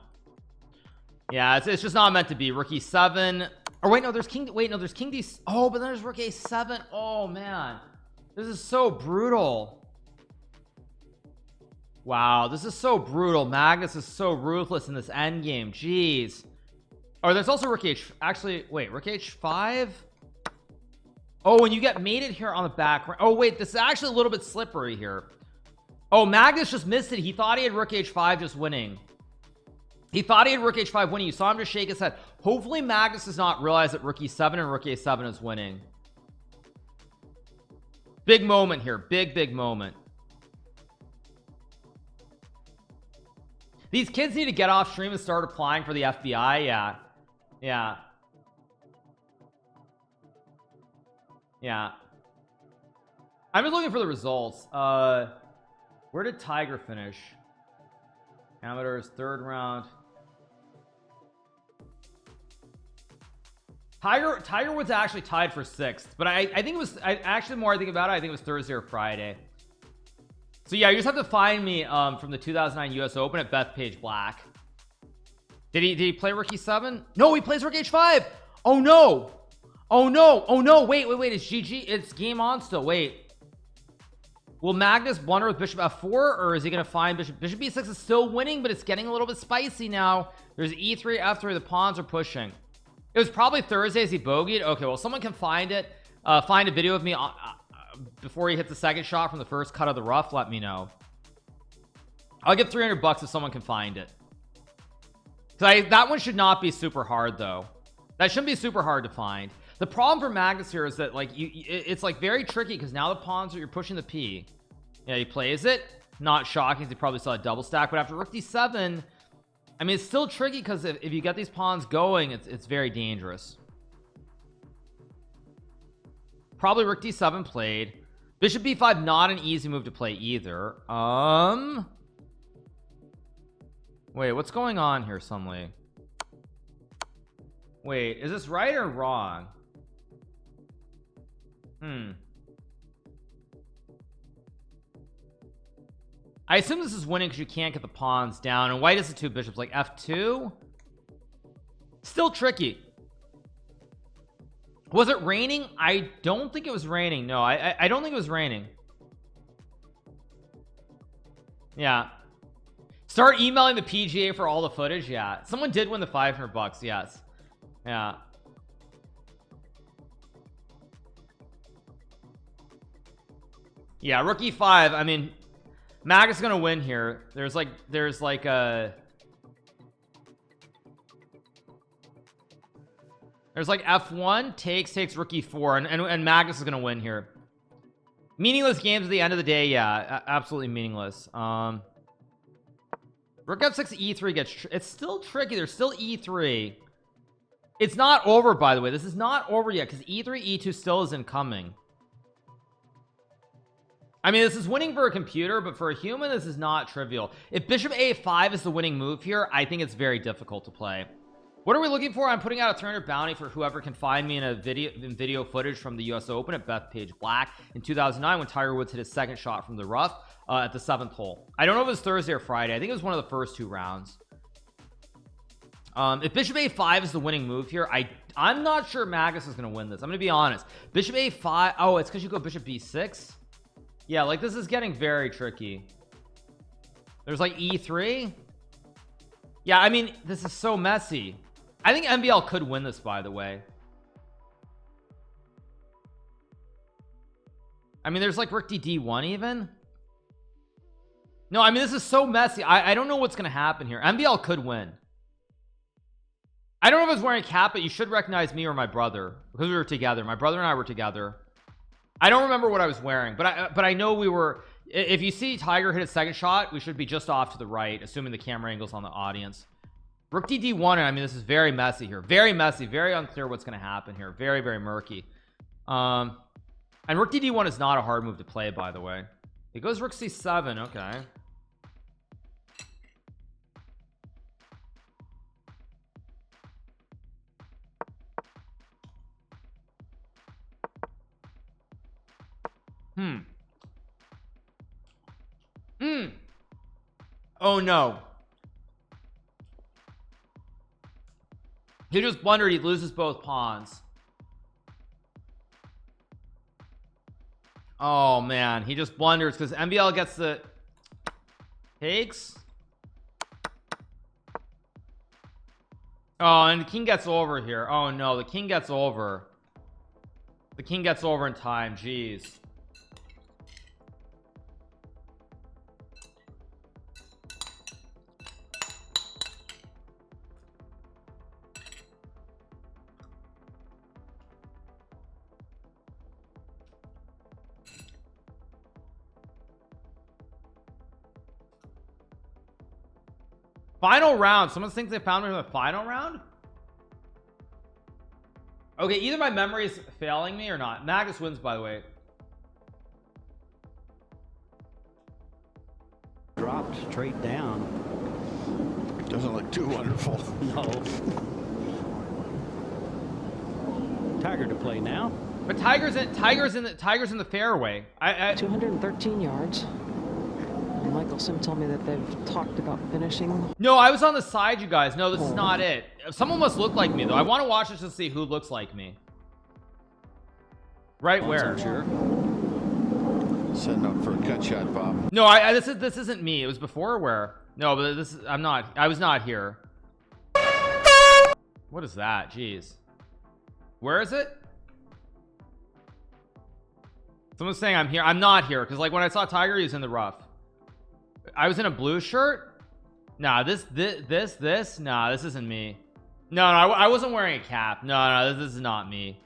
[SPEAKER 1] Yeah, it's just not meant to be. Rook E7. Or wait, no, there's King. Wait, no, there's King D. Oh, but then there's Rook A7. Oh man, this is so brutal. Wow, this is so brutal. Magnus is so ruthless in this endgame. Jeez. Oh, there's also Rook H. Actually, wait, Rook H5. Oh, and you get mated here on the back. Oh wait, this is actually a little bit slippery here. Oh, Magnus just missed it. He thought he had Rook H5 just winning. He thought he had Rook H5 winning. You saw him just shake his head. Hopefully Magnus does not realize that Rook E7 and Rook A7 is winning. Big moment here. Big moment. These kids need to get off stream and start applying for the FBI. Yeah. I'm just looking for the results. Where did Tiger finish? Amateurs, 3rd round. Tiger was actually tied for 6th, but I think it was, actually more I think about it, I think it was Thursday or Friday. So yeah, you just have to find me from the 2009 US Open at Bethpage Black. Did he play rook e7? No, he plays rook h5. Oh no. Oh no. Oh no. Wait. It's GG. It's game on still. Wait. Will Magnus blunder with bishop f4, or is he going to find bishop b6 is still winning, but it's getting a little bit spicy now. There's e3, f3. The pawns are pushing. It was probably Thursday as he bogeyed. Okay, well, someone can find it. Find a video of me before he hits the second shot from the first cut of the rough. Let me know. I'll give $300 if someone can find it. That one should not be super hard though. That shouldn't be super hard to find. The problem for Magnus here is that like it's like very tricky because now the pawns you're pushing the p. Yeah, he plays it. Not shocking. He probably saw a double stack, but after rook d7, I mean, it's still tricky because if you get these pawns going, it's very dangerous. Probably rook d7 played. Bishop b5, not an easy move to play either. Wait, what's going on here, Sunley? Wait, is this right or wrong? I assume this is winning because you can't get the pawns down, and white has the two bishops, like f2. Still tricky. Was it raining? I don't think it was raining. No, I don't think it was raining. Yeah. Start emailing the PGA for all the footage. Yeah, someone did win the $500. Yes. Yeah. Yeah, rook e5. I mean, Magnus is gonna win here. There's like a f1 takes rook e4, and Magnus is gonna win here. Meaningless games at the end of the day. Yeah, absolutely meaningless. Rook f6 e3 gets it's still tricky. There's still e3. It's not over, by the way. This is not over yet because e3 e2 still is incoming. I mean, this is winning for a computer, but for a human this is not trivial. If bishop a5 is the winning move here, I think it's very difficult to play. What are we looking for? I'm putting out a 300 bounty for whoever can find me in a video footage from the US Open at Bethpage Black in 2009 when Tiger Woods hit his second shot from the rough at the 7th hole. I don't know if it was Thursday or Friday. I think it was one of the first two rounds. If bishop a5 is the winning move here, I'm not sure Magnus is going to win this. I'm going to be honest. Bishop a5. Oh, it's because you go bishop b6. Yeah, like this is getting very tricky. There's like e3. Yeah, I mean, this is so messy. I think MVL could win this, by the way. I mean, there's like rook d1 even. No, I mean, this is so messy. I don't know what's going to happen here. MVL could win. I don't know if I was wearing a cap, but you should recognize me or my brother because we were together. My brother and I were together. I don't remember what I was wearing, but I know we were. If you see Tiger hit his second shot, we should be just off to the right, assuming the camera angle's on the audience. Rook d1, and I mean, this is very messy here. Very messy, very unclear what's going to happen here. Very, very murky. And rook d1 is not a hard move to play, by the way. It goes rook c7. Okay. Oh no, he just blundered. He loses both pawns. Oh man, he just blunders because MVL gets the takes. Oh, and the king gets over here. Oh no, the king gets over. The king gets over in time. Jeez. Final round. Someone thinks they found me in the final round. Okay, either my memory is failing me or not. Magnus wins, by the way.
[SPEAKER 3] Dropped straight down.
[SPEAKER 4] Doesn't look too wonderful.
[SPEAKER 3] No. Tiger to play now.
[SPEAKER 1] But Tiger's in the fairway.
[SPEAKER 5] 213 yards. And like Sim told me that they've talked about finishing.
[SPEAKER 1] No, I was on the side, you guys. No, this is not it. Someone must look like me, though. I want to watch this to see who looks like me. Right where?
[SPEAKER 3] Sure.
[SPEAKER 4] Setting up for a cut shot, Bob.
[SPEAKER 1] No, this isn't me. It was before where? No, but this is, I'm not. I was not here. What is that? Jeez. Where is it? Someone's saying I'm here. I'm not here because like when I saw Tiger, he was in the rough. I was in a blue shirt. Nah, this. Nah, this isn't me. No, I wasn't wearing a cap. No, this is not me.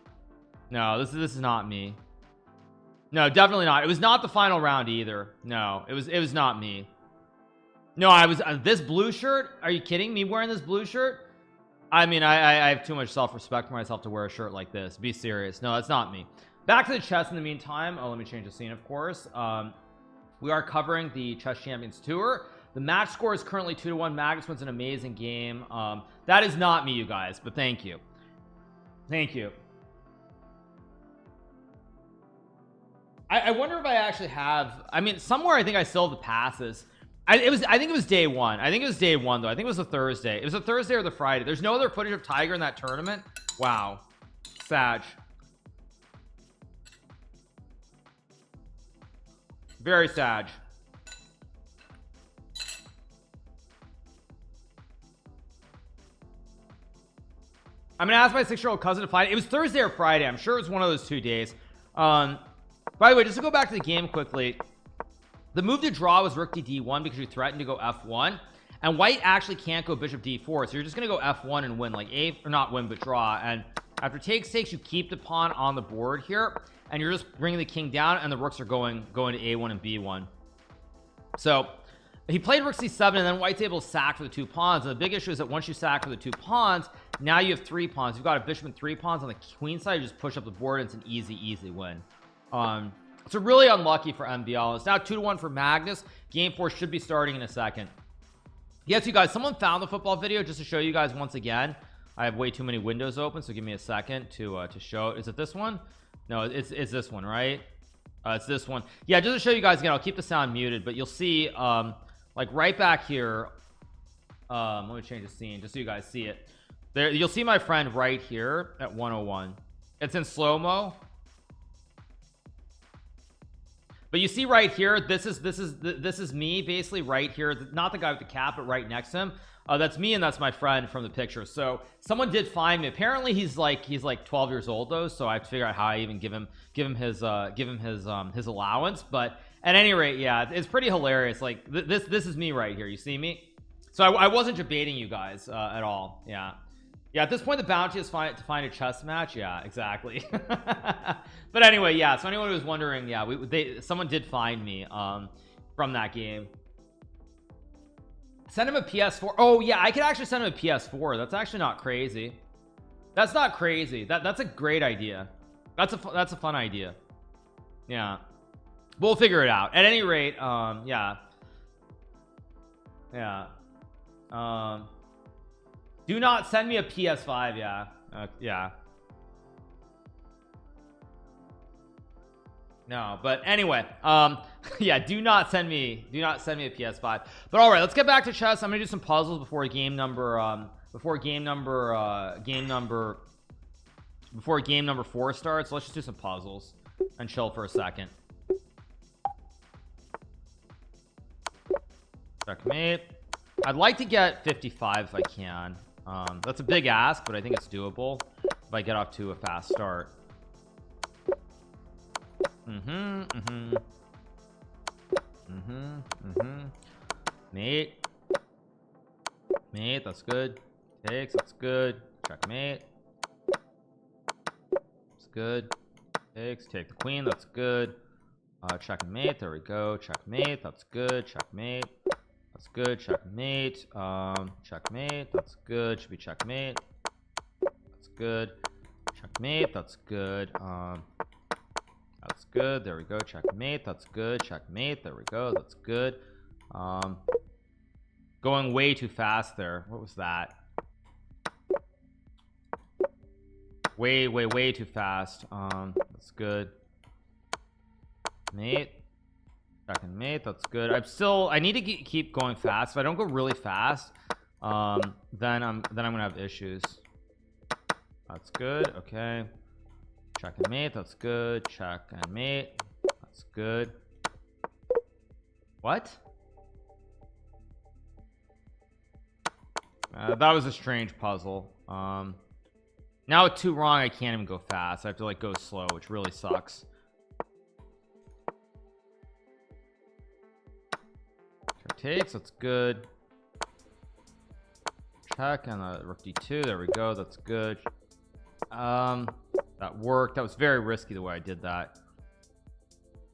[SPEAKER 1] No, this is not me. No, definitely not. It was not the final round either. No, it was not me. No, I was this blue shirt. Are you kidding me? Wearing this blue shirt? I mean, I have too much self-respect for myself to wear a shirt like this. Be serious. No, that's not me. Back to the chess in the meantime. Oh, let me change the scene, of course. We are covering the Chess Champions Tour. The match score is currently 2-1. Magnus wins an amazing game. That is not me, you guys, but thank you. Thank you. I wonder if I actually have, I mean, somewhere I think I still have the passes. I think it was day one. I think it was day one, though. I think it was a Thursday. It was a Thursday or the Friday. There's no other footage of Tiger in that tournament. Wow. Sag. Very sad. I'm gonna ask my 6-year-old cousin to find it. It was Thursday or Friday. I'm sure it was one of those 2 days. By the way, just to go back to the game quickly, the move to draw was rook to d1 because you threatened to go f1, and white actually can't go bishop d4, so you're just gonna go f1 and win, like or not win but draw. And after takes, you keep the pawn on the board here, and you're just bringing the king down, and the rooks are going to a1 and b1. So he played rook c7, and then white's able to sack for the 2 pawns. And the big issue is that once you sack for the 2 pawns, now you have 3 pawns. You've got a bishop and 3 pawns on the queen side. You just push up the board, and it's an easy win. So really unlucky for MVL. It's now 2-1 for Magnus. Game 4 should be starting in a second. Yes, you guys, someone found the football video just to show you guys once again. I have way too many windows open, so give me a second to show. Is it this one? No, it's this one, right? It's this one. Yeah, just to show you guys again, I'll keep the sound muted, but you'll see like right back here. Let me change the scene just so you guys see it. There, you'll see my friend right here at 101. It's in slow-mo. But you see right here, this is me basically right here, not the guy with the cap, but right next to him. That's me, and that's my friend from the picture. So someone did find me. Apparently he's like 12 years old though, so I have to figure out how I even give him his allowance. But at any rate, yeah, it's pretty hilarious. Like this is me right here. You see me? So I wasn't debating you guys at all. Yeah. At this point the bounty is to find a chess match. Yeah, exactly. But anyway, yeah, so anyone who was wondering, yeah, someone did find me from that game. Send him a PS4. Oh yeah, I could actually send him a PS4. That's actually not crazy. That's not crazy. That's a great idea. That's a fun idea. Yeah, we'll figure it out. At any rate, yeah. Do not send me a PS5. Yeah. Yeah. No, but anyway, yeah, do not send me a PS5. But all right, let's get back to chess. I'm gonna do some puzzles before game number 4 starts. Let's just do some puzzles and chill for a second. Checkmate. I'd like to get 55 if I can. That's a big ask, but I think it's doable if I get off to a fast start. Mate, that's good. Takes, that's good. Checkmate. That's good. Takes, take the queen, that's good. Checkmate, there we go. Checkmate, that's good. Checkmate. That's good. Checkmate. Checkmate. That's good. Should be checkmate. That's good. Checkmate. That's good. That's good. There we go. Checkmate. That's good. Checkmate. There we go. That's good. Going way too fast there. What was that? Way too fast. That's good. Mate. check and mate. That's good. I need to keep going fast. If I don't go really fast, then I'm gonna have issues. That's good. Okay, check and mate. That's good. Check and mate. That's good. What? That was a strange puzzle. Now with 2 wrong, I can't even go fast. I have to like go slow, which really sucks. Check takes. That's good. Check and the rook d2. There we go. That's good. That worked. That was very risky the way I did that.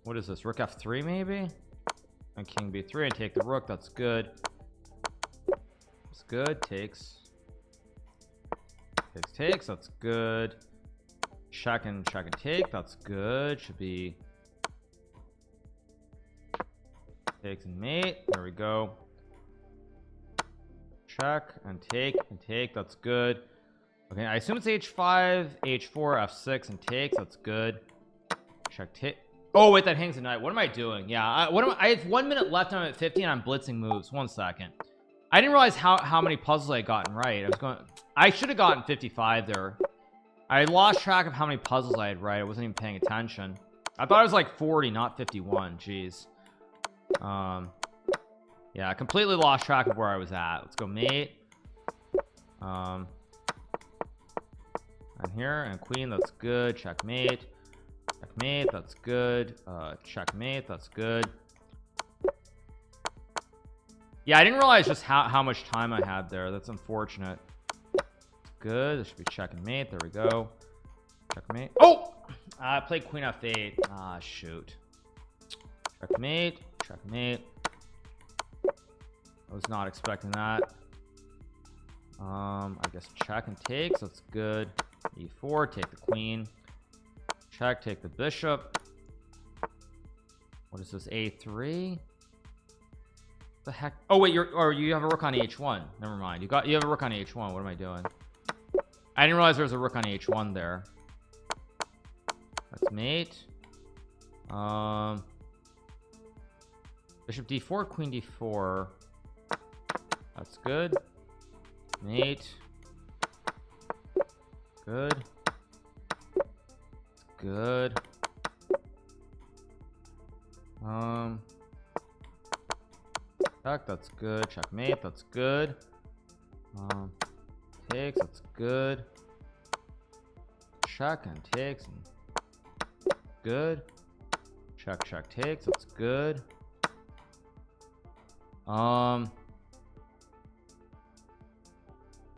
[SPEAKER 1] What is this? Rook f3 maybe? And king b3 and take the rook. That's good. That's good. Takes. Takes. That's good. Check and take. That's good. Should be takes and mate. There we go. Check and take. That's good. Okay, I assume it's h5, h4, f6, and takes. That's good. Check take. Oh wait, that hangs a knight. What am I doing? Yeah, I have 1 minute left. I'm at 50 and I'm blitzing moves. 1 second. I didn't realize how many puzzles I had gotten right. I should have gotten 55 there. I lost track of how many puzzles I had right. I wasn't even paying attention. I thought it was like 40, not 51. Jeez. Yeah, I completely lost track of where I was at. Let's go mate. And here and queen. That's good. Checkmate. Checkmate. That's good. Checkmate. That's good. Yeah, I didn't realize just how much time I had there. That's unfortunate. Good. This should be check and mate. There we go. Checkmate. Oh, I played queen f8. Ah, shoot. Checkmate. Checkmate. I was not expecting that. I guess check and takes. That's good. e4. Take the queen. Check. Take the bishop. What is this? a3. The heck? Oh wait, you have a rook on h1. Never mind. You have a rook on h1. What am I doing? I didn't realize there was a rook on h1 there. That's mate. Bishop d4, queen d4. That's good. Mate. Good. Good. Check, that's good. Checkmate, that's good. Takes, that's good. Check and takes and good. Check, takes, that's good.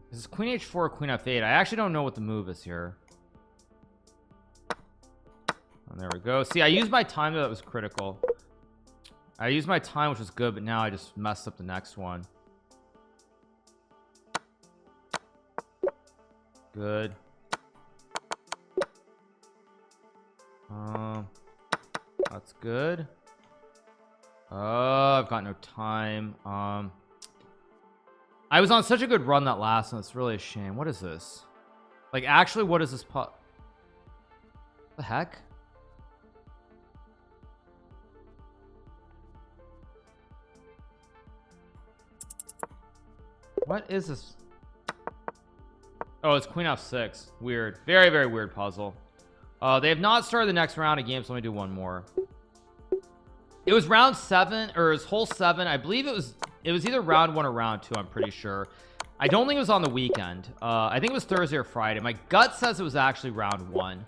[SPEAKER 1] This is queen h4, queen f8. I actually don't know what the move is here. And there we go. See, I used my time that was critical. I used my time, which was good, but now I just messed up the next one. Good. That's good. I've got no time. I was on such a good run that last one. It's really a shame. What is this? Like, actually, what is this putt? The heck? What is this? Oh, it's queen f6. Weird. Very, very weird puzzle. They have not started the next round of games, so let me do one more. It was round 7, or it was hole 7. I believe it was either round 1 or round 2. I'm pretty sure. I don't think it was on the weekend. I think it was Thursday or Friday. My gut says it was actually round 1.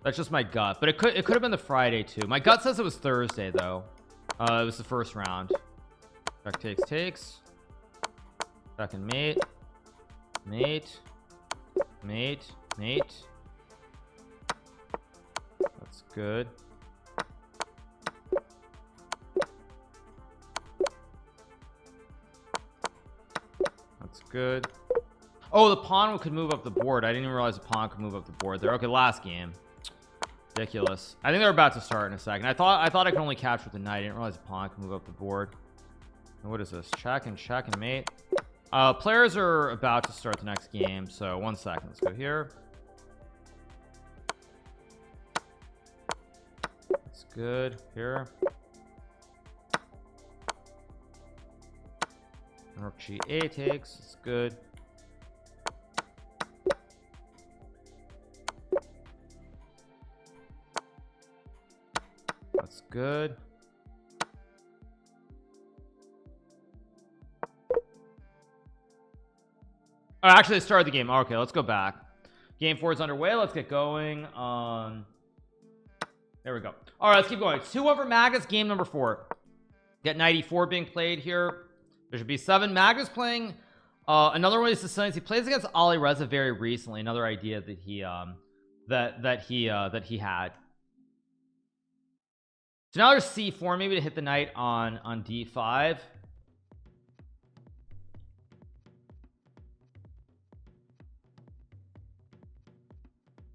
[SPEAKER 1] That's just my gut, but it could have been the Friday too. My gut says it was Thursday though. It was the first round. Check takes. Second mate. That's good. That's good. Oh, the pawn could move up the board. I didn't even realize the pawn could move up the board there. Okay, last game. Ridiculous. I think they're about to start in a second. I thought I could only capture the knight. I didn't realize the pawn could move up the board. And what is this? Check and mate. Players are about to start the next game, so 1 second. Let's go here. That's good. Here. Rook G8 takes. It's good. That's good. Oh, actually, I started the game. Okay, let's go back. Game 4 is underway. Let's get going. There we go. All right, let's keep going. 2-1 for Magnus. Game number 4. Get 94 being played here. Bishop B7. Magnus playing another one of his sons. He plays against Ali Reza very recently. Another idea that he that he had. So now there's C4, maybe to hit the knight on D5.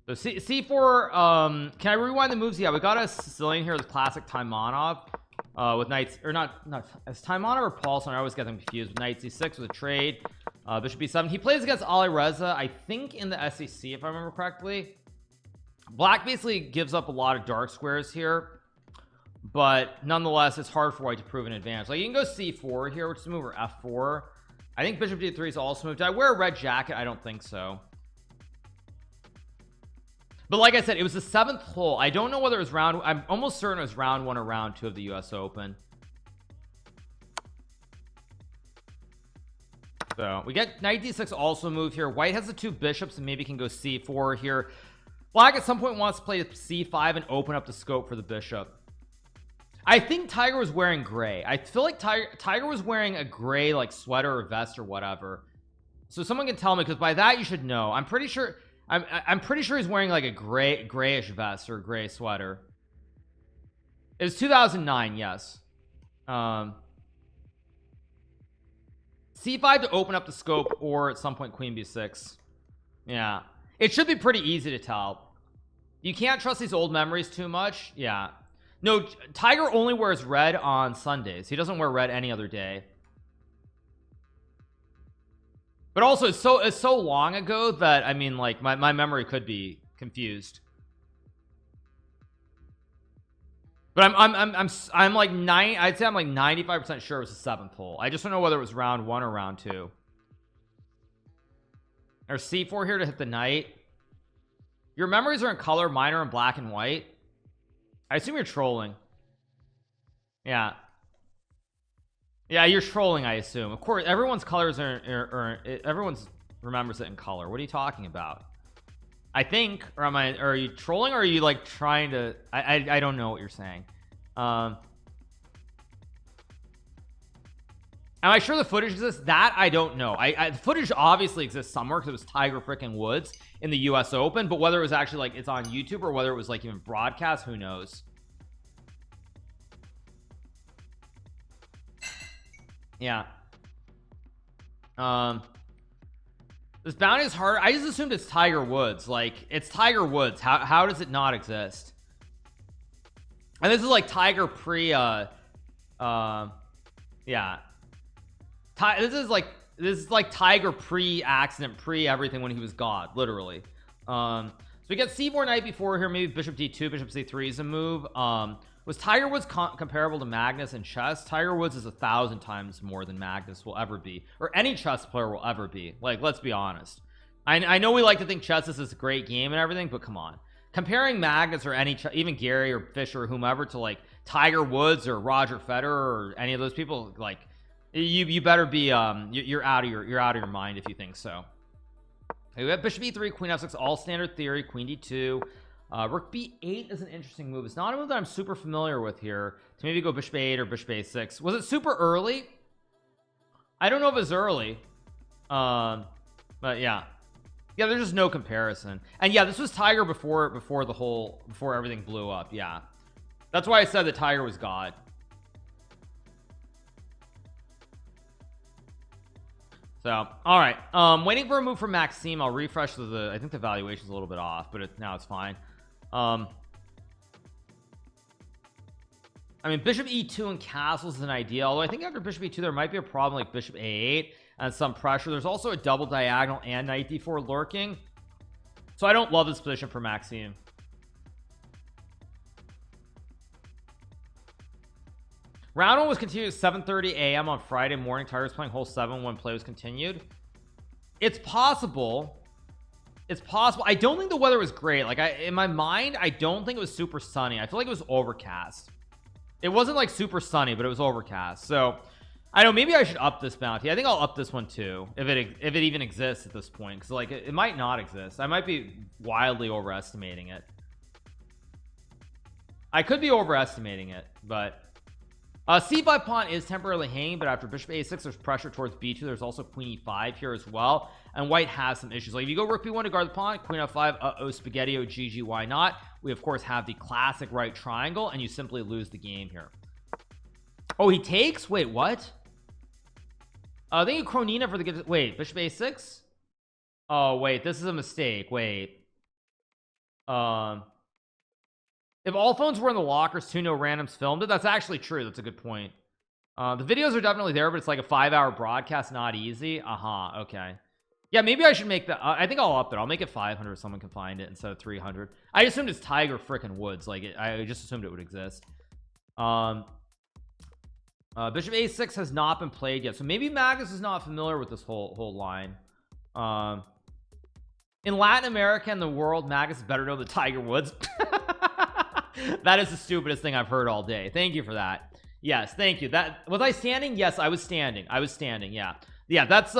[SPEAKER 1] So C4, can I rewind the moves? Yeah, we got a Sicilian here with classic Taimanov with knights, or not as Taimanov or Paulson. I always get them confused. With knight C6 with a trade, bishop B7. He plays against Ali Reza, I think, in the SEC, if I remember correctly. Black basically gives up a lot of dark squares here, but nonetheless, it's hard for white to prove an advantage. Like, you can go C4 here, which is a move, or F4. I think bishop D3 is also moved. Did I wear a red jacket? I don't think so. But like I said, it was the 7th hole. I don't know whether it was round, I'm almost certain it was round 1 or round 2 of the US Open. So we get knight D6 also moved here. White has the 2 bishops and maybe can go C4 here. Black at some point wants to play C5 and open up the scope for the bishop. I think Tiger was wearing gray. I feel like Tiger was wearing a gray like sweater or vest or whatever. So someone can tell me, because by that you should know. I'm pretty sure he's wearing like a grayish vest or a gray sweater. It was 2009, yes. C5 to open up the scope, or at some point queen b6. Yeah, it should be pretty easy to tell. You can't trust these old memories too much. Yeah, no, Tiger only wears red on Sundays. He doesn't wear red any other day. But also it's so long ago that, I mean, like, my memory could be confused. But I'm like I'd say I'm like 95% sure it was the 7th hole. I just don't know whether it was round 1 or round 2. There's C4 here to hit the knight. Your memories are in color, mine are in black and white. I assume you're trolling. Yeah, you're trolling, I assume. Of course, everyone's colors are everyone's remembers it in color. What are you talking about? I think, or are you trolling, or are you like trying to, I don't know what you're saying. Am I sure the footage exists? That I don't know. The footage obviously exists somewhere, because it was Tiger freaking Woods in the US Open, but whether it was actually like it's on YouTube or whether it was like even broadcast, who knows. Yeah. This bounty is hard. I just assumed it's Tiger Woods. Like, it's Tiger Woods. How does it not exist? And this is like Tiger pre yeah. This is like Tiger pre-accident, pre-everything, when he was God, literally. So we get C4 knight before here, maybe bishop D2, bishop C3 is a move. Was Tiger Woods comparable to Magnus in chess? Tiger Woods is 1,000 times more than Magnus will ever be, or any chess player will ever be. Like, let's be honest. I know we like to think chess is this great game and everything, but come on. Comparing Magnus or even Gary or Fischer or whomever to like Tiger Woods or Roger Federer or any of those people, like, you better be you're out of your mind if you think so. Okay, we have bishop E3, queen F6, all standard theory, queen D2. Rook B8 is an interesting move. It's not a move that I'm super familiar with here. To maybe go bishop A8 or bishop A6. Was it super early? I don't know if it's early. But yeah, there's just no comparison. And yeah, this was Tiger before everything blew up. Yeah, that's why I said that Tiger was God. So all right, waiting for a move from Maxime. I'll refresh I think the valuation's a little bit off, but now it's fine. I mean, bishop E2 and castles is an idea, although I think after bishop E2 there might be a problem like bishop A8 and some pressure. There's also a double diagonal and knight D4 lurking, so I don't love this position for Maxime. Round 1 was continued at 7:30 a.m. on Friday morning. Tigers playing hole 7 when play was continued. It's possible. It's possible. I don't think the weather was great. Like, in my mind, I don't think it was super sunny. I feel like it was overcast. It wasn't like super sunny, but it was overcast. So I know maybe I should up this bounty. I think I'll up this one too, if it even exists at this point, because like it might not exist. I might be wildly overestimating it. I could be overestimating it, but c5 pawn is temporarily hanging, but after bishop a6 there's pressure towards b2. There's also queen e5 here as well, and white has some issues. Like if you go rook b1 to guard the pawn, queen f5, uh-oh, spaghetti-o, gg, why not? We of course have the classic right triangle, and you simply lose the game here. Oh, he takes? Wait, what? Thank you, Kronina, for the gift. Wait, bishop a6? Oh wait, this is a mistake. Wait, if all phones were in the lockers too, no randoms filmed it. That's actually true. That's a good point. The videos are definitely there, but it's like a 5-hour broadcast, not easy. Okay, yeah, maybe I should make that. I think I'll up it. I'll make it 500 if someone can find it instead of 300. I assumed it's Tiger frickin' Woods. Like I just assumed it would exist. Bishop a6 has not been played yet, so maybe Magnus is not familiar with this whole line. In Latin America and the world, Magnus is better known than Tiger Woods. That is the stupidest thing I've heard all day. Thank you for that. Yes, thank you. That was I standing? Yes, I was standing. Yeah, that's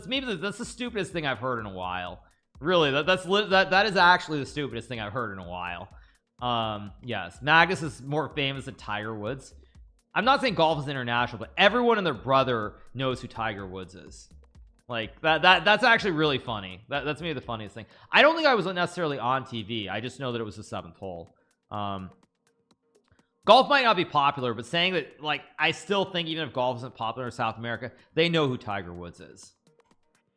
[SPEAKER 1] maybe that's the stupidest thing I've heard in a while. Really, that is actually the stupidest thing I've heard in a while. Yes, Magnus is more famous than Tiger Woods. I'm not saying golf is international, but everyone and their brother knows who Tiger Woods is. Like that's actually really funny. That's maybe the funniest thing. I don't think I was necessarily on TV. I just know that it was the 7th hole. Golf might not be popular, but saying that, like, I still think even if golf isn't popular in South America, they know who Tiger Woods is.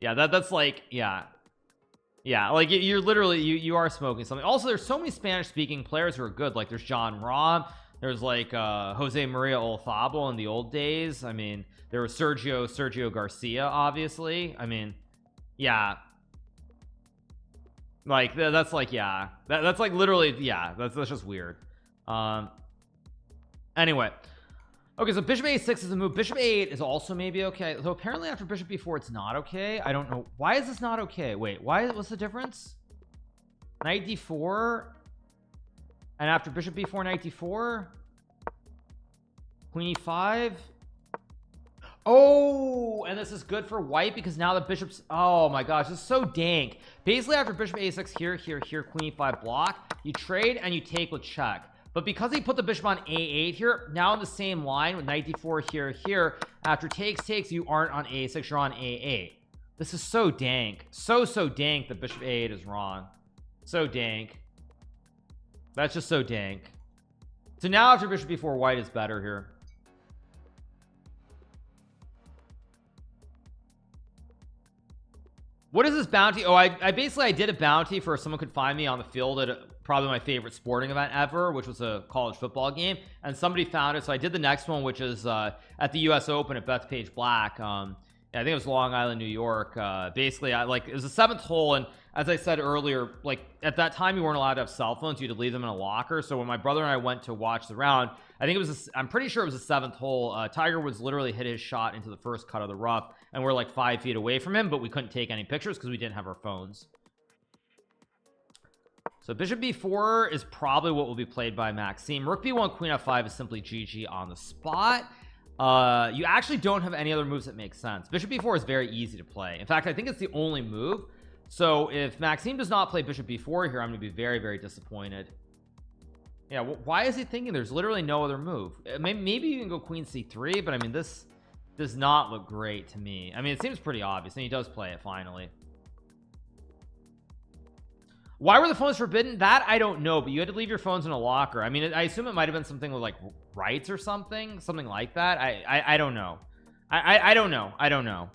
[SPEAKER 1] Yeah, that's like, yeah, like you're literally you are smoking something. Also, there's so many Spanish speaking players who are good. Like there's John Rahm, there's like Jose Maria Olazabal in the old days. I mean, there was Sergio Garcia, obviously. I mean, yeah, like that's like, yeah, that's like literally, yeah, that's just weird. Anyway, okay, so bishop a6 is a move. Bishop a8 is also maybe okay. So apparently after bishop b4 it's not okay. I don't know why is this not okay. Wait, what's the difference? Knight d4, and after bishop b4 knight d4, queen e5. Oh, and this is good for white because now the bishop's, oh my gosh, this is so dank. Basically after bishop a6 here queen e5 block, you trade and you take with check. But because he put the bishop on a8 here, now in the same line with knight d4 here, after takes, you aren't on a6, you're on a8. This is so dank. So dank that bishop a8 is wrong. So dank. That's just so dank. So now after bishop b4, white is better here. What is this bounty? Oh, I basically did a bounty for if someone could find me on the field at probably my favorite sporting event ever, which was a college football game, and somebody found it. So I did the next one, which is at the US Open at Bethpage Black. I think it was Long Island, New York. Basically it was the 7th hole, and as I said earlier, like at that time you weren't allowed to have cell phones. You had to leave them in a locker. So when my brother and I went to watch the round, I think it was I'm pretty sure it was the 7th hole. Tiger Woods literally hit his shot into the first cut of the rough, and we're like 5 feet away from him, but we couldn't take any pictures because we didn't have our phones. So bishop b4 is probably what will be played by Maxime. Rook b1 queen f5 is simply GG on the spot. You actually don't have any other moves that make sense. Bishop b4 is very easy to play. In fact, I think it's the only move. So if Maxime does not play bishop b4 here, I'm going to be very, very disappointed. Yeah, why is he thinking there's literally no other move? Maybe you can go queen c3, but I mean, this does not look great to me. I mean, it seems pretty obvious, and he does play it finally. Why were the phones forbidden? That I don't know, but you had to leave your phones in a locker. I mean, I assume it might have been something with like rights or something like that. I don't know. I don't know.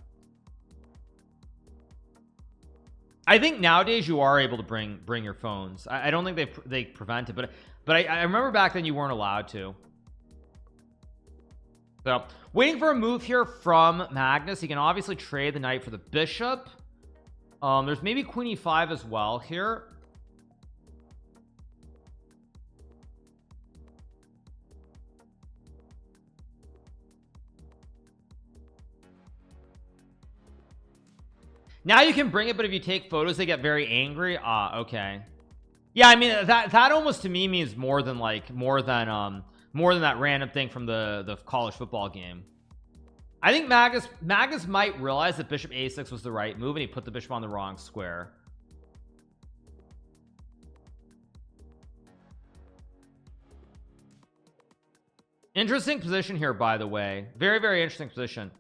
[SPEAKER 1] I think nowadays you are able to bring your phones. I don't think they prevent it, but I remember back then you weren't allowed to. So waiting for a move here from Magnus. He can obviously trade the knight for the bishop. There's maybe queen e5 as well here. Now you can bring it, but if you take photos they get very angry. Okay. Yeah, I mean that almost to me means more than that random thing from the college football game. I think Magnus might realize that bishop a6 was the right move and he put the bishop on the wrong square. Interesting position here, by the way. Very, very interesting position.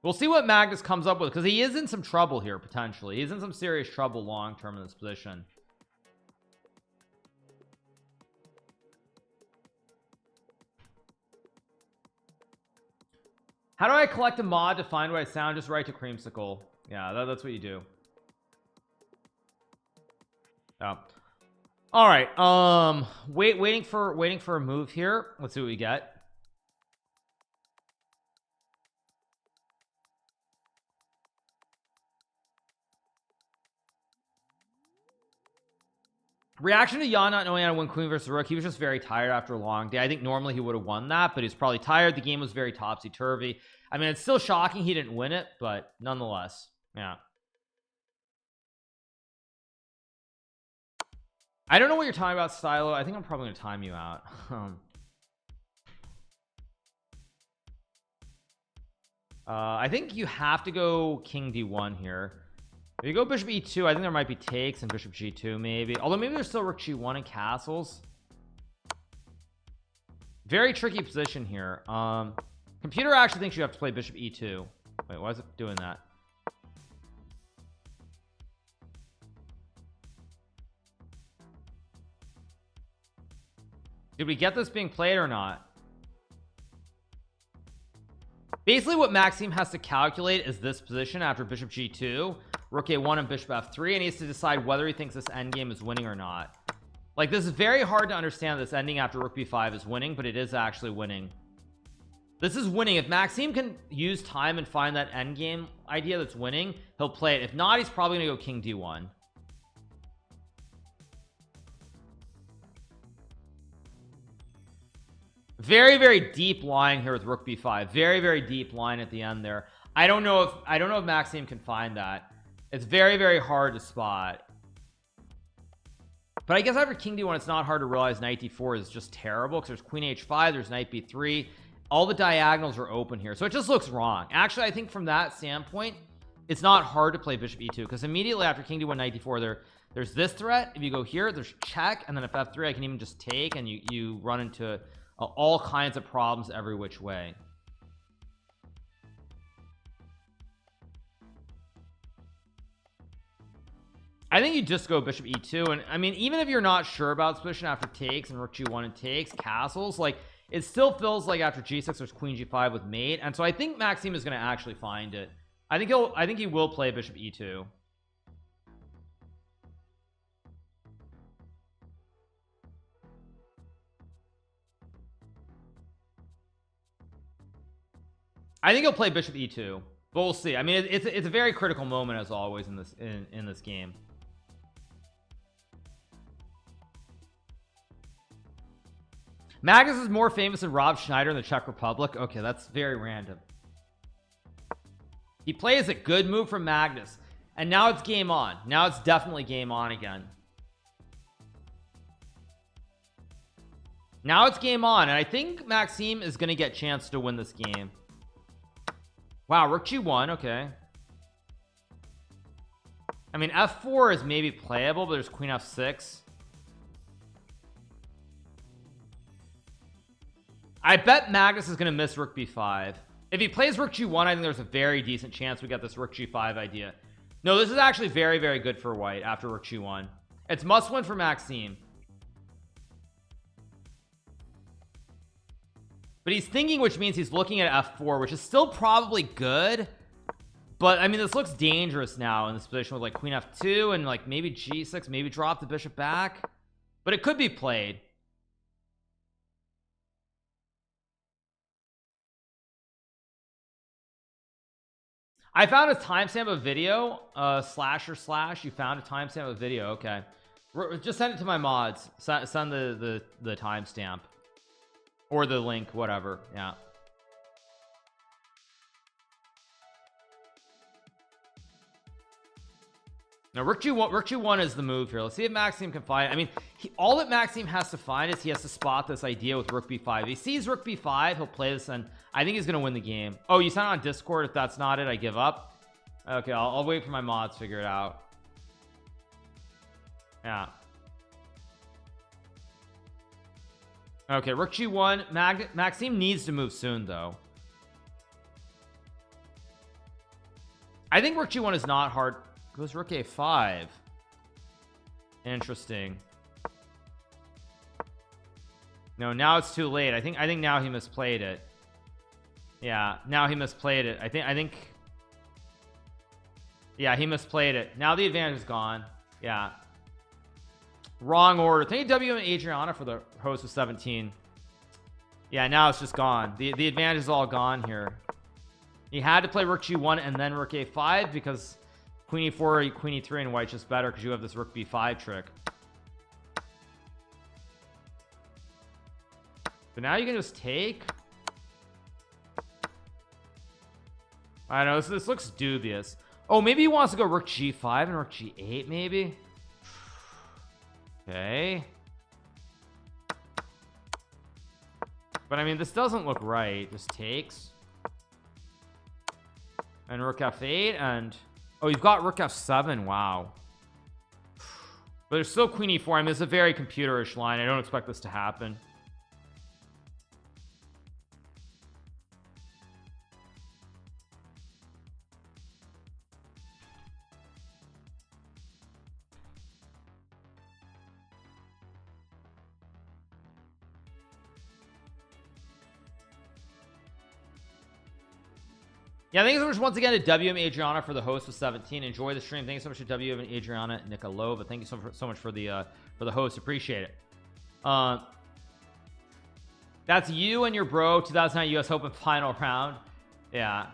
[SPEAKER 1] We'll see what Magnus comes up with, because he is in some trouble here, potentially. He's in some serious trouble long term in this position. How do I collect a mod to find what I sound just right to Creamsicle? Yeah, that's what you do. Oh. All right. Waiting for a move here. Let's see what we get. Reaction to Jan not knowing how to win queen versus rook. He was just very tired after a long day. I think normally he would have won that, but he's probably tired. The game was very topsy-turvy. I mean, it's still shocking he didn't win it, but nonetheless, yeah. I don't know what you're talking about, Stylo. I think I'm probably gonna time you out. I think you have to go king d1 here. If you go bishop e2, I think there might be takes and bishop g2 maybe, although maybe there's still rook g1 and castles. Very tricky position here. Computer actually thinks you have to play bishop e2. Wait, why is it doing that? Did we get this being played or not? Basically what Maxime has to calculate is this position after bishop g2, rook a1 and bishop f3, and he has to decide whether he thinks this endgame is winning or not. Like, this is very hard to understand. This ending after rook b5 is winning, but it is actually winning. This is winning. If Maxime can use time and find that endgame idea that's winning, he'll play it. If not, he's probably gonna go king d1. Very, very deep line here with rook b5. Very, very deep line at the end there. I don't know if Maxime can find that. It's very, very hard to spot. But I guess after king d1, it's not hard to realize knight d4 is just terrible, because there's queen h5, there's knight b3. All the diagonals are open here, so it just looks wrong. Actually, I think from that standpoint, it's not hard to play bishop e2, because immediately after king d1, knight d4, there's this threat. If you go here, there's check, and then if f3, I can even just take, and you run into all kinds of problems every which way. I think you just go bishop e2, and I mean, even if you're not sure about this position after takes and rook g1 and takes castles, like, it still feels like after g6 there's queen g5 with mate, and so I think Maxime is going to actually find it. I think he will play bishop e2. I think he'll play bishop e2, but we'll see. I mean, it's a very critical moment as always in this game. Magnus is more famous than Rob Schneider in the Czech Republic. Okay, that's very random. He plays a good move from Magnus, and now it's game on. Now it's definitely game on again. Now it's game on, and I think Maxime is going to get a chance to win this game. Wow, rook g1. Okay, I mean, f4 is maybe playable, but there's queen f6. I bet Magnus is going to miss rook b5. If he plays rook g1, I think there's a very decent chance we get this rook g5 idea. No, this is actually very, very good for white after rook g1. It's must win for Maxime. But he's thinking, which means he's looking at f4, which is still probably good. But I mean, this looks dangerous now in this position with like queen f2 and like maybe g6, maybe drop the bishop back. But it could be played. I found a timestamp of video, // you found a timestamp of video. Okay, just send it to my mods. Send the timestamp or the link, whatever. Yeah. Now rook g1 is the move here. Let's see if Maxime can find. I mean, all that Maxime has to find is he has to spot this idea with rook b5. If he sees rook b5, he'll play this, and I think he's gonna win the game. Oh, you sent it on Discord. If that's not it, I give up. Okay, I'll wait for my mods to figure it out. Yeah. Okay, rook g1. Maxime needs to move soon, though. I think rook g1 is not hard. Goes rook a5. Interesting. No, now it's too late. I think now he misplayed it. Yeah, now he misplayed it. I think yeah, he misplayed it. Now the advantage is gone. Yeah. Wrong order. Thank you, W and Adriana, for the host of 17. Yeah, now it's just gone. The advantage is all gone here. He had to play rook g1 and then rook a5 because queen e4, queen e3, and white's just better because you have this rook b5 trick. But now you can just take. I don't know, this looks dubious. Oh, maybe he wants to go rook g5 and rook g8, maybe. Okay. But I mean, this doesn't look right. Just takes. And rook f8 and oh, you've got rook f7. Wow. But there's still queen e4. I mean, it's a very computerish line. I don't expect this to happen. Yeah, thank you so much once again to WM Adriana for the host of 17. Enjoy the stream. Thank you so much to WM and Adriana Nikolova. Thank you so much for the host. Appreciate it. That's you and your bro 2009 US Open final round. Yeah.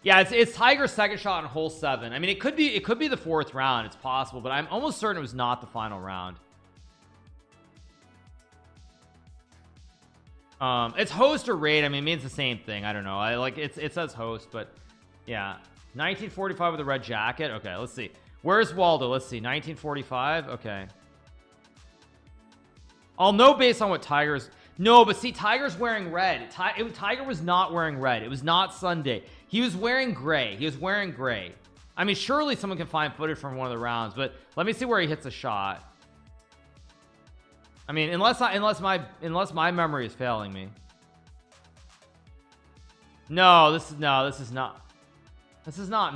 [SPEAKER 1] Yeah, it's Tiger's second shot on hole 7. I mean, it could be the 4th round. It's possible, but I'm almost certain it was not the final round. It's host or raid. I mean, it means the same thing. I don't know. It says host, but yeah. 1945 with a red jacket. Okay, let's see. Where's Waldo? Let's see. 1945. Okay. I'll know based on what Tiger's. No, but see, Tiger's wearing red. Tiger was not wearing red. It was not Sunday. He was wearing gray. He was wearing gray. I mean, surely someone can find footage from one of the rounds, but let me see where he hits a shot. I mean, unless my memory is failing me. No, this is not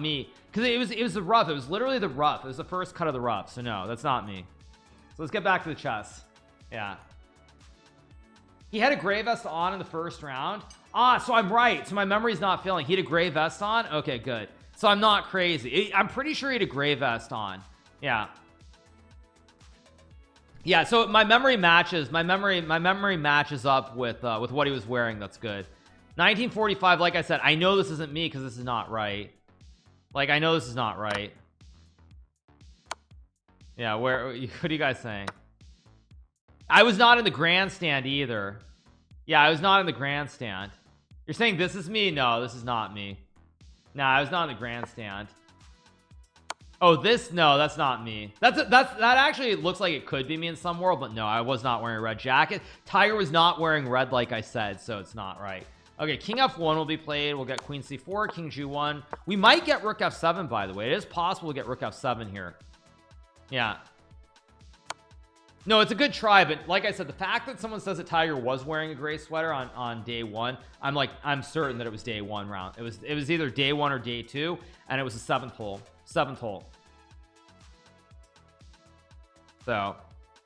[SPEAKER 1] me, because it was the rough. It was literally the rough. It was the first cut of the rough. So no, that's not me. So let's get back to the chess. Yeah, he had a gray vest on in the first round. So I'm right. So my memory's not failing. He had a gray vest on. Okay, good. So I'm not crazy. I'm pretty sure he had a gray vest on. Yeah. Yeah, so my memory matches up with what he was wearing. That's good. 1945, like I said, I know this isn't me because this is not right. Like, I know this is not right. Yeah, what are you guys saying? I was not in the grandstand either. Yeah, I was not in the grandstand. You're saying this is me? No, this is not me. Nah, I was not in the grandstand. Oh, no, that's not me. That actually looks like it could be me in some world, but no, I was not wearing a red jacket. Tiger was not wearing red, like I said, so it's not right. Okay, king f1 will be played. We'll get queen c4, king g1. We might get rook f7, by the way. It is possible to get rook f7 here. Yeah. No, it's a good try, but like I said, the fact that someone says that Tiger was wearing a gray sweater on day 1, I'm certain that it was day 1 round. It was either day 1 or day 2, and it was the 7th hole. So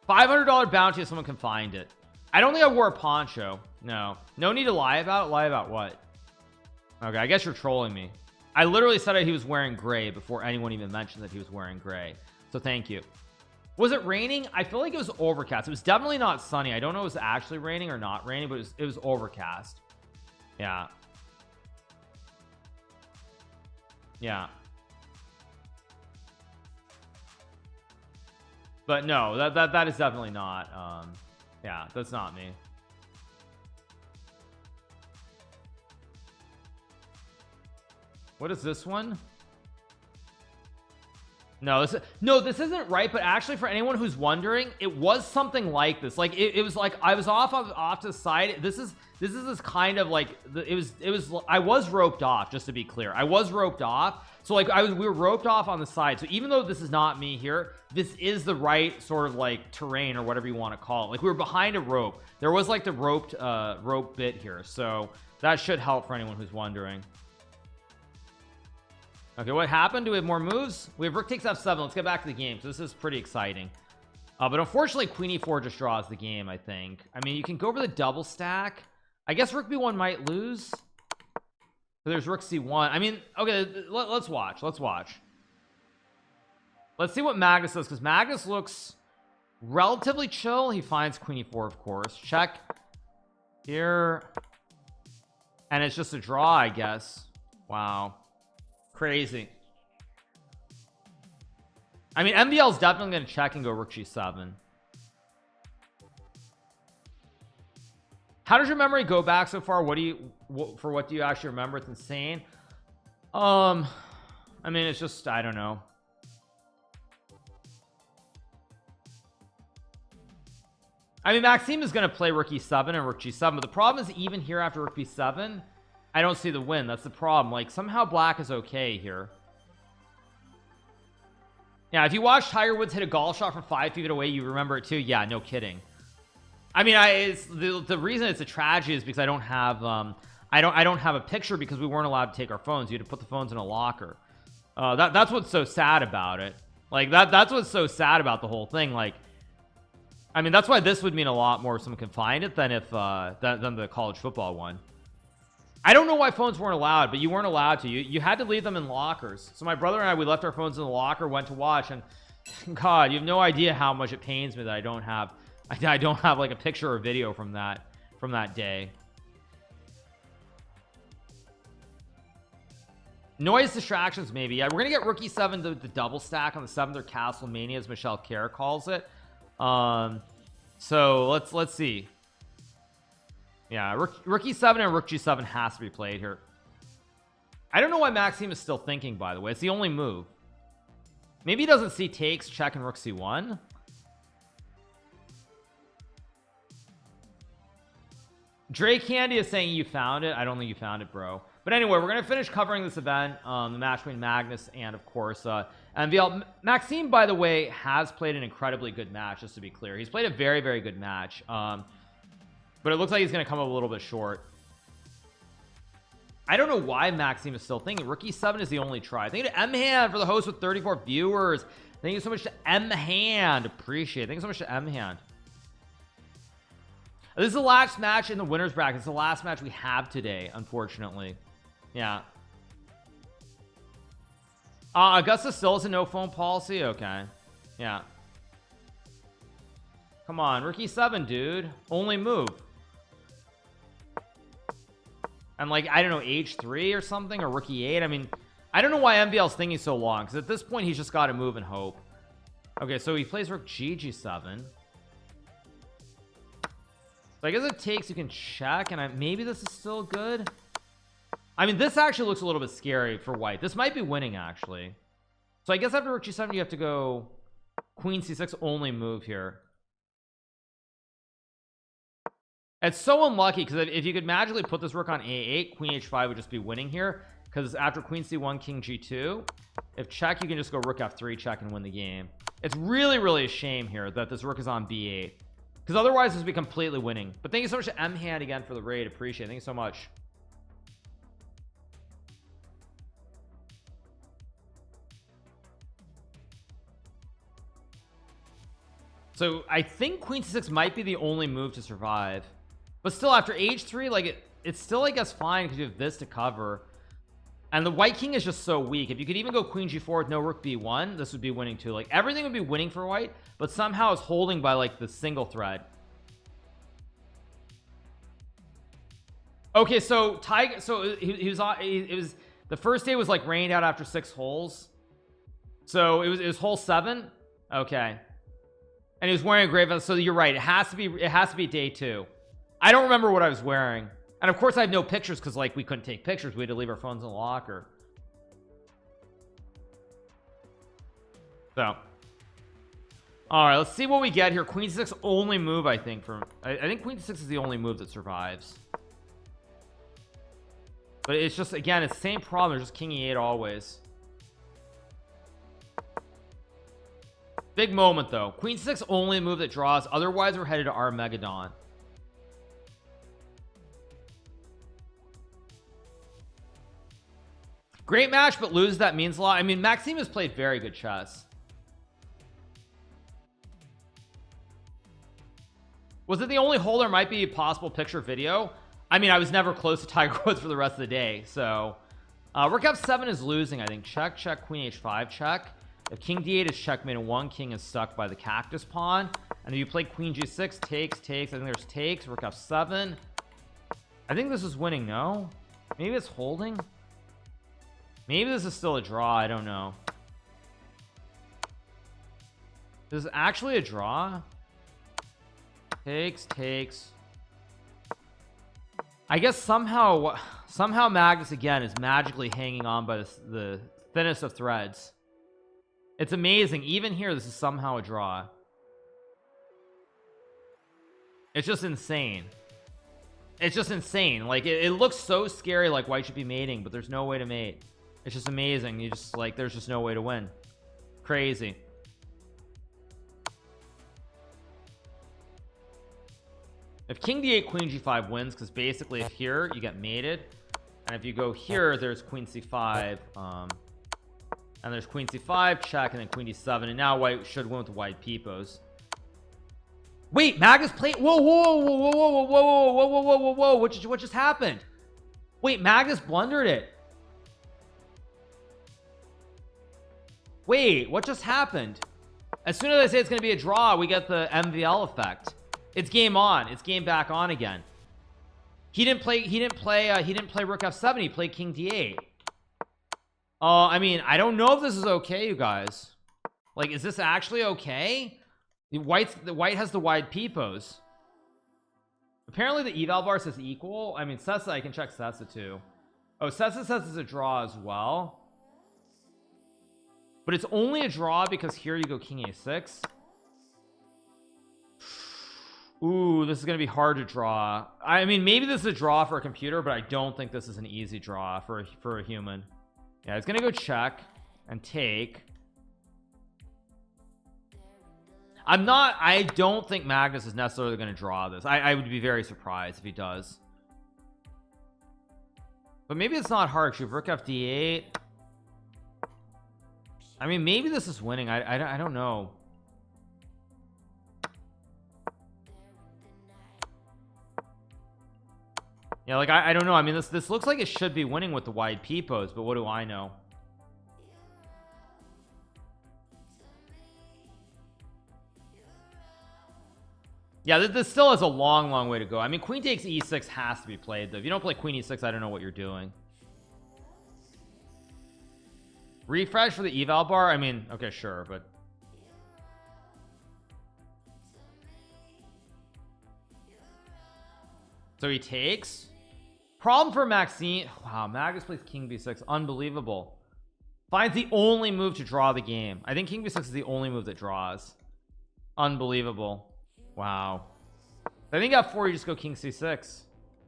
[SPEAKER 1] $500 bounty if someone can find it. I don't think I wore a poncho. No need to lie about it. Lie about what? Okay, I guess you're trolling me. I literally said that he was wearing gray before anyone even mentioned that he was wearing gray, so thank you. Was it raining? I feel like it was overcast. It was definitely not sunny. I don't know if it was actually raining or not raining, but it was overcast. Yeah. But no, that is definitely not yeah, that's not me. What is this one? No, this isn't right. But actually, for anyone who's wondering, it was something like this. Like it was like I was off to the side. This is this kind of like it was I was roped off, just to be clear. I was roped off. So like we were roped off on the side. So even though this is not me here, this is the right sort of like terrain or whatever you want to call it. Like we were behind a rope. There was like the rope bit here. So that should help for anyone who's wondering. Okay, what happened? Do we have more moves? We have rook takes f7. Let's get back to the game. So this is pretty exciting. But unfortunately, queen e4 just draws the game, I think. I mean, you can go for the double stack. I guess rook b1 might lose. So there's rook c1. I mean, okay, let's watch. Let's watch. Let's see what Magnus does, because Magnus looks relatively chill. He finds queen e4, of course. Check here. And it's just a draw, I guess. Wow. Crazy. I mean, MVL is definitely going to check and go rook g7. How does your memory go back so far? What do you actually remember? It's insane. I mean, it's just, I don't know. I mean, Maxime is going to play rook e7 and rook g7, but the problem is even here after rook b7, I don't see the win. That's the problem. Like somehow black is okay here. Yeah, if you watch Tiger Woods hit a golf shot from 5 feet away, you remember it too. Yeah, no kidding. I mean, it's the reason it's a tragedy is because I don't have I don't have a picture because we weren't allowed to take our phones. You had to put the phones in a locker. That's what's so sad about it. Like that's what's so sad about the whole thing. Like, I mean, that's why this would mean a lot more if someone can find it than if than the college football one. I don't know why phones weren't allowed, but you weren't allowed to. You had to leave them in lockers. So my brother and I, we left our phones in the locker, went to watch, and God, you have no idea how much it pains me that I don't have like a picture or video from that day. Noise distractions, maybe. Yeah, we're gonna get rook e7 the double stack on the 7th or castle mania, as Michelle Kerr calls it. So let's see. Yeah, rook e7 and rook g7 has to be played here. I don't know why Maxime is still thinking, by the way. It's the only move. Maybe he doesn't see takes, check, and rook c1. Drake Candy is saying you found it. I don't think you found it, bro. But anyway, we're gonna finish covering this event, the match between Magnus and, of course, MVL. Maxime, by the way, has played an incredibly good match, just to be clear. He's played a very, very good match. But it looks like he's going to come up a little bit short. I don't know why Maxime is still thinking. Rook e7 is the only try. Thank you to M-Hand for the host with 34 viewers. Thank you so much to M-Hand. Appreciate it. Thank you so much to M-Hand. This is the last match in the winner's bracket. It's the last match we have today, unfortunately. Yeah. Augusta still has a no phone policy? Okay. Yeah. Come on. Rook e7, dude. Only move. And like, I don't know, h3 or something, or rook e8. I mean, I don't know why MVL's thinking so long, because at this point he's just got to move and hope. Okay, so he plays rook g7. So I guess it takes, you can check, and maybe this is still good. I mean, this actually looks a little bit scary for white. This might be winning, actually. So I guess after rook g7 you have to go queen c6, only move here. It's so unlucky, because if you could magically put this rook on a8, queen h5 would just be winning here, because after queen c1, king g2, if check, you can just go rook f3, check, and win the game. It's really, really a shame here that this rook is on b8, because otherwise this would be completely winning. But thank you so much to M-Hand again for the raid. Appreciate it. Thank you so much. So I think queen c6 might be the only move to survive. But still, after h3, like it's still, I guess, fine because you have this to cover. And the white king is just so weak. If you could even go queen g4 with no rook b1, this would be winning too. Like everything would be winning for white, but somehow it's holding by like the single thread. Okay, so Tiger, so he was on. It was the first day was like rained out after 6 holes. So it was hole 7. Okay, and he was wearing a grave. So you're right. It has to be day 2. I don't remember what I was wearing, and of course I have no pictures because like we couldn't take pictures. We had to leave our phones in the locker. So all right, let's see what we get here. Queen c6 only move, I think. I think Queen c6 is the only move that survives. But it's just, again, it's the same problem. There's just king e8 always. Big moment though. Queen c6 only move that draws. Otherwise, we're headed to Armageddon. Great match, but lose, that means a lot. I mean, Maxime has played very good chess. Was it the only hole? There might be a possible picture video. I mean, I was never close to Tiger Woods for the rest of the day. So rook f7 is losing, I think. Check, check, queen h5, check. If king d8 is checkmate and one king is stuck by the cactus pawn, and if you play queen g6, takes. I think there's takes. Rook f7. I think this is winning. No, maybe it's holding. Maybe this is still a draw. I don't know. This is actually a draw. Takes. I guess somehow Magnus again is magically hanging on by the thinnest of threads. It's amazing. Even here, this is somehow a draw. It's just insane. It's just insane. Like it looks so scary, like white should be mating, but there's no way to mate. It's just amazing. You just like, there's just no way to win. Crazy. If king d8 queen g5 wins, because basically if here you get mated, and if you go here there's queen c5, and there's queen c5 check, and then queen d7, and now white should win with the white peepos. Wait, Magnus played. Whoa, what just happened? Wait, Magnus blundered it. Wait, what just happened? As soon as I say it's going to be a draw, we get the MVL effect. It's game on. It's game back on again. He didn't play rook f7. He played king d8. I mean, I don't know if this is okay, you guys. Like, is this actually okay? The white has the wide peepos. Apparently the eval bar says equal. I mean, Sessa, I can check Sessa too. Oh, Sessa says it's a draw as well. But it's only a draw because here you go king a6. Ooh, this is going to be hard to draw. I mean, maybe this is a draw for a computer, but I don't think this is an easy draw for a human. Yeah, it's going to go check and take. I don't think Magnus is necessarily going to draw this. I would be very surprised if he does. But maybe it's not hard. Should rook f d8. I mean, maybe this is winning. I don't know. Yeah, like I don't know. I mean, this looks like it should be winning with the wide peepos, but what do I know? Yeah, this still has a long way to go. I mean, queen takes e6 has to be played though. If you don't play queen e6, I don't know what you're doing. Refresh for the eval bar. I mean, okay, sure, but so he takes. Problem for Maxime. Wow, Magnus plays king b6. Unbelievable. Finds the only move to draw the game. I think king b6 is the only move that draws. Unbelievable. Wow. I think f4 you just go king c6.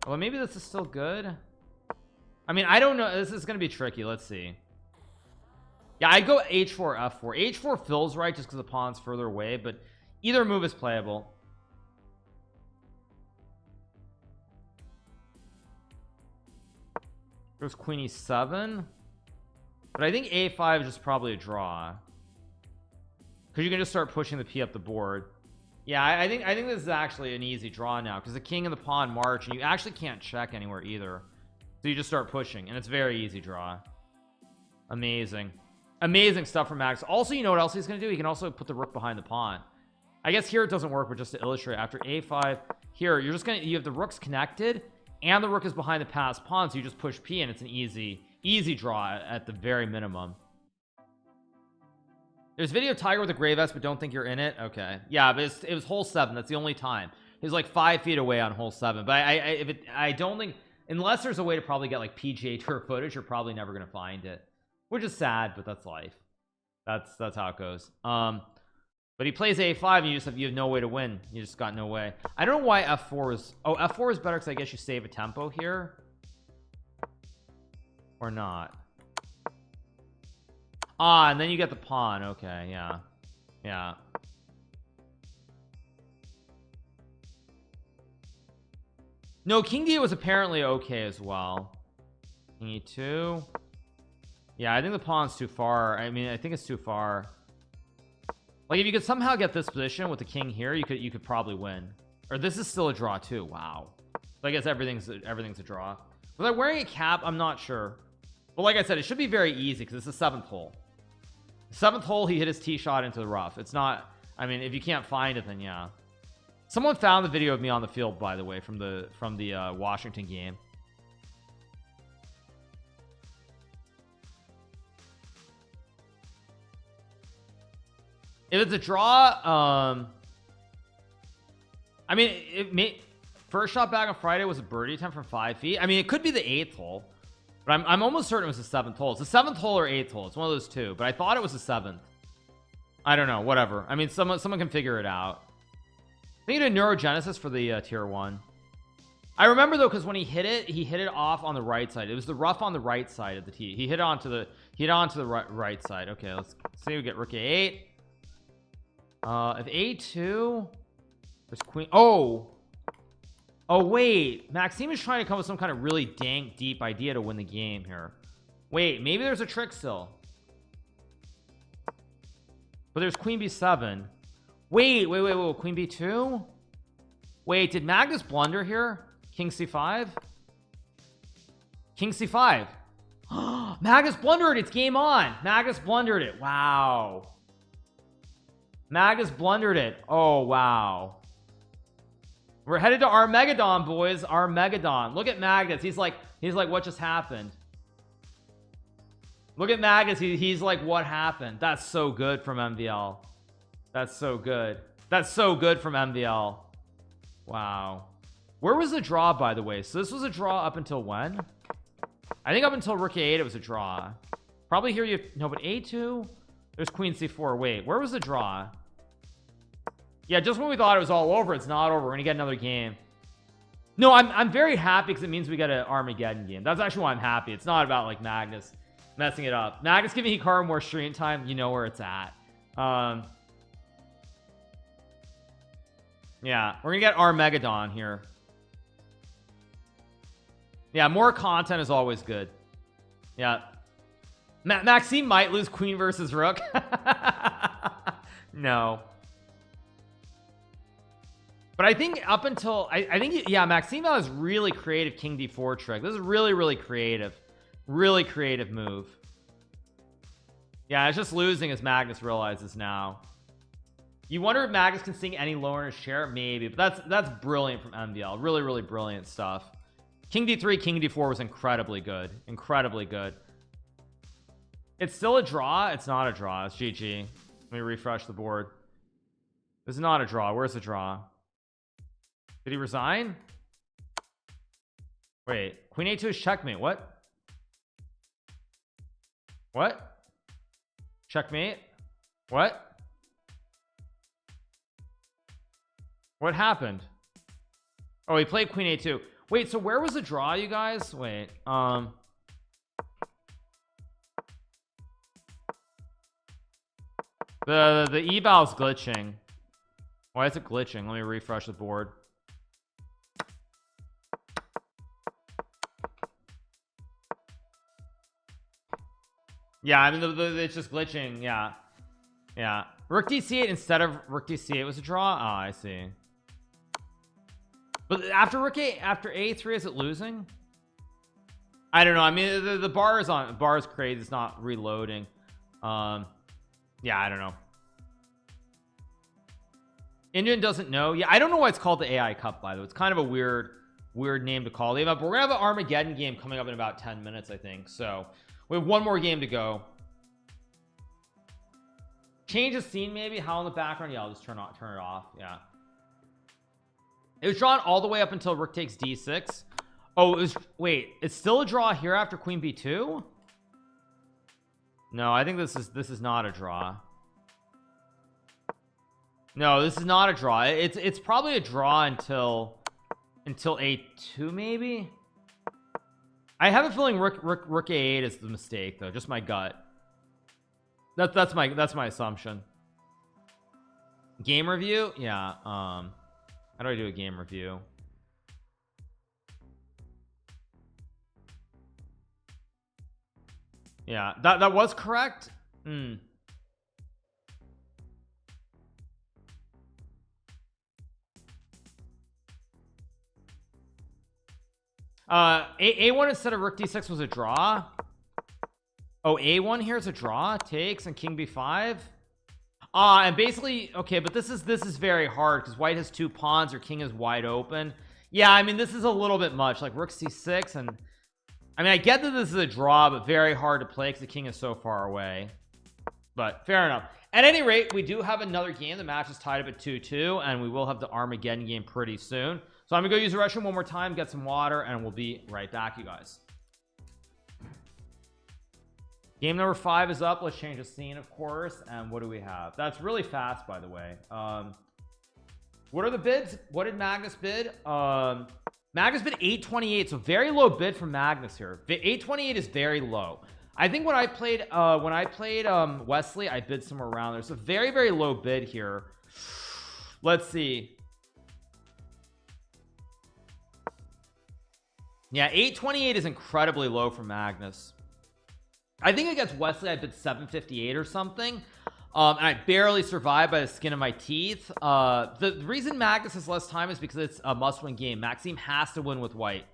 [SPEAKER 1] Well, maybe this is still good. I mean, I don't know. This is going to be tricky. Let's see. Yeah, I go h4 f4. h4 feels right just because the pawn's further away, but either move is playable. There's queen e7, but I think a5 is just probably a draw because you can just start pushing the p up the board. Yeah, I think this is actually an easy draw now because the king and the pawn march and you actually can't check anywhere either, so you just start pushing and it's very easy draw. Amazing stuff from Max. Also, you know what else he's gonna do? He can also put the rook behind the pawn. I guess here it doesn't work, but just to illustrate, after a5 here you have the rooks connected and the rook is behind the passed pawn, so you just push p and it's an easy draw at the very minimum. There's video of Tiger with a gray vest, but don't think you're in it. Okay, yeah, but it was hole 7. That's the only time. He was like 5 feet away on hole 7, but I don't think, unless there's a way to probably get like PGA Tour footage, you're probably never gonna find it, which is sad, but that's life. That's how it goes. But he plays a5 and you have no way to win. You just got no way. I don't know why f4 is, oh, f4 is better because I guess you save a tempo here or not. Ah, and then you get the pawn. Okay, yeah. No, king d was apparently okay as well. King e2. Yeah, I think the pawn's too far. I mean, I think it's too far. Like if you could somehow get this position with the king here, you could probably win. Or this is still a draw too. Wow. So I guess everything's a draw. Was I wearing a cap? I'm not sure. But like I said, it should be very easy because it's the 7th hole. 7th hole, he hit his tee shot into the rough. It's not, I mean, if you can't find it, then yeah. Someone found the video of me on the field, by the way, from the Washington game. If it's a draw, I mean, first shot back on Friday was a birdie attempt from 5 feet. I mean, it could be the 8th hole, but I'm almost certain it was the 7th hole. It's the 7th hole or 8th hole. It's one of those two, but I thought it was the 7th. I don't know, whatever. I mean, someone can figure it out. I think he did neurogenesis for the tier 1. I remember though, because when he hit it off on the right side. It was the rough on the right side of the tee. He hit onto the right side. Okay, let's see. We get rook a8. If a2, there's queen. Oh wait, Maxime is trying to come with some kind of really dank deep idea to win the game here. Wait, maybe there's a trick still, but there's queen b7. Wait, queen b2. Wait, did Magnus blunder here? King c5. King c5. Magnus blundered. It's game on. Magnus blundered it. Wow. Magnus blundered it. Oh wow. We're headed to Armageddon, boys. Armageddon. Look at Magnus. He's like what just happened? Look at Magnus. He's like, what happened? That's so good from MVL. That's so good. That's so good from MVL. Wow. Where was the draw, by the way? So this was a draw up until when? I think up until rook a8 it was a draw. Probably here you no, but a2. There's queen c4. Wait, where was the draw? Yeah, just when we thought it was all over, it's not over. We're gonna get another game. No, I'm very happy because it means we get an Armageddon game. That's actually why I'm happy. It's not about like Magnus messing it up. Magnus giving Hikaru more stream time. You know where it's at. Yeah, we're gonna get Armageddon here. Yeah, more content is always good. Yeah. Maxime might lose queen versus rook. No. But I think up until I think yeah, Maxime has really creative king d4 trick. This is really creative. Really creative move. Yeah, it's just losing as Magnus realizes now. You wonder if Magnus can sing any lower in his chair? Maybe, but that's brilliant from MVL. Really brilliant stuff. King d3, king d4 was incredibly good. Incredibly good. It's still a draw. It's not a draw. It's GG. Let me refresh the board. This is not a draw. Where's the draw? Did he resign? Wait, queen a2 is checkmate. What? What? Checkmate? What? What happened? Oh, he played queen a2. Wait, so where was the draw, you guys? Wait, the eval's glitching. Why is it glitching? Let me refresh the board. Yeah, I mean it's just glitching. Yeah. Rook d8 instead of rook d8 was a draw. Oh, I see. But after rook a, after a3, is it losing? I don't know. I mean, the bar is on. Bar is crazy. It's not reloading. Yeah, I don't know. Indian doesn't know. Yeah, I don't know why it's called the AI Cup, by the way. It's kind of a weird name to call it. But we're gonna have an Armageddon game coming up in about 10 minutes, I think. So we have one more game to go. Change the scene, maybe. Howl in the background. Yeah, I'll just turn it off. Yeah. It was drawn all the way up until rook takes d6. Oh, it was. Wait, it's still a draw here after queen b2. No, I think this is not a draw. No, this is not a draw. It's probably a draw until a2 maybe. I have a feeling rook a8 is the mistake though, just my gut. That's my assumption. Game review? Yeah. How do I do a game review? Yeah, that was correct. A1 instead of rook d6 was a draw. Oh, A1 here's a draw, takes, and king b5. And basically, okay, but this is very hard because white has 2 pawns or king is wide open. Yeah, I mean, this is a little bit much, like rook c6, and I mean, I get that this is a draw, but very hard to play because the king is so far away. But fair enough. At any rate, we do have another game. The match is tied up at 2-2, and we will have the Armageddon game pretty soon. So I'm gonna go use the restroom one more time, get some water, and we'll be right back, you guys. Game number 5 is up. Let's change the scene, of course. And what do we have? That's really fast, by the way. What are the bids? What did Magnus bid? Magnus bid 828, so very low bid from Magnus here. 828 is very low. I think when I played Wesley, I bid somewhere around there. So very, very low bid here. Let's see. Yeah, 828 is incredibly low for Magnus. I think against Wesley I bid 758 or something. And I barely survived by the skin of my teeth. The reason Magnus has less time is because it's a must-win game. Maxime has to win with white.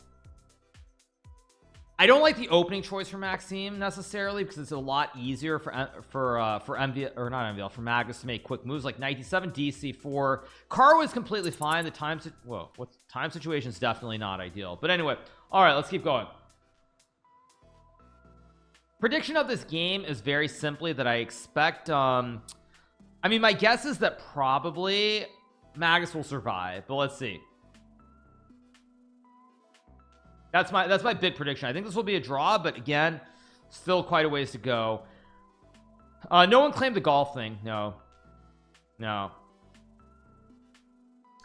[SPEAKER 1] I don't like the opening choice for Maxime necessarily because it's a lot easier for MVL, or not MVL, for Magnus to make quick moves like knight d7, dc4. Hikaru is completely fine. The time situation is definitely not ideal. But anyway, all right, let's keep going. Prediction of this game is very simply that I expect I mean, my guess is that probably Magnus will survive, but let's see. That's my bid prediction. I think this will be a draw, but again, still quite a ways to go. No one claimed the golf thing. No.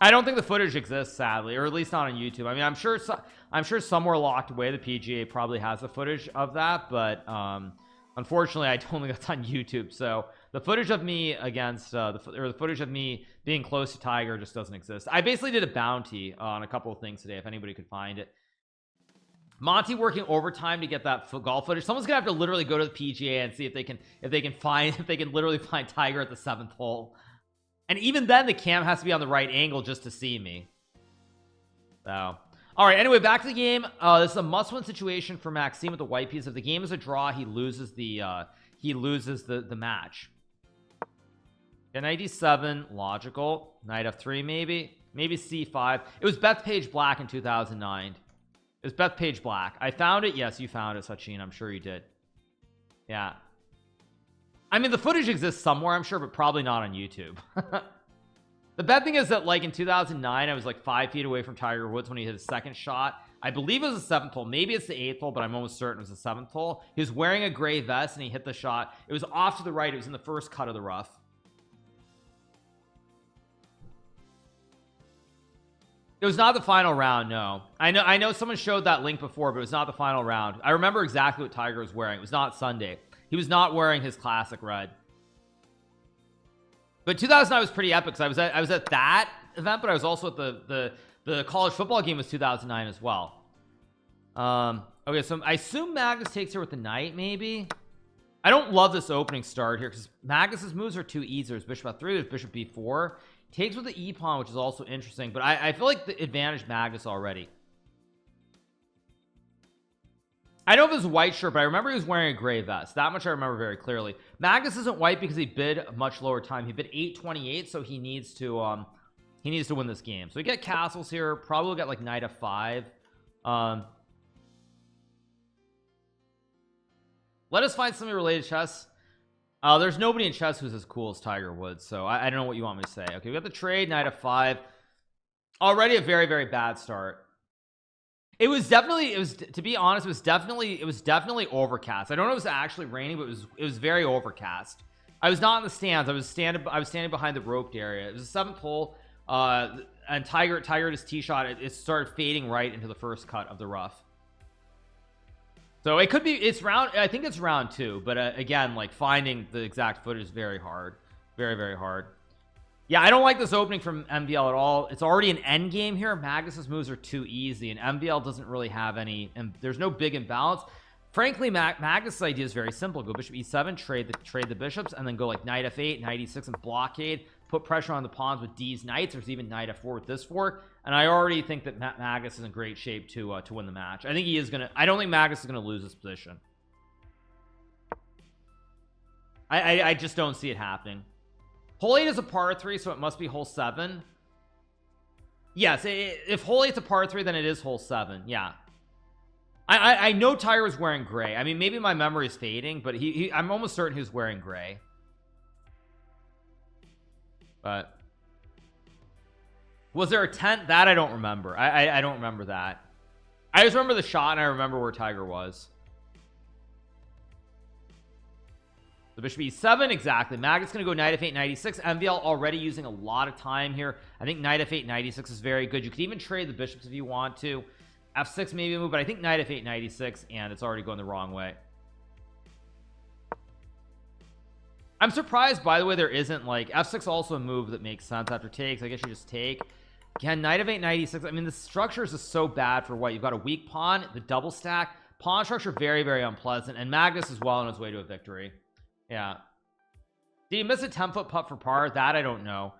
[SPEAKER 1] I don't think the footage exists, sadly, or at least not on YouTube. I mean, I'm sure somewhere locked away the PGA probably has the footage of that, but unfortunately I don't think that's on YouTube. So the footage of me against the footage of me being close to Tiger just doesn't exist. I basically did a bounty on a couple of things today if anybody could find it. Monty working overtime to get that golf footage. Someone's gonna have to literally go to the PGA and see if they can literally find Tiger at the 7th hole. And even then the cam has to be on the right angle just to see me. So all right, anyway, back to the game. This is a must-win situation for Maxime with the white piece. If the game is a draw, he loses the match. Yeah, knight d7, logical. Knight f3, maybe c5. It was Bethpage Black in 2009. It was Bethpage Black. I found it. Yes, you found it, Sachin. I'm sure you did. Yeah. I mean, the footage exists somewhere, I'm sure, but probably not on YouTube. The bad thing is that, like, in 2009, I was like 5 feet away from Tiger Woods when he hit his second shot. I believe it was the 7th hole. Maybe it's the 8th hole, but I'm almost certain it was the 7th hole. He was wearing a gray vest and he hit the shot. It was off to the right. It was in the first cut of the rough. It was not the final round. No, I know someone showed that link before, but it was not the final round. I remember exactly what Tiger was wearing. It was not Sunday. He was not wearing his classic red. But 2009 was pretty epic because I was at that event, but I was also at the college football game was 2009 as well. Okay, so I assume Magnus takes here with the knight. Maybe I don't love this opening start here because Magnus's moves are too easy. There's bishop f3, there's bishop b4. Takes with the e pawn, which is also interesting, but I feel like the advantage Magnus already. I know if it was a white shirt, but I remember he was wearing a gray vest. That much I remember very clearly. Magnus isn't white because he bid a much lower time. He bid 828, so he needs to win this game. So we get castles here. Probably we'll get like knight f5. Let us find something related to chess. There's nobody in chess who's as cool as Tiger Woods, so I don't know what you want me to say. Okay, we got the trade, knight f5. Already a very, very bad start. It was definitely, it was, to be honest, it was definitely overcast. I don't know if it was actually raining, but it was very overcast. I was not in the stands. I was standing behind the roped area. It was a 7th hole, and Tiger his tee shot, it started fading right into the first cut of the rough. So it could be, it's round, I think it's round 2, but again, like finding the exact footage is very hard, very hard. Yeah, I don't like this opening from MVL at all. It's already an end game here. Magnus's moves are too easy, and MVL doesn't really have any, and there's no big imbalance. Frankly, Magnus's idea is very simple. Go bishop e7, trade the bishops, and then go like knight f8, knight e6, and blockade. Put pressure on the pawns with D's knights. There's even knight f4 with this fork, and I already think that Magnus is in great shape to win the match. I think he is gonna. I don't think Magnus is gonna lose this position. I just don't see it happening. Hole 8 is a par 3, so it must be hole 7. Yes, if hole 8's a par 3, then it is hole 7. Yeah, I know Tiger was wearing gray. I mean, maybe my memory is fading, but I'm almost certain he was wearing gray. But was there a tent? That I don't remember. I don't remember that. I just remember the shot, and I remember where Tiger was. The bishop e7, exactly. Magnus gonna go knight f8, knight e6. MVL already using a lot of time here. I think knight f8, knight e6 is very good. You could even trade the bishops if you want to. f6 maybe a move, but I think knight f8, knight e6, and it's already going the wrong way. I'm surprised, by the way, there isn't like f6 also a move that makes sense after takes. I guess you just take. Again, knight of 8, knight e6. I mean, the structure is just so bad for white. You've got a weak pawn, the double stack pawn structure, very unpleasant, and Magnus is well on his way to a victory. Yeah, did he miss a 10-foot putt for par? That I don't know.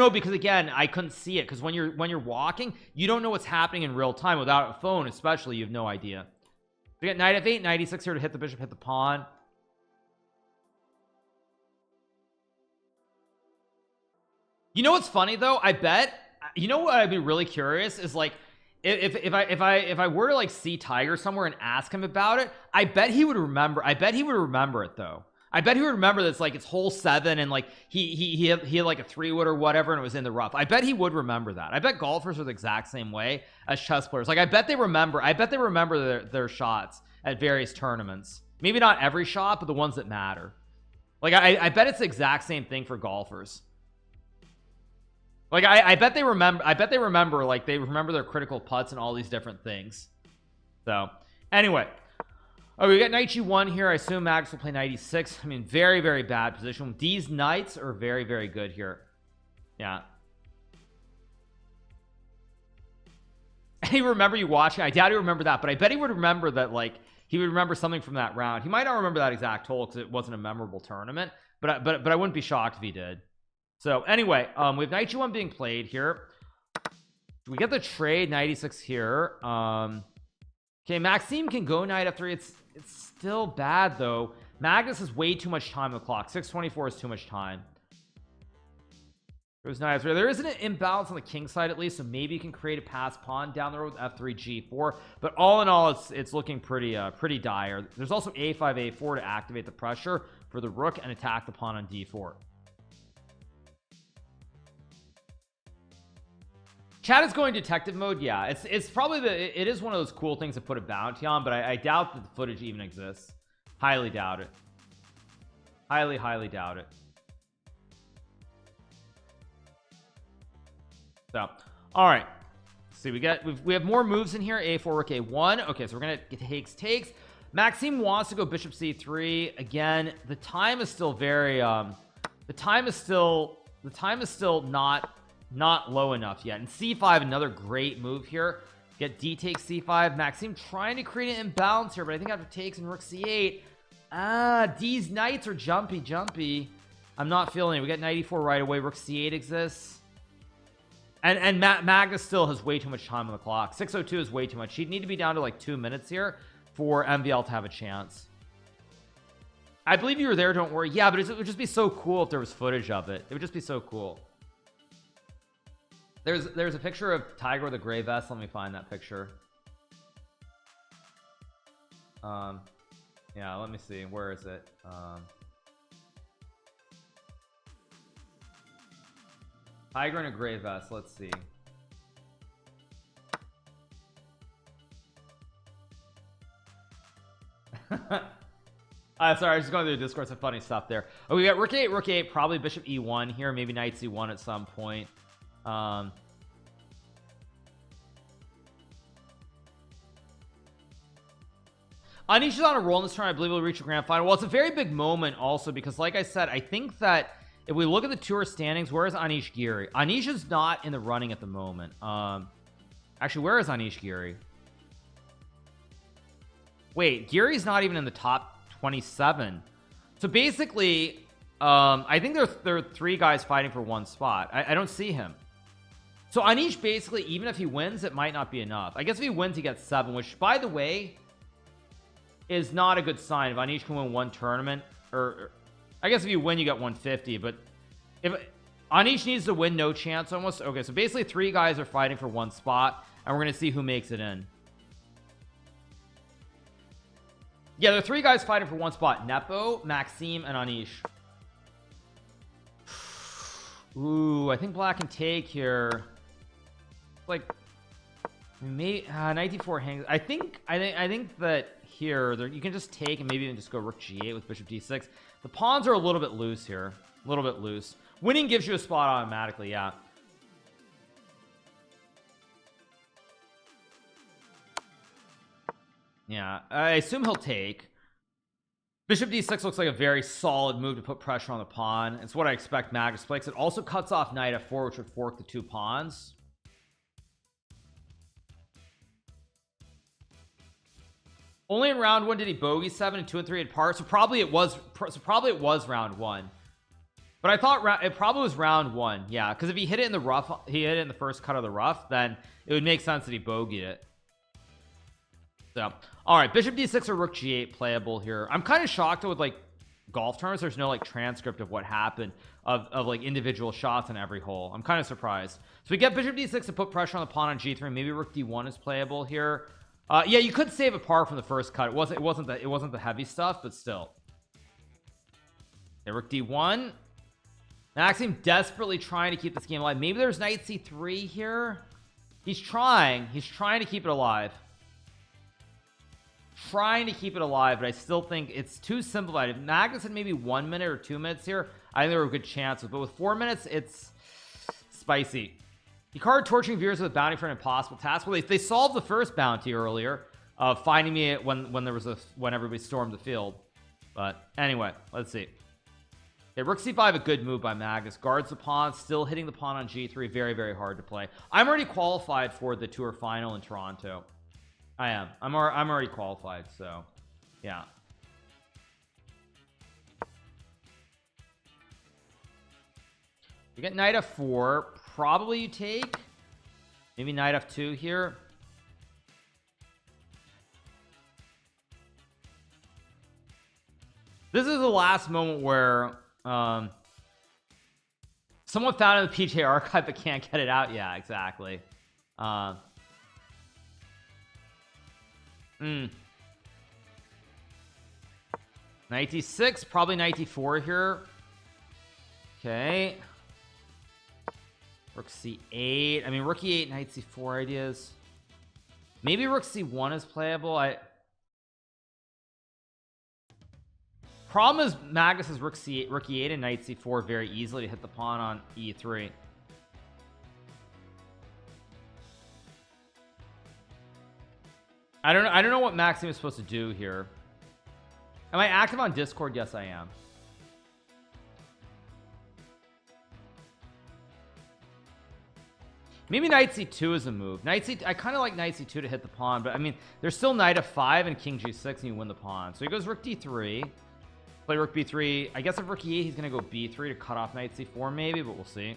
[SPEAKER 1] Because again, I couldn't see it, because when you're walking, you don't know what's happening in real time. Without a phone especially, you have no idea. We got knight f8, knight e6 here to hit the bishop, hit the pawn. You know what's funny though? I bet, you know what I'd be really curious is like if I were to like see Tiger somewhere and ask him about it, I bet he would remember. I bet he would remember it though. I bet he would remember that it's like it's hole 7 and like he had like a 3-wood or whatever and it was in the rough. I bet he would remember that. I bet golfers are the exact same way as chess players. Like I bet they remember their shots at various tournaments. Maybe not every shot, but the ones that matter. Like I bet it's the exact same thing for golfers. Like I bet they remember like they remember their critical putts and all these different things. So anyway, oh, we got knight g1 here. I assume Magnus will play knight e6. I mean, very bad position. These knights are very good here. Yeah. He remember you watching. I doubt he remember that, but I bet he would remember that. Like he would remember something from that round. He might not remember that exact hole because it wasn't a memorable tournament, but I wouldn't be shocked if he did. So anyway, we have knight g1 being played here. We get the trade knight e6 here. Okay, Maxime can go knight f3. It's still bad though. Magnus has way too much time on the clock. 6:24 is too much time. There's knight f3. There isn't an imbalance on the king side at least, so maybe you can create a pass pawn down the road with f3 g4. But all in all, it's looking pretty dire. There's also a5 a4 to activate the pressure for the rook and attack the pawn on d4. Chat is going detective mode. Yeah, it's probably it is one of those cool things to put a bounty on, but I doubt that the footage even exists. Highly doubt it. Highly doubt it. So all right, see, we have more moves in here. A4 rook a1. Okay, so we're gonna get takes. Maxime wants to go bishop c3 again. The time is still very the time is still not low enough yet. And c5, another great move here. Get d takes c5. Maxime trying to create an imbalance here, but I think after takes and rook c8, these knights are jumpy. I'm not feeling it. We got knight e4 right away. Rook c8 exists, and Magnus still has way too much time on the clock. 6:02 is way too much. He'd need to be down to like 2 minutes here for MVL to have a chance. I believe you were there, don't worry. Yeah, but it would just be so cool if there was footage of it. It would just be so cool. There's a picture of Tiger with a gray vest. Let me find that picture. Yeah, let me see. Where is it? Tiger in a gray vest. Let's see. Sorry, I was just going through the Discord. Some funny stuff there. Oh, we got rook a8, probably bishop e1 here, maybe knight c1 at some point. Anish is on a roll in this turn. I believe he'll reach a grand final. Well, it's a very big moment also because, like I said, I think that if we look at the tour standings, where is Anish Giri? Anish is not in the running at the moment. Actually, where is Anish Giri? Wait, Giri's not even in the top 27. So basically, I think there are 3 guys fighting for 1 spot. I don't see him. So Anish basically, even if he wins, it might not be enough. I guess if he wins, he gets 7, which, by the way, is not a good sign. If Anish can win 1 tournament, or I guess if you win, you get 150. But if Anish needs to win, no chance almost. Okay, so basically 3 guys are fighting for 1 spot, and we're gonna see who makes it in. Yeah, there are 3 guys fighting for 1 spot: Nepo, Maxime, and Anish. Ooh, I think black can take here. Like, maybe knight d4 hangs. I think that here you can just take and maybe even just go rook g8 with bishop d6. The pawns are a little bit loose here, a little bit loose. Winning gives you a spot automatically. Yeah. Yeah, I assume he'll take. Bishop d6 looks like a very solid move to put pressure on the pawn. It's what I expect Magnus to play. It also cuts off knight f4, which would fork the 2 pawns. Only in round 1 did he bogey 7 and 2 and 3 at par. So probably it was round 1. But I thought it probably was round 1. Yeah, because if he hit it in the rough, he hit it in the first cut of the rough, then it would make sense that he bogeyed it. So, all right, bishop d6 or rook g8 playable here. I'm kind of shocked with like golf tournaments. There's no like transcript of what happened of like individual shots in every hole. I'm kind of surprised. So we get bishop d6 to put pressure on the pawn on g3. Maybe rook d1 is playable here. Yeah, you could save a par from the first cut. It wasn't the heavy stuff, but still. Okay, rook d1. Maxime desperately trying to keep this game alive. Maybe there's knight c3 here. He's trying to keep it alive. Trying to keep it alive, but I still think it's too simplified. If Magnus had maybe 1 minute or 2 minutes here, I think there were good chances, but with 4 minutes, it's spicy. Hikaru torturing viewers with bounty for an impossible task. Well, they solved the first bounty earlier of finding me when everybody stormed the field. But anyway, let's see. Okay, rook c5, a good move by Magnus. Guards the pawn, still hitting the pawn on g3. Very, very hard to play. I'm already qualified for the tour final in Toronto. I am. I'm already qualified, so yeah. You get knight f4. Probably you take. Maybe knight f2 here. This is the last moment where someone found it in the PJ archive but can't get it out. Yeah, exactly. Knight d6, probably knight d4 here. Okay. Rook c8. I mean, rook e8, knight c4 ideas. Maybe rook c1 is playable. Problem is Magnus has rook e8 and knight c4 very easily to hit the pawn on e3. I don't know what Maxime is supposed to do here. Am I active on Discord? Yes, I am. Maybe knight c2 is a move. I kind of like knight c2 to hit the pawn, but I mean, there's still knight f5 and king g6 and you win the pawn. So he goes rook d3. Play rook b3. I guess if rook e8, he's going to go b3 to cut off knight c4 maybe, but we'll see.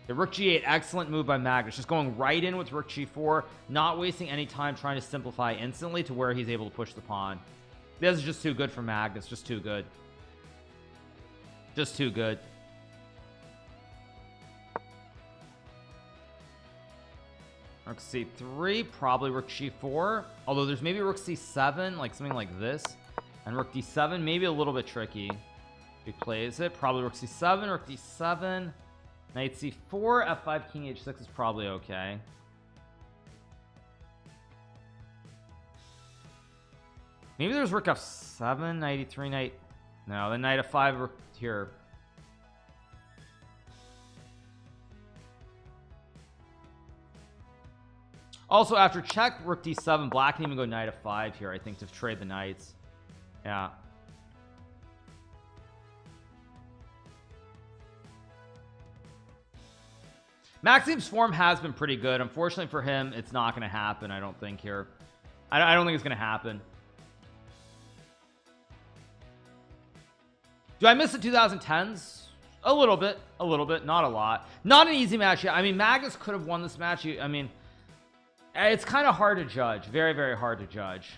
[SPEAKER 1] The rook g8, excellent move by Magnus, just going right in with rook g4, not wasting any time trying to simplify instantly to where he's able to push the pawn. This is just too good for Magnus, just too good. Just too good. Rook c3, probably rook g4, although there's maybe rook c7, like something like this, and rook d7, maybe a little bit tricky. He plays it, probably rook c7, rook d7, knight c4, f5, king h6 is probably okay. Maybe there's rook f7, knight e3, knight. No, the knight f5 rook here. Also, after check rook d7, black can even go knight f5 here, I think, to trade the knights. Yeah. Maxim's form has been pretty good. Unfortunately for him, it's not going to happen, I don't think here. I don't think it's going to happen. Do I miss the 2010s? A little bit, not a lot. Not an easy match yet. I mean, Magnus could have won this match. I mean, it's kind of hard to judge. Very, very hard to judge.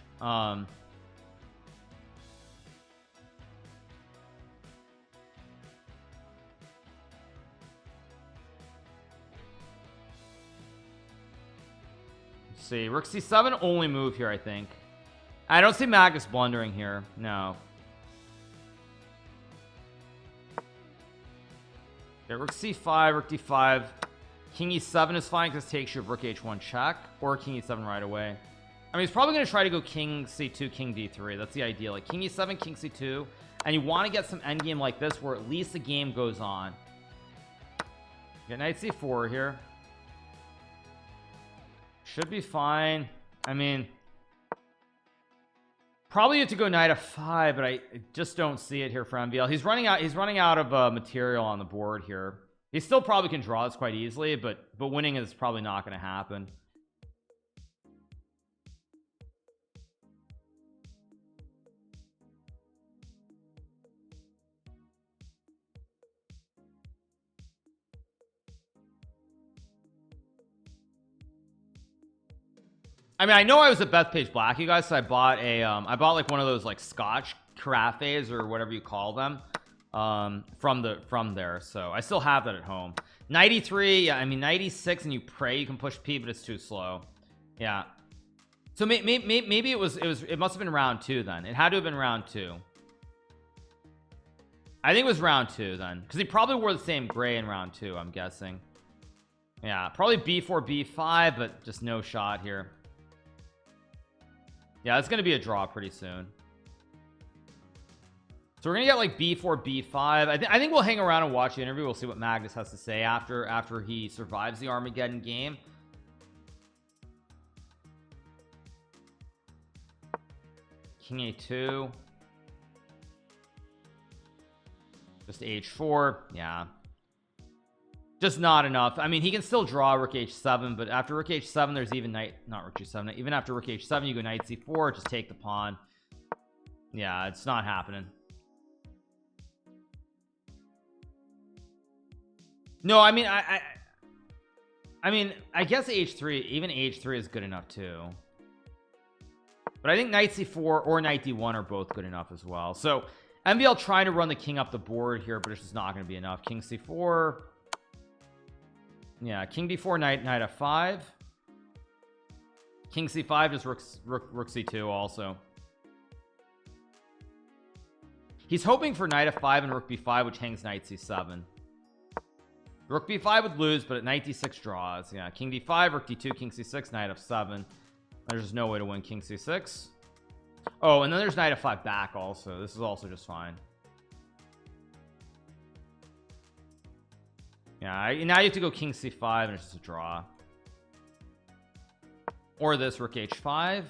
[SPEAKER 1] See, rook c7 only move here, I think. I don't see Magnus blundering here. No. Okay, rook c5, rook d5. King e7 is fine because it takes you rook h1 check, or king e7 right away. I mean, he's probably going to try to go king c2, king d3. That's the idea. Like king e7, king c2, and you want to get some endgame like this where at least the game goes on. Get knight c4 here. Should be fine. I mean, probably have to go knight f5, but I just don't see it here for MVL. He's running out of material on the board here. He still probably can draw this quite easily, but winning is probably not going to happen. I mean, I know I was at Bethpage Black, you guys, so I bought like one of those like Scotch carafes or whatever you call them, from there. So I still have that at home. 93, yeah, I mean 96, and you pray you can push P, but it's too slow. Yeah. So maybe it must have been round 2 then. It had to have been round 2. I think it was round 2 then, because he probably wore the same gray in round 2, I'm guessing. Yeah, probably b4, b5, but just no shot here. Yeah, it's gonna be a draw pretty soon. So we're gonna get like b4, b5. I think we'll hang around and watch the interview. We'll see what Magnus has to say after he survives the Armageddon game. King a2. Just h4. Yeah, just not enough. I mean, he can still draw rook h7, but after rook h7 there's even knight, not rook h7, even after rook h7 you go knight c4, just take the pawn. Yeah, it's not happening. No, I mean, I guess h3, even h3 is good enough too, but I think knight c4 or knight d1 are both good enough as well. So MVL trying to run the king up the board here, but it's just not going to be enough. King c4. Yeah, king d4, knight f5. King c5, just rook c2 also. He's hoping for knight f5 and rook b5, which hangs knight c7. Rook b5 would lose, but at knight d6 draws. Yeah, king d5, rook d2, king c6, knight f7. There's just no way to win king c6. Oh, and then there's knight f5 back also. This is also just fine. Yeah, now you have to go king c5 and it's just a draw. Or this rook h5.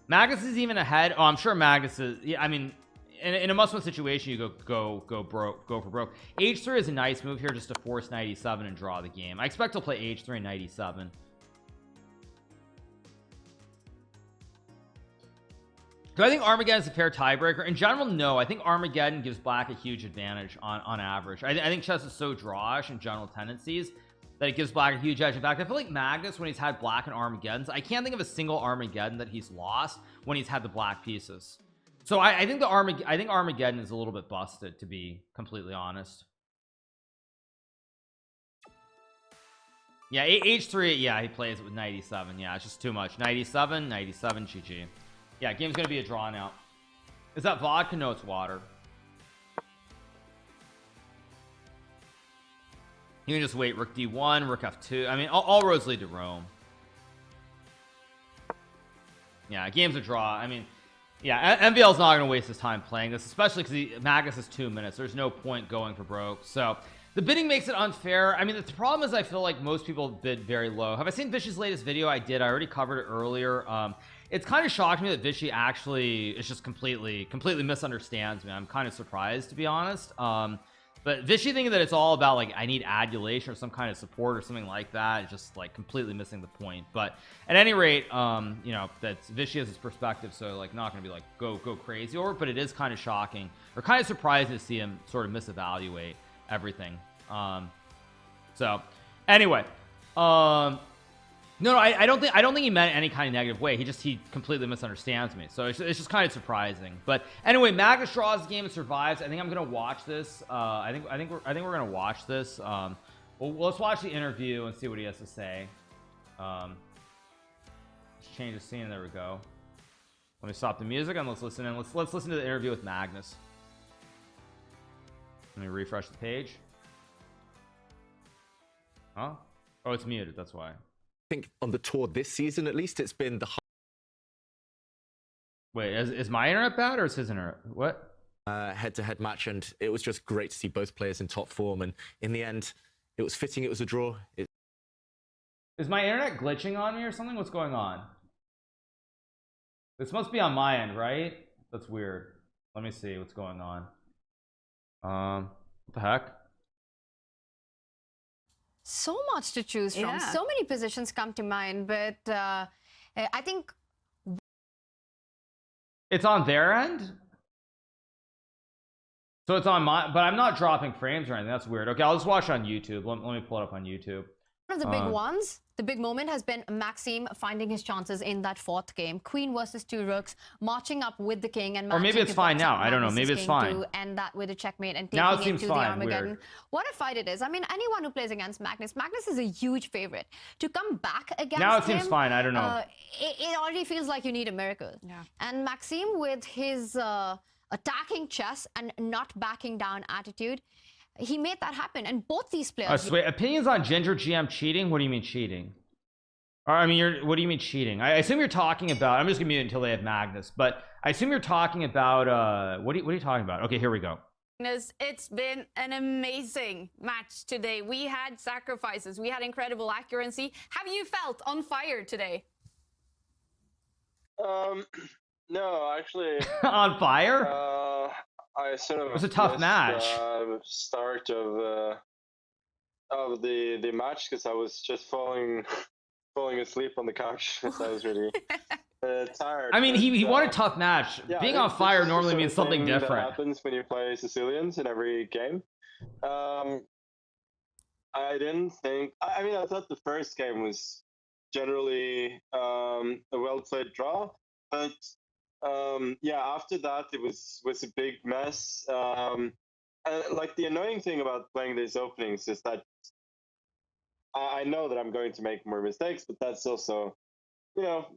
[SPEAKER 1] Magnus is even ahead. Oh, I'm sure Magnus is. Yeah, I mean, in a must-win situation, you go for broke. h3 is a nice move here, just to force knight e7 and draw the game. I expect he'll play h3 and knight e7. Do I think Armageddon is a fair tiebreaker? In general, no. I think Armageddon gives black a huge advantage on average. I think chess is so drawish in general tendencies that it gives black a huge edge. In fact, I feel like Magnus, when he's had black and Armageddons, I can't think of a single Armageddon that he's lost when he's had the black pieces. So I think Armageddon is a little bit busted, to be completely honest. Yeah, h3. Yeah, he plays it with knight e7. Yeah, it's just too much. Knight e7, GG. Yeah, game's gonna be a draw now. Is that vodka? No, it's water. You can just wait. Rook d1, rook f2. I mean, all roads lead to Rome. Yeah, game's a draw. I mean, yeah, MVL's not going to waste his time playing this, especially because Magnus is 2 minutes. There's no point going for broke. So the bidding makes it unfair. I mean, the problem is I feel like most people bid very low. Have I seen Vishy's latest video? I did. I already covered it earlier. It's kind of shocked me that Vishy actually is just completely misunderstands me. I'm kind of surprised, to be honest. But Vishy thinking that it's all about like I need adulation or some kind of support or something like that, just like completely missing the point. But at any rate, you know, that's Vishy has his perspective, so like not gonna be like go crazy over it, but it is kind of shocking or kind of surprising to see him sort of misevaluate everything. So anyway, no, I don't think he meant any kind of negative way. He completely misunderstands me. So it's just kind of surprising. But anyway, Magnus draws the game and survives. I think I'm gonna watch this. I think we're gonna watch this. Well, let's watch the interview and see what he has to say. Let's change the scene. There we go. Let me stop the music and let's listen in. Let's listen to the interview with Magnus. Let me refresh the page. Huh? Oh, it's muted. That's why.
[SPEAKER 6] I think on the tour this season, at least, it's been the
[SPEAKER 1] Wait, is my internet bad or is his internet? What?
[SPEAKER 6] head-to-head match, and it was just great to see both players in top form. And in the end, it was fitting. It was a draw.
[SPEAKER 1] Is my internet glitching on me or something? What's going on? This must be on my end, right? That's weird. Let me see what's going on. What the heck?
[SPEAKER 7] So much to choose from. So many positions come to mind, but I think
[SPEAKER 1] it's on their end. So it's on my, but I'm not dropping frames or anything. That's weird. Okay, I'll just watch it on YouTube. Let me pull it up on YouTube.
[SPEAKER 7] one of the big ones, the big moment has been Maxime finding his chances in that fourth game. Queen versus 2 rooks, marching up with the king, and
[SPEAKER 1] or maybe it's fine now. I don't know. Maybe it's fine.
[SPEAKER 7] To end that with a checkmate and
[SPEAKER 1] now
[SPEAKER 7] taking
[SPEAKER 1] it seems
[SPEAKER 7] to the
[SPEAKER 1] fine.
[SPEAKER 7] Armageddon.
[SPEAKER 1] Weird.
[SPEAKER 7] What a fight it is. I mean, anyone who plays against Magnus is a huge favorite. To come back against
[SPEAKER 1] now it
[SPEAKER 7] him,
[SPEAKER 1] seems fine. I don't know.
[SPEAKER 7] It already feels like you need a miracle. Yeah. And Maxime with his attacking chess and not backing down attitude, he made that happen. And both these players.
[SPEAKER 1] Wait, opinions on Ginger GM cheating? What do you mean cheating? Or I mean, what do you mean cheating? I assume you're talking about. I'm just gonna mute it until they have Magnus. But I assume you're talking about. What are you talking about? Okay, here we go.
[SPEAKER 8] It's been an amazing match today. We had sacrifices. We had incredible accuracy. Have you felt on fire today?
[SPEAKER 9] No, actually.
[SPEAKER 1] On fire?
[SPEAKER 9] I sort of.
[SPEAKER 1] It was a tough match.
[SPEAKER 9] Start of the match because I was just falling asleep on the couch because I was really tired.
[SPEAKER 1] I mean, he won a tough match.
[SPEAKER 9] Yeah,
[SPEAKER 1] being on fire normally means something different.
[SPEAKER 9] That happens when you play Sicilians in every game. I didn't think. I mean, I thought the first game was generally a well-played draw, but yeah, after that it was a big mess. Like the annoying thing about playing these openings is that I know that I'm going to make more mistakes, but that's also, you know,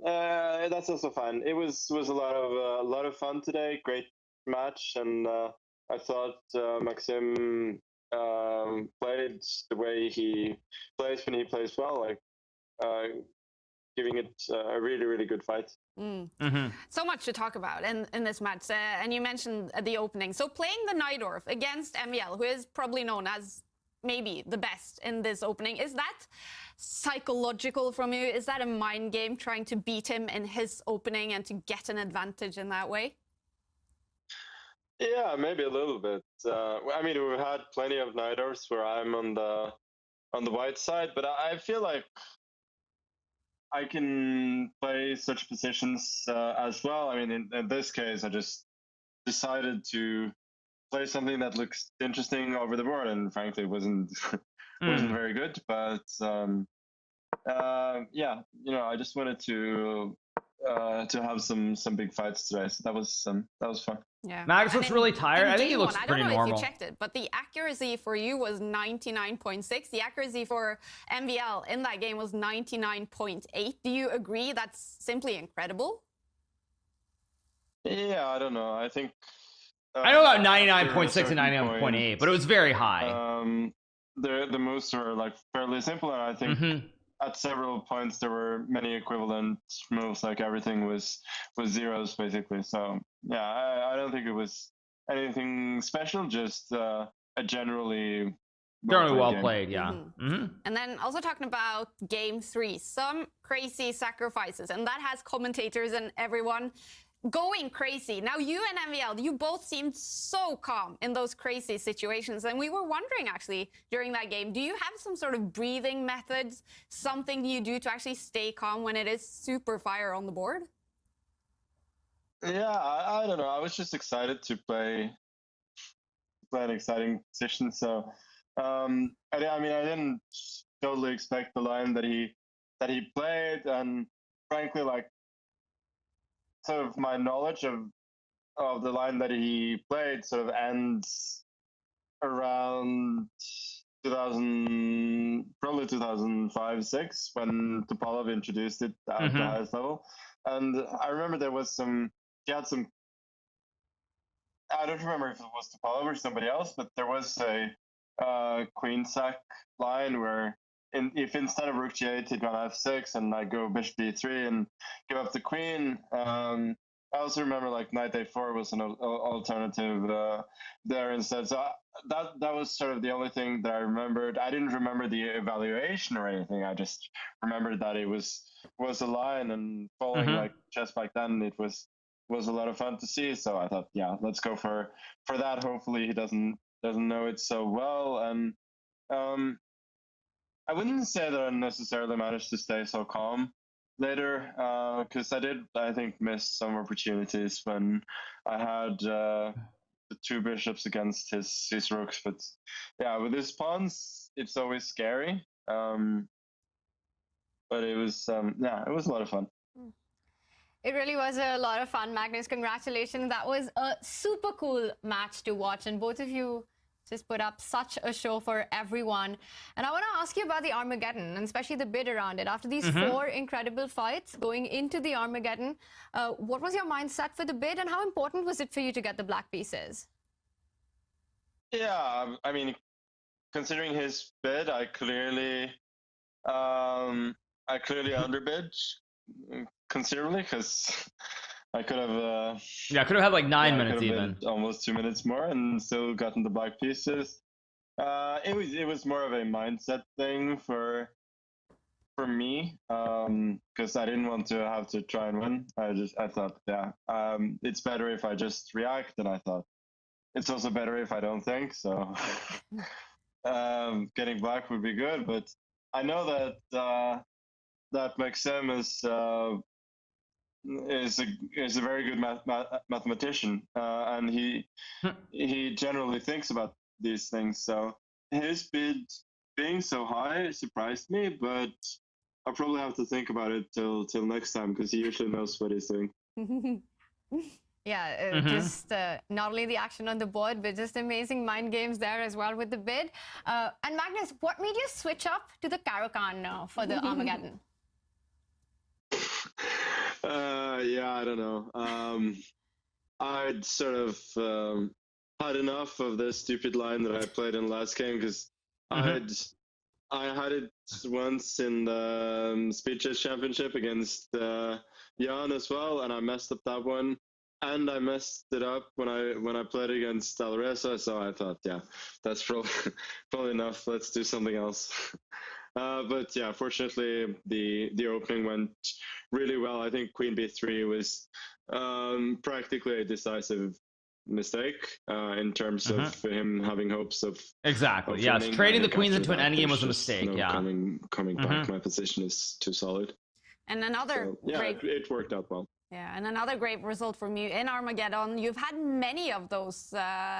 [SPEAKER 9] that's also fun. It was a lot of fun today. Great match, and I thought Maxime played the way he plays when he plays well, like giving it a really good fight.
[SPEAKER 8] So much to talk about in this match, and you mentioned the opening. So playing the Najdorf against MVL, who is probably known as maybe the best in this opening, is that psychological from you? Is that a mind game, trying to beat him in his opening and to get an advantage in that way?
[SPEAKER 9] Yeah, maybe a little bit. I mean, we've had plenty of Najdorfs where I'm on the white side, but I feel like I can play such positions as well. I mean, in this case, I just decided to play something that looks interesting over the board, and frankly, wasn't very good. But yeah, you know, I just wanted to have some big fights today, so that was fun.
[SPEAKER 8] Yeah,
[SPEAKER 1] Magnus looks really tired. I think he looks pretty normal.
[SPEAKER 8] I don't know if you checked it, but the accuracy for you was 99.6. The accuracy for MVL in that game was 99.8. Do you agree that's simply incredible?
[SPEAKER 9] Yeah, I don't know. I think
[SPEAKER 1] I know about 99.6 and 99.8, but it was very high.
[SPEAKER 9] The moves were like fairly simple, and I think at several points there were many equivalent moves, like everything was zeros basically. So yeah, I don't think it was anything special, just a generally
[SPEAKER 1] Well
[SPEAKER 9] game.
[SPEAKER 1] played, yeah.
[SPEAKER 8] And then also talking about game 3, some crazy sacrifices, and that has commentators and everyone going crazy. Now, you and MVL, you both seemed so calm in those crazy situations, and we were wondering actually during that game, do you have some sort of breathing methods, something you do to actually stay calm when it is super fire on the board?
[SPEAKER 9] Yeah, I don't know. I was just excited to play an exciting position. So, I mean, I didn't totally expect the line that he played, and frankly, like, sort of my knowledge of the line that he played sort of ends around probably 2005-06, when Topalov introduced it at the highest level. And I remember he had some, I don't remember if it was Topalov or somebody else, but there was a queen sack line where if instead of rook g8 he'd gone f6 and I go bishop b3 and give up the queen. I also remember like knight a4 was an alternative there instead. So that was sort of the only thing that I remembered. I didn't remember the evaluation or anything. I just remembered that it was a line, and following like chess back then, it was a lot of fun to see. So I thought, yeah, let's go for that. Hopefully he doesn't know it so well. And I wouldn't say that I necessarily managed to stay so calm later, because I did, I think, miss some opportunities when I had the two bishops against his rooks. But yeah, with his pawns, it's always scary. But it was, yeah, it was a lot of fun.
[SPEAKER 7] It really was a lot of fun, Magnus. Congratulations. That was a super cool match to watch, and both of you just put up such a show for everyone. And I want to ask you about the Armageddon, and especially the bid around it. After these 4 incredible fights going into the Armageddon, what was your mindset for the bid, and how important was it for you to get the black pieces?
[SPEAKER 9] Yeah, I mean, considering his bid, I clearly underbid considerably, because I could have
[SPEAKER 1] I could have had like 9 minutes even.
[SPEAKER 9] Almost 2 minutes more and still gotten the black pieces. It was more of a mindset thing for me, because I didn't want to have to try and win. I thought, yeah, it's better if I just react, and I thought it's also better if I don't think. So getting black would be good, but I know that Maxim is a very good mathematician, and he generally thinks about these things. So his bid being so high surprised me, but I'll probably have to think about it till next time, because he usually knows what he's doing.
[SPEAKER 7] Yeah, just not only the action on the board, but just amazing mind games there as well with the bid. And Magnus, what made you switch up to the Caro-Kann now for the Armageddon?
[SPEAKER 9] Yeah, I don't know. I'd sort of had enough of this stupid line that I played in the last game, because I had it once in the Speed Chess Championship against Jan as well, and I messed up that one, and I messed it up when I played against Alireza. So I thought, yeah, that's probably enough. Let's do something else. But yeah, fortunately, the opening went really well. I think Queen B3 was practically a decisive mistake in terms of him having hopes of
[SPEAKER 1] Yes,
[SPEAKER 9] winning.
[SPEAKER 1] trading the queens into an endgame was a mistake.
[SPEAKER 9] No, coming back, my position is too solid.
[SPEAKER 8] And another great...
[SPEAKER 9] it worked out well.
[SPEAKER 8] Yeah, and another great result from you in Armageddon. You've had many of those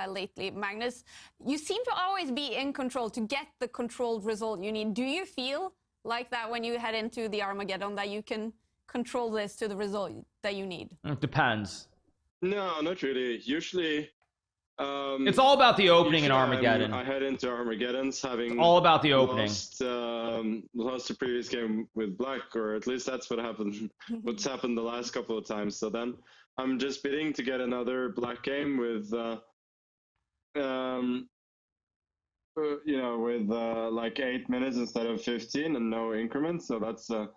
[SPEAKER 8] lately, Magnus. You seem to always be in control, to get the controlled result you need. Do you feel like that when you head into the Armageddon, that you can control this to the result that you need?
[SPEAKER 1] It depends.
[SPEAKER 9] No, not really. Usually,
[SPEAKER 1] it's all about the opening in Armageddon.
[SPEAKER 9] I head into Armageddons having
[SPEAKER 1] all about the opening.
[SPEAKER 9] Lost the previous game with black, or at least that's what happened. What's happened the last couple of times. So then I'm just bidding to get another black game with you know, with like 8 minutes instead of 15 and no increments. So that's a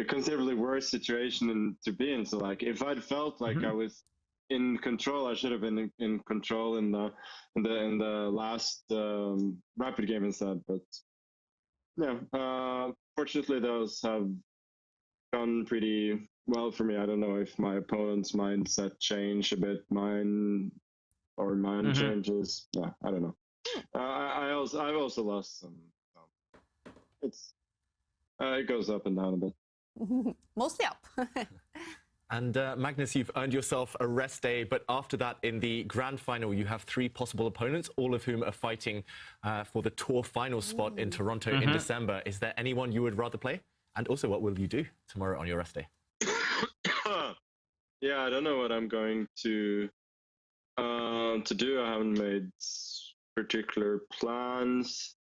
[SPEAKER 9] considerably worse situation to be in. So like, if I'd felt like I was in control, I should have been in control in the last rapid game instead. But yeah, fortunately those have gone pretty well for me. I don't know if my opponent's mindset changed a bit, mine changes. Yeah, I don't know. I've also lost some. It goes up and down a bit.
[SPEAKER 8] Mostly up.
[SPEAKER 6] And Magnus, you've earned yourself a rest day, but after that, in the grand final, you have 3 possible opponents, all of whom are fighting for the tour final spot in Toronto in December. Is there anyone you would rather play? And also, what will you do tomorrow on your rest day?
[SPEAKER 9] Yeah, I don't know what I'm going to do. I haven't made particular plans.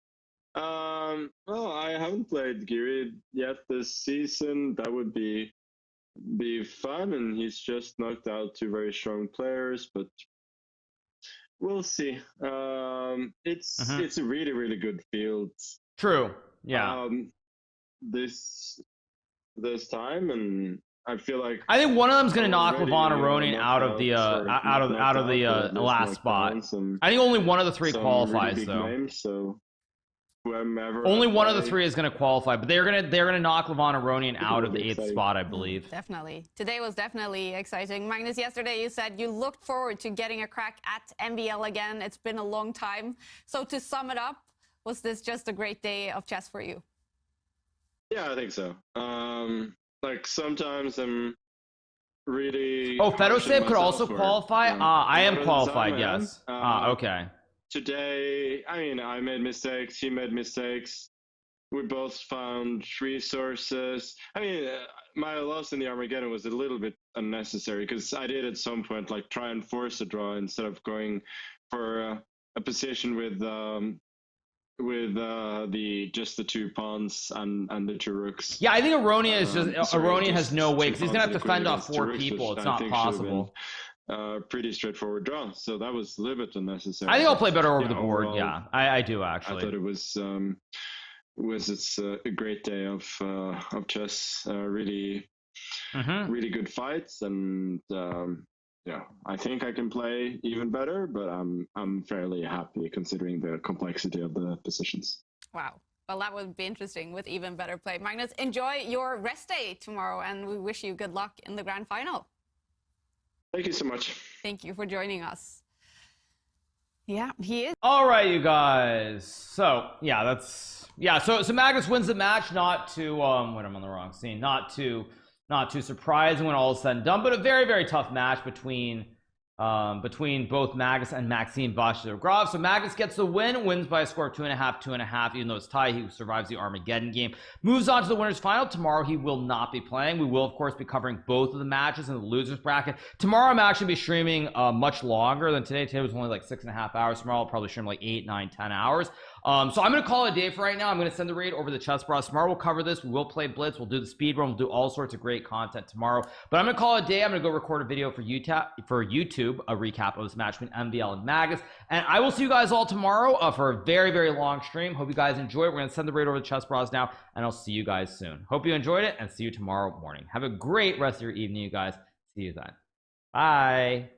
[SPEAKER 9] Well, I haven't played Giri yet this season. That would be fun, and he's just knocked out 2 very strong players, but we'll see. It's a really good field.
[SPEAKER 1] True. Yeah.
[SPEAKER 9] This time, and I feel like
[SPEAKER 1] I think one of them's gonna knock Levon Aronian out of the last spot. I think only one of the 3 qualifies
[SPEAKER 9] really
[SPEAKER 1] though.
[SPEAKER 9] Names, so whoever
[SPEAKER 1] only one of the 3 is gonna qualify, but they're gonna knock Levon Aronian out of the 8th spot, I believe.
[SPEAKER 8] Definitely. Today was definitely exciting. Magnus, yesterday you said you looked forward to getting a crack at MVL again. It's been a long time. So to sum it up, was this just a great day of chess for you?
[SPEAKER 9] Yeah, I think so. Like sometimes I'm really.
[SPEAKER 1] Oh, Fedosave could also qualify. I am qualified. Yes. Okay.
[SPEAKER 9] Today, I mean, I made mistakes. He made mistakes. We both found resources. I mean, my loss in the Armageddon was a little bit unnecessary because I did at some point like try and force a draw instead of going for a position with just the 2 pawns and the 2 rooks.
[SPEAKER 1] Yeah, I think Aronian is Aronian has no way because he's gonna have to fend off 4 people. It's not possible.
[SPEAKER 9] Pretty straightforward draw, so that was a little bit unnecessary.
[SPEAKER 1] I think I'll play better over the board.
[SPEAKER 9] Overall,
[SPEAKER 1] yeah, I do actually.
[SPEAKER 9] I thought it was a great day of chess. Really good fights, and yeah, I think I can play even better, but I'm fairly happy considering the complexity of the positions.
[SPEAKER 8] Wow. Well, that would be interesting with even better play. Magnus, enjoy your rest day tomorrow, and we wish you good luck in the grand final.
[SPEAKER 9] Thank you so much.
[SPEAKER 8] Thank you for joining us. Yeah, he is.
[SPEAKER 1] All right, you guys. So yeah, so Magnus wins the match. Not too when I'm on the wrong scene. Not too surprising when all is said and done, but a very tough match between both Magnus and Maxime Vachier-Grov. So Magnus gets the wins by a score of 2.5, even though it's tie. He survives the Armageddon game, moves on to the winners final. Tomorrow he will not be playing. We will of course be covering both of the matches in the losers bracket. Tomorrow I'm actually be streaming much longer than today. Today was only like 6.5 hours. Tomorrow I'll probably stream like 8, 9, 10 hours. So I'm going to call it a day for right now. I'm going to send the raid over the Chess Bros. Tomorrow we'll cover this. We will play Blitz. We'll do the speed run. We'll do all sorts of great content tomorrow. But I'm going to call it a day. I'm going to go record a video for YouTube, a recap of this match between MVL and Magnus. And I will see you guys all tomorrow for a very long stream. Hope you guys enjoy it. We're going to send the raid over to Chess Bros now, and I'll see you guys soon. Hope you enjoyed it, and see you tomorrow morning. Have a great rest of your evening, you guys. See you then. Bye.